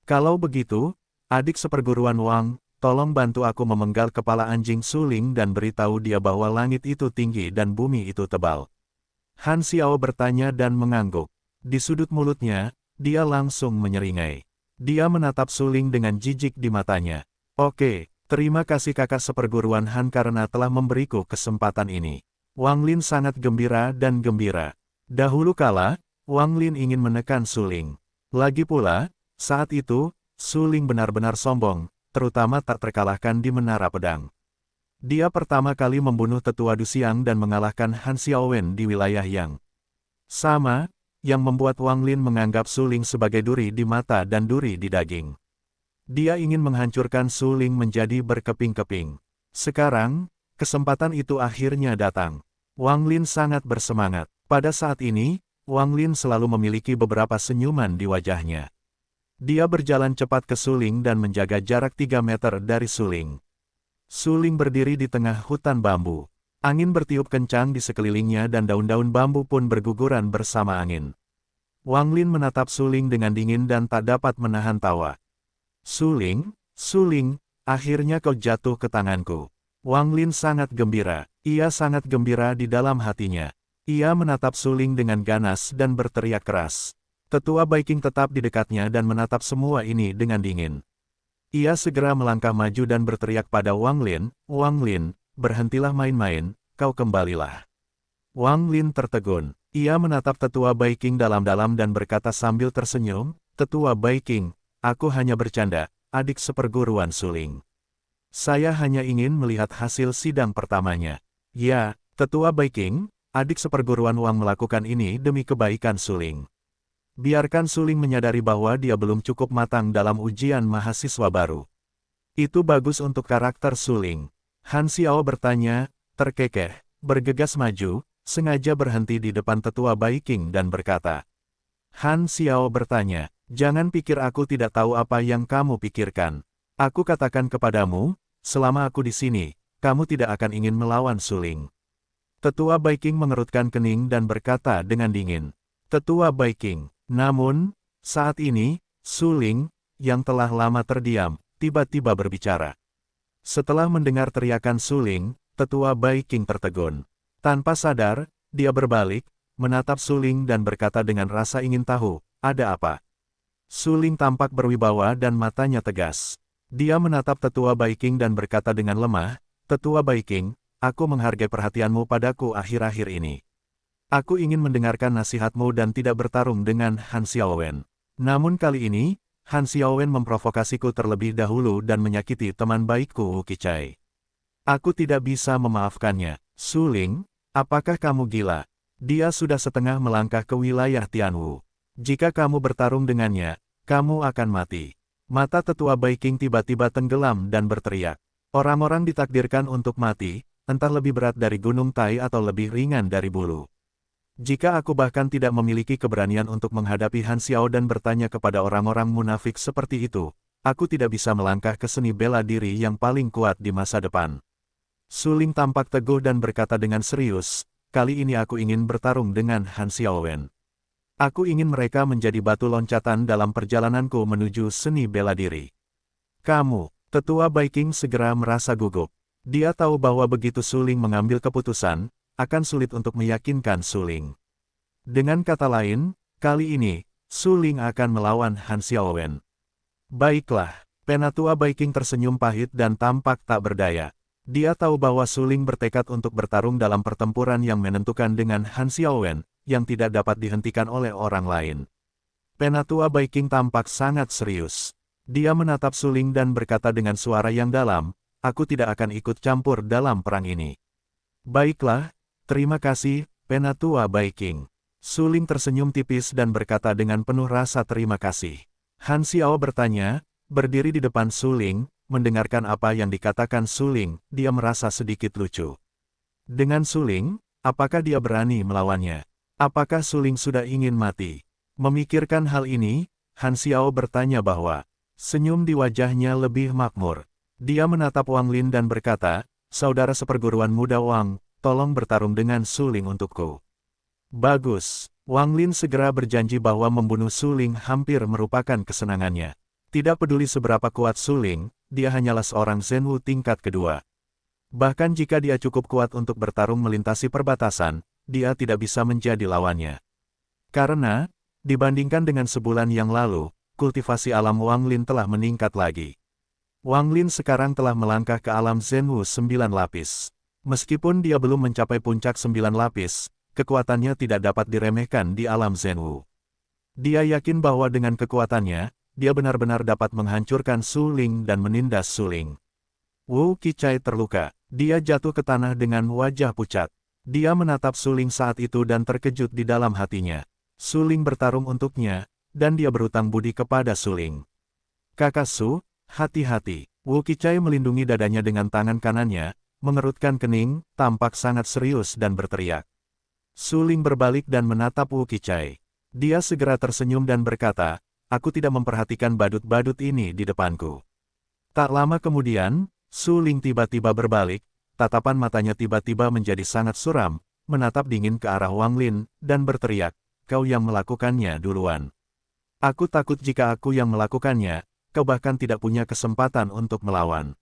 Kalau begitu, adik seperguruan Wang, tolong bantu aku memenggal kepala anjing Suling dan beritahu dia bahwa langit itu tinggi dan bumi itu tebal. Han Xiao bertanya dan mengangguk. Di sudut mulutnya, dia langsung menyeringai. Dia menatap Suling dengan jijik di matanya. Oke, terima kasih kakak seperguruan Han karena telah memberiku kesempatan ini. Wang Lin sangat gembira dan gembira. Dahulu kala, Wang Lin ingin menekan Suling. Lagi pula, saat itu, Suling benar-benar sombong, terutama tak terkalahkan di Menara Pedang. Dia pertama kali membunuh Tetua Duxiang dan mengalahkan Han Xiaowen di wilayah yang sama, yang membuat Wang Lin menganggap Suling sebagai duri di mata dan duri di daging. Dia ingin menghancurkan Suling menjadi berkeping-keping. Sekarang, kesempatan itu akhirnya datang. Wang Lin sangat bersemangat. Pada saat ini, Wang Lin selalu memiliki beberapa senyuman di wajahnya. Dia berjalan cepat ke Suling dan menjaga jarak 3 meter dari Suling. Suling berdiri di tengah hutan bambu. Angin bertiup kencang di sekelilingnya dan daun-daun bambu pun berguguran bersama angin. Wang Lin menatap Suling dengan dingin dan tak dapat menahan tawa. Suling, Suling, akhirnya kau jatuh ke tanganku. Wang Lin sangat gembira. Ia sangat gembira di dalam hatinya. Ia menatap Suling dengan ganas dan berteriak keras. Tetua Baiking tetap di dekatnya dan menatap semua ini dengan dingin. Ia segera melangkah maju dan berteriak pada Wang Lin, berhentilah main-main, kau kembalilah. Wang Lin tertegun. Ia menatap Tetua Bai Qing dalam-dalam dan berkata sambil tersenyum, Tetua Bai Qing, aku hanya bercanda, adik seperguruan suling. Saya hanya ingin melihat hasil sidang pertamanya. Ya, Tetua Bai Qing, adik seperguruan Wang melakukan ini demi kebaikan suling. Biarkan suling menyadari bahwa dia belum cukup matang dalam ujian mahasiswa baru. Itu bagus untuk karakter suling. Han Xiao bertanya, terkekeh, bergegas maju, sengaja berhenti di depan Tetua Bai Qing dan berkata. Han Xiao bertanya, jangan pikir aku tidak tahu apa yang kamu pikirkan. Aku katakan kepadamu, selama aku di sini, kamu tidak akan ingin melawan suling. Tetua Bai Qing mengerutkan kening dan berkata dengan dingin. Tetua Bai Qing, namun, saat ini, suling, yang telah lama terdiam, tiba-tiba berbicara. Setelah mendengar teriakan suling, Tetua Bai Qing tertegun. Tanpa sadar, dia berbalik, menatap suling dan berkata dengan rasa ingin tahu, ada apa? Suling tampak berwibawa dan matanya tegas. Dia menatap Tetua Bai Qing dan berkata dengan lemah, Tetua Bai Qing, aku menghargai perhatianmu padaku akhir-akhir ini. Aku ingin mendengarkan nasihatmu dan tidak bertarung dengan Han Xiaowen. Namun kali ini, Han Xiaowen memprovokasiku terlebih dahulu dan menyakiti teman baikku Wu Qichai. Aku tidak bisa memaafkannya. Suling, apakah kamu gila? Dia sudah setengah melangkah ke wilayah Tianwu. Jika kamu bertarung dengannya, kamu akan mati. Mata Tetua Bai Qing tiba-tiba tenggelam dan berteriak. Orang-orang ditakdirkan untuk mati, entah lebih berat dari gunung Tai atau lebih ringan dari bulu. Jika aku bahkan tidak memiliki keberanian untuk menghadapi Han Xiao dan bertanya kepada orang-orang munafik seperti itu, aku tidak bisa melangkah ke seni bela diri yang paling kuat di masa depan. Suling tampak teguh dan berkata dengan serius, kali ini aku ingin bertarung dengan Han Xiaowen. Aku ingin mereka menjadi batu loncatan dalam perjalananku menuju seni bela diri. Kamu, Tetua Bai Qing segera merasa gugup. Dia tahu bahwa begitu Suling mengambil keputusan, akan sulit untuk meyakinkan Suling. Dengan kata lain, kali ini, Suling akan melawan Han Xiaowen. Baiklah, Penatua Bai Qing tersenyum pahit dan tampak tak berdaya. Dia tahu bahwa Suling bertekad untuk bertarung dalam pertempuran yang menentukan dengan Han Xiaowen, yang tidak dapat dihentikan oleh orang lain. Penatua Bai Qing tampak sangat serius. Dia menatap Suling dan berkata dengan suara yang dalam, aku tidak akan ikut campur dalam perang ini. Baiklah, terima kasih, Penatua Bai Qing. Suling tersenyum tipis dan berkata dengan penuh rasa terima kasih. Han Xiao bertanya, berdiri di depan Suling, mendengarkan apa yang dikatakan Suling, dia merasa sedikit lucu. Dengan Suling, apakah dia berani melawannya? Apakah Suling sudah ingin mati? Memikirkan hal ini, Han Xiao bertanya bahwa, senyum di wajahnya lebih makmur. Dia menatap Wang Lin dan berkata, saudara seperguruan muda Wang, tolong bertarung dengan Suling untukku. Bagus. Wang Lin segera berjanji bahwa membunuh Suling hampir merupakan kesenangannya. Tidak peduli seberapa kuat Suling, dia hanyalah seorang Zhenwu tingkat kedua. Bahkan jika dia cukup kuat untuk bertarung melintasi perbatasan, dia tidak bisa menjadi lawannya. Karena, dibandingkan dengan sebulan yang lalu, kultivasi alam Wang Lin telah meningkat lagi. Wang Lin sekarang telah melangkah ke alam Zhenwu 9 lapis. Meskipun dia belum mencapai puncak 9 lapis, kekuatannya tidak dapat diremehkan di alam Zhenwu. Dia yakin bahwa dengan kekuatannya, dia benar-benar dapat menghancurkan Suling dan menindas Suling. Wu Qichai terluka. Dia jatuh ke tanah dengan wajah pucat. Dia menatap Suling saat itu dan terkejut di dalam hatinya. Suling bertarung untuknya, dan dia berutang budi kepada Suling. Kakak Su, hati-hati. Wu Qichai melindungi dadanya dengan tangan kanannya, mengerutkan kening, tampak sangat serius dan berteriak. Suling berbalik dan menatap Wu Qichai. Dia segera tersenyum dan berkata, aku tidak memperhatikan badut-badut ini di depanku. Tak lama kemudian, Suling tiba-tiba berbalik, tatapan matanya tiba-tiba menjadi sangat suram, menatap dingin ke arah Wang Lin, dan berteriak, kau yang melakukannya duluan. Aku takut jika aku yang melakukannya, kau bahkan tidak punya kesempatan untuk melawan.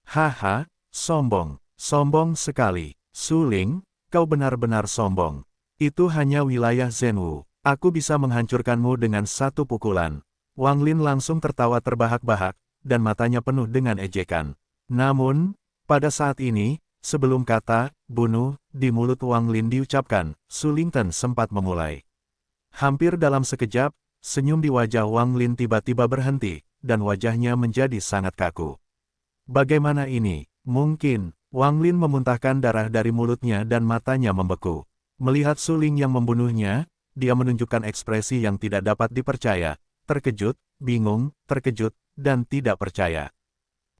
Haha, sombong, sombong sekali. Suling, kau benar-benar sombong. Itu hanya wilayah Zhenwu. Aku bisa menghancurkanmu dengan satu pukulan. Wang Lin langsung tertawa terbahak-bahak, dan matanya penuh dengan ejekan. Namun, pada saat ini, sebelum kata "bunuh" di mulut Wang Lin diucapkan, Su Lingten sempat memulai. Hampir dalam sekejap, senyum di wajah Wang Lin tiba-tiba berhenti, dan wajahnya menjadi sangat kaku. Bagaimana ini? Mungkin, Wang Lin memuntahkan darah dari mulutnya dan matanya membeku. Melihat Su Ling yang membunuhnya, dia menunjukkan ekspresi yang tidak dapat dipercaya, terkejut, bingung, terkejut, dan tidak percaya.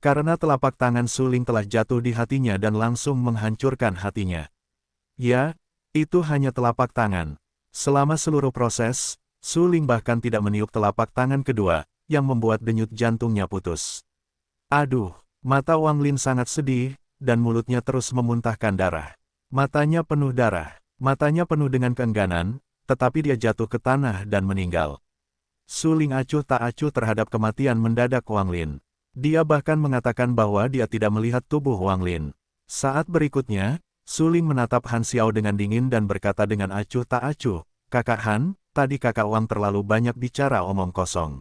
Karena telapak tangan Su Ling telah jatuh di hatinya dan langsung menghancurkan hatinya. Ya, itu hanya telapak tangan. Selama seluruh proses, Su Ling bahkan tidak meniup telapak tangan kedua, yang membuat denyut jantungnya putus. Aduh, mata Wang Lin sangat sedih, dan mulutnya terus memuntahkan darah. Matanya penuh darah, matanya penuh dengan keengganan, tetapi dia jatuh ke tanah dan meninggal. Su Ling acuh tak acuh terhadap kematian mendadak Wang Lin. Dia bahkan mengatakan bahwa dia tidak melihat tubuh Wang Lin. Saat berikutnya, Su Ling menatap Han Xiao dengan dingin dan berkata dengan acuh tak acuh, "Kakak Han, tadi kakak Wang terlalu banyak bicara omong kosong.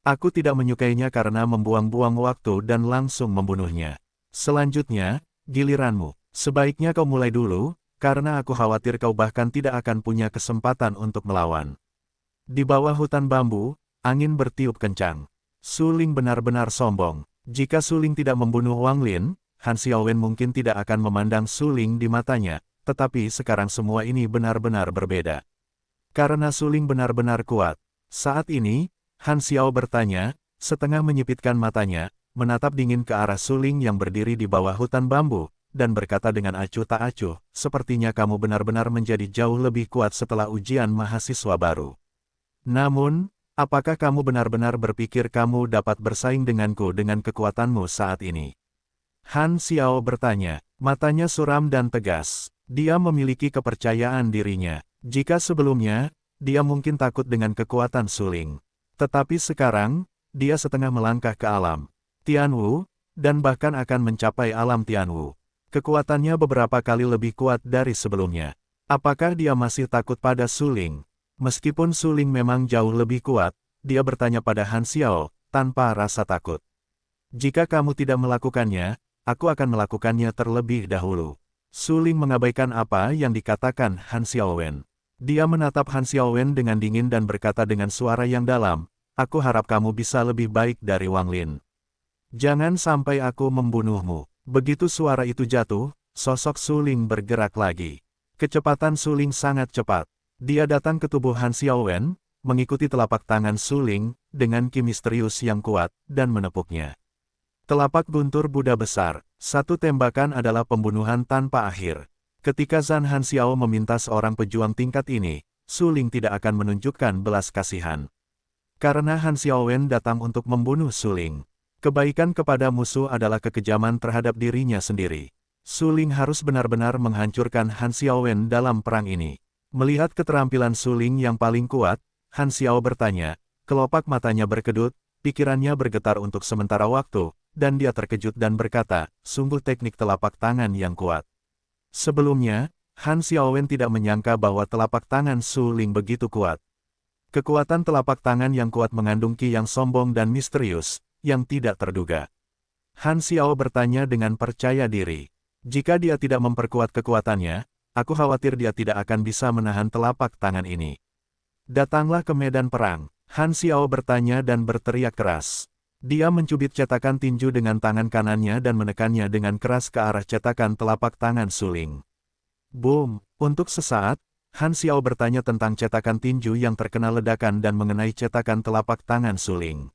Aku tidak menyukainya karena membuang-buang waktu dan langsung membunuhnya. Selanjutnya, giliranmu. Sebaiknya kau mulai dulu, karena aku khawatir kau bahkan tidak akan punya kesempatan untuk melawan." Di bawah hutan bambu, angin bertiup kencang. Su Ling benar-benar sombong. Jika Su Ling tidak membunuh Wang Lin, Han Xiaowen mungkin tidak akan memandang Su Ling di matanya, tetapi sekarang semua ini benar-benar berbeda. Karena Su Ling benar-benar kuat. Saat ini, Han Xiao bertanya, setengah menyipitkan matanya, menatap dingin ke arah Su Ling yang berdiri di bawah hutan bambu, dan berkata dengan acuh tak acuh, "Sepertinya kamu benar-benar menjadi jauh lebih kuat setelah ujian mahasiswa baru. Namun, apakah kamu benar-benar berpikir kamu dapat bersaing denganku dengan kekuatanmu saat ini?" Han Xiao bertanya, matanya suram dan tegas. Dia memiliki kepercayaan dirinya. Jika sebelumnya, dia mungkin takut dengan kekuatan Su Ling. Tetapi sekarang, dia setengah melangkah ke alam Tianwu, dan bahkan akan mencapai alam Tianwu. Kekuatannya beberapa kali lebih kuat dari sebelumnya. Apakah dia masih takut pada Su Ling? Meskipun Su Ling memang jauh lebih kuat, dia bertanya pada Han Xiao, tanpa rasa takut. "Jika kamu tidak melakukannya, aku akan melakukannya terlebih dahulu." Su Ling mengabaikan apa yang dikatakan Han Xiaowen. Dia menatap Han Xiaowen dengan dingin dan berkata dengan suara yang dalam, "Aku harap kamu bisa lebih baik dari Wang Lin. Jangan sampai aku membunuhmu." Begitu suara itu jatuh, sosok Su Ling bergerak lagi. Kecepatan Su Ling sangat cepat. Dia datang ke tubuh Han Xiaowen, mengikuti telapak tangan Su Ling, dengan ki misterius yang kuat, dan menepuknya. Telapak guntur Buddha besar, satu tembakan adalah pembunuhan tanpa akhir. Ketika Zhan Han Xiao meminta seorang pejuang tingkat ini, Su Ling tidak akan menunjukkan belas kasihan. Karena Han Xiaowen datang untuk membunuh Su Ling. Kebaikan kepada musuh adalah kekejaman terhadap dirinya sendiri. Su Ling harus benar-benar menghancurkan Han Xiaowen dalam perang ini. Melihat keterampilan Su Ling yang paling kuat, Han Xiao bertanya, kelopak matanya berkedut, pikirannya bergetar untuk sementara waktu, dan dia terkejut dan berkata, "Sungguh teknik telapak tangan yang kuat." Sebelumnya, Han Xiaowen tidak menyangka bahwa telapak tangan Su Ling begitu kuat. Kekuatan telapak tangan yang kuat mengandung ki yang sombong dan misterius, yang tidak terduga. Han Xiao bertanya dengan percaya diri. Jika dia tidak memperkuat kekuatannya, aku khawatir dia tidak akan bisa menahan telapak tangan ini. "Datanglah ke medan perang." Han Xiao bertanya dan berteriak keras. Dia mencubit cetakan tinju dengan tangan kanannya dan menekannya dengan keras ke arah cetakan telapak tangan Su Ling. Boom! Untuk sesaat, Han Xiao bertanya tentang cetakan tinju yang terkena ledakan dan mengenai cetakan telapak tangan Su Ling.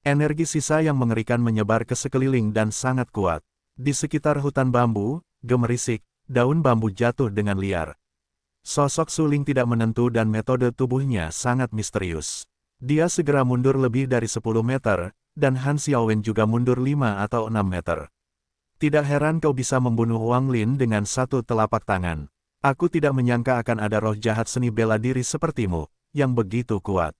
Energi sisa yang mengerikan menyebar ke sekeliling dan sangat kuat. Di sekitar hutan bambu, gemerisik, daun bambu jatuh dengan liar. Sosok Su Ling tidak menentu dan metode tubuhnya sangat misterius. Dia segera mundur lebih dari 10 meter, dan Han Xiaowen juga mundur 5 atau 6 meter. "Tidak heran kau bisa membunuh Wang Lin dengan satu telapak tangan. Aku tidak menyangka akan ada roh jahat seni bela diri sepertimu, yang begitu kuat."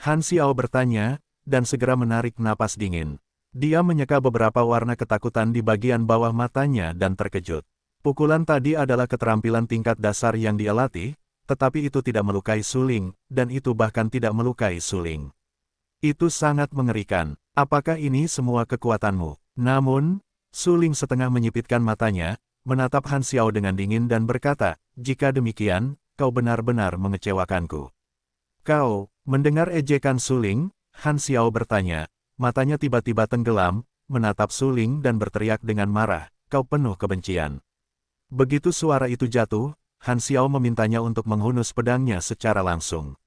Han Xiao bertanya, dan segera menarik napas dingin. Dia menyeka beberapa warna ketakutan di bagian bawah matanya dan terkejut. Pukulan tadi adalah keterampilan tingkat dasar yang dia latih, tetapi itu tidak melukai Su Ling, dan itu bahkan tidak melukai Su Ling. Itu sangat mengerikan. Apakah ini semua kekuatanmu? Namun, Su Ling setengah menyipitkan matanya, menatap Han Xiao dengan dingin dan berkata, jika demikian, kau benar-benar mengecewakanku. Kau, mendengar ejekan Su Ling, Han Xiao bertanya, matanya tiba-tiba tenggelam, menatap Su Ling dan berteriak dengan marah, kau penuh kebencian. Begitu suara itu jatuh, Han Xiao memintanya untuk menghunus pedangnya secara langsung.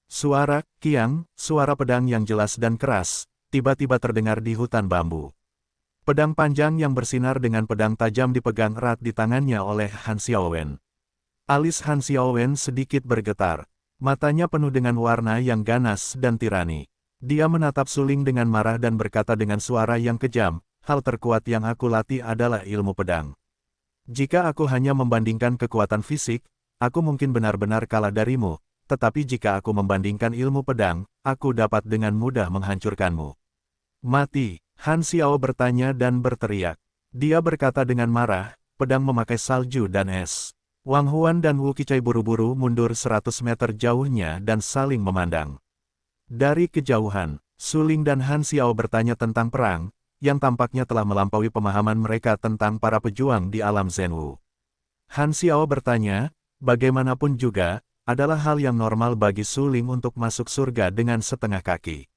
Suara, kiang, suara pedang yang jelas dan keras, tiba-tiba terdengar di hutan bambu. Pedang panjang yang bersinar dengan pedang tajam dipegang erat di tangannya oleh Han Xiaowen. Alis Han Xiaowen sedikit bergetar. Matanya penuh dengan warna yang ganas dan tirani. Dia menatap Su Ling dengan marah dan berkata dengan suara yang kejam, hal terkuat yang aku latih adalah ilmu pedang. Jika aku hanya membandingkan kekuatan fisik, aku mungkin benar-benar kalah darimu, tetapi jika aku membandingkan ilmu pedang, aku dapat dengan mudah menghancurkanmu. Mati, Han Xiao bertanya dan berteriak. Dia berkata dengan marah, pedang memakai salju dan es. Wang Huan dan Wu Qichai buru-buru mundur 100 meter jauhnya dan saling memandang. Dari kejauhan, Su Ling dan Han Xiao bertanya tentang perang, yang tampaknya telah melampaui pemahaman mereka tentang para pejuang di alam Zhenwu. Han Xiao bertanya, bagaimanapun juga, adalah hal yang normal bagi Su Ling untuk masuk surga dengan setengah kaki.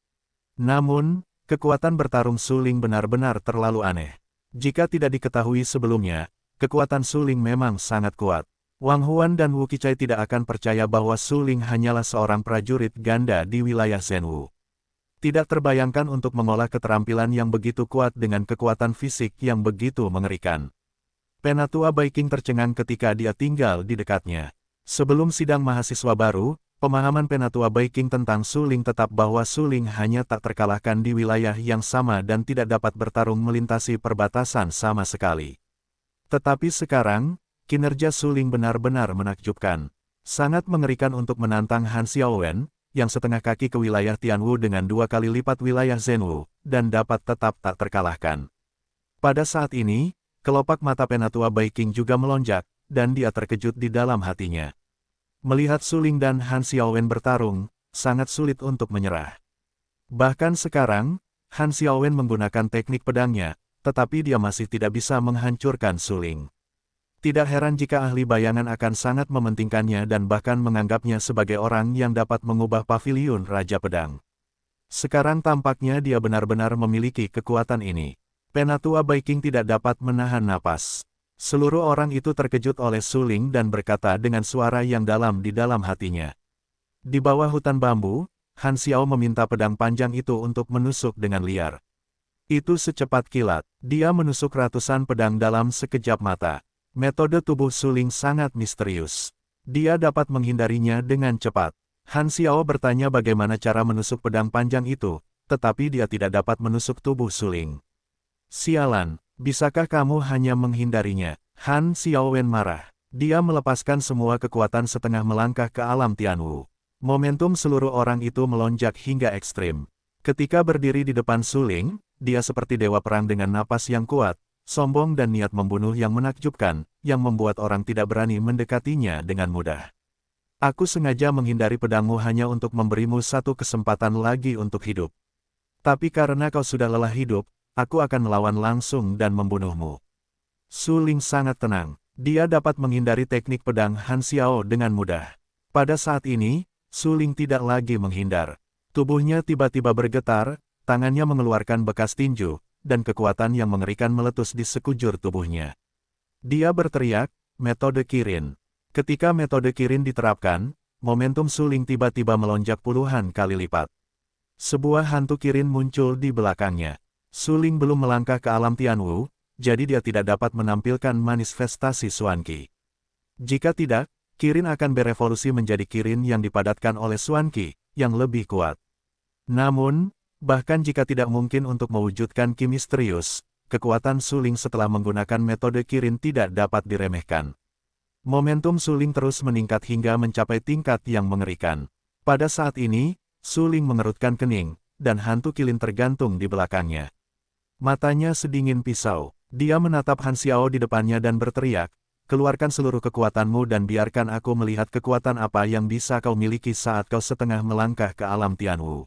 Namun, kekuatan bertarung Su Ling benar-benar terlalu aneh. Jika tidak diketahui sebelumnya, kekuatan Su Ling memang sangat kuat. Wang Huan dan Wu Qichai tidak akan percaya bahwa Su Ling hanyalah seorang prajurit ganda di wilayah Zhenwu. Tidak terbayangkan untuk mengolah keterampilan yang begitu kuat dengan kekuatan fisik yang begitu mengerikan. Penatua Baiking tercengang ketika dia tinggal di dekatnya. Sebelum sidang mahasiswa baru, pemahaman Penatua Baiking tentang Su Ling tetap bahwa Su Ling hanya tak terkalahkan di wilayah yang sama dan tidak dapat bertarung melintasi perbatasan sama sekali. Tetapi sekarang, kinerja Su Ling benar-benar menakjubkan. Sangat mengerikan untuk menantang Han Xiaowen, yang setengah kaki ke wilayah Tianwu dengan 2 kali lipat wilayah Zhenwu, dan dapat tetap tak terkalahkan. Pada saat ini, kelopak mata Penatua Baiking juga melonjak, dan dia terkejut di dalam hatinya. Melihat Su Ling dan Han Xiaowen bertarung, sangat sulit untuk menyerah. Bahkan sekarang, Han Xiaowen menggunakan teknik pedangnya, tetapi dia masih tidak bisa menghancurkan Su Ling. Tidak heran jika ahli bayangan akan sangat mementingkannya dan bahkan menganggapnya sebagai orang yang dapat mengubah paviliun Raja Pedang. Sekarang tampaknya dia benar-benar memiliki kekuatan ini. Penatua Baiking tidak dapat menahan napas. Seluruh orang itu terkejut oleh Su Ling dan berkata dengan suara yang dalam di dalam hatinya. Di bawah hutan bambu, Han Xiao meminta pedang panjang itu untuk menusuk dengan liar. Itu secepat kilat, dia menusuk ratusan pedang dalam sekejap mata. Metode tubuh Su Ling sangat misterius. Dia dapat menghindarinya dengan cepat. Han Xiao bertanya bagaimana cara menusuk pedang panjang itu, tetapi dia tidak dapat menusuk tubuh Su Ling. Sialan, bisakah kamu hanya menghindarinya? Han Xiaowen marah. Dia melepaskan semua kekuatan setengah melangkah ke alam Tianwu. Momentum seluruh orang itu melonjak hingga ekstrim. Ketika berdiri di depan Su Ling, dia seperti dewa perang dengan napas yang kuat, sombong dan niat membunuh yang menakjubkan, yang membuat orang tidak berani mendekatinya dengan mudah. Aku sengaja menghindari pedangmu hanya untuk memberimu satu kesempatan lagi untuk hidup. Tapi karena kau sudah lelah hidup, aku akan melawan langsung dan membunuhmu. Su Ling sangat tenang. Dia dapat menghindari teknik pedang Han Xiao dengan mudah. Pada saat ini, Su Ling tidak lagi menghindar. Tubuhnya tiba-tiba bergetar, tangannya mengeluarkan bekas tinju, dan kekuatan yang mengerikan meletus di sekujur tubuhnya. Dia berteriak, metode Kirin. Ketika metode Kirin diterapkan, momentum Su Ling tiba-tiba melonjak puluhan kali lipat. Sebuah hantu Kirin muncul di belakangnya. Su Ling belum melangkah ke alam Tianwu, jadi dia tidak dapat menampilkan manifestasi Xuan Qi. Jika tidak, Kirin akan berevolusi menjadi Kirin yang dipadatkan oleh Xuan Qi, yang lebih kuat. Namun, bahkan jika tidak mungkin untuk mewujudkan Qi misterius, kekuatan Su Ling setelah menggunakan metode Kirin tidak dapat diremehkan. Momentum Su Ling terus meningkat hingga mencapai tingkat yang mengerikan. Pada saat ini, Su Ling mengerutkan kening, dan hantu Kilin tergantung di belakangnya. Matanya sedingin pisau. Dia menatap Han Xiao di depannya dan berteriak, keluarkan seluruh kekuatanmu dan biarkan aku melihat kekuatan apa yang bisa kau miliki saat kau setengah melangkah ke alam Tianwu.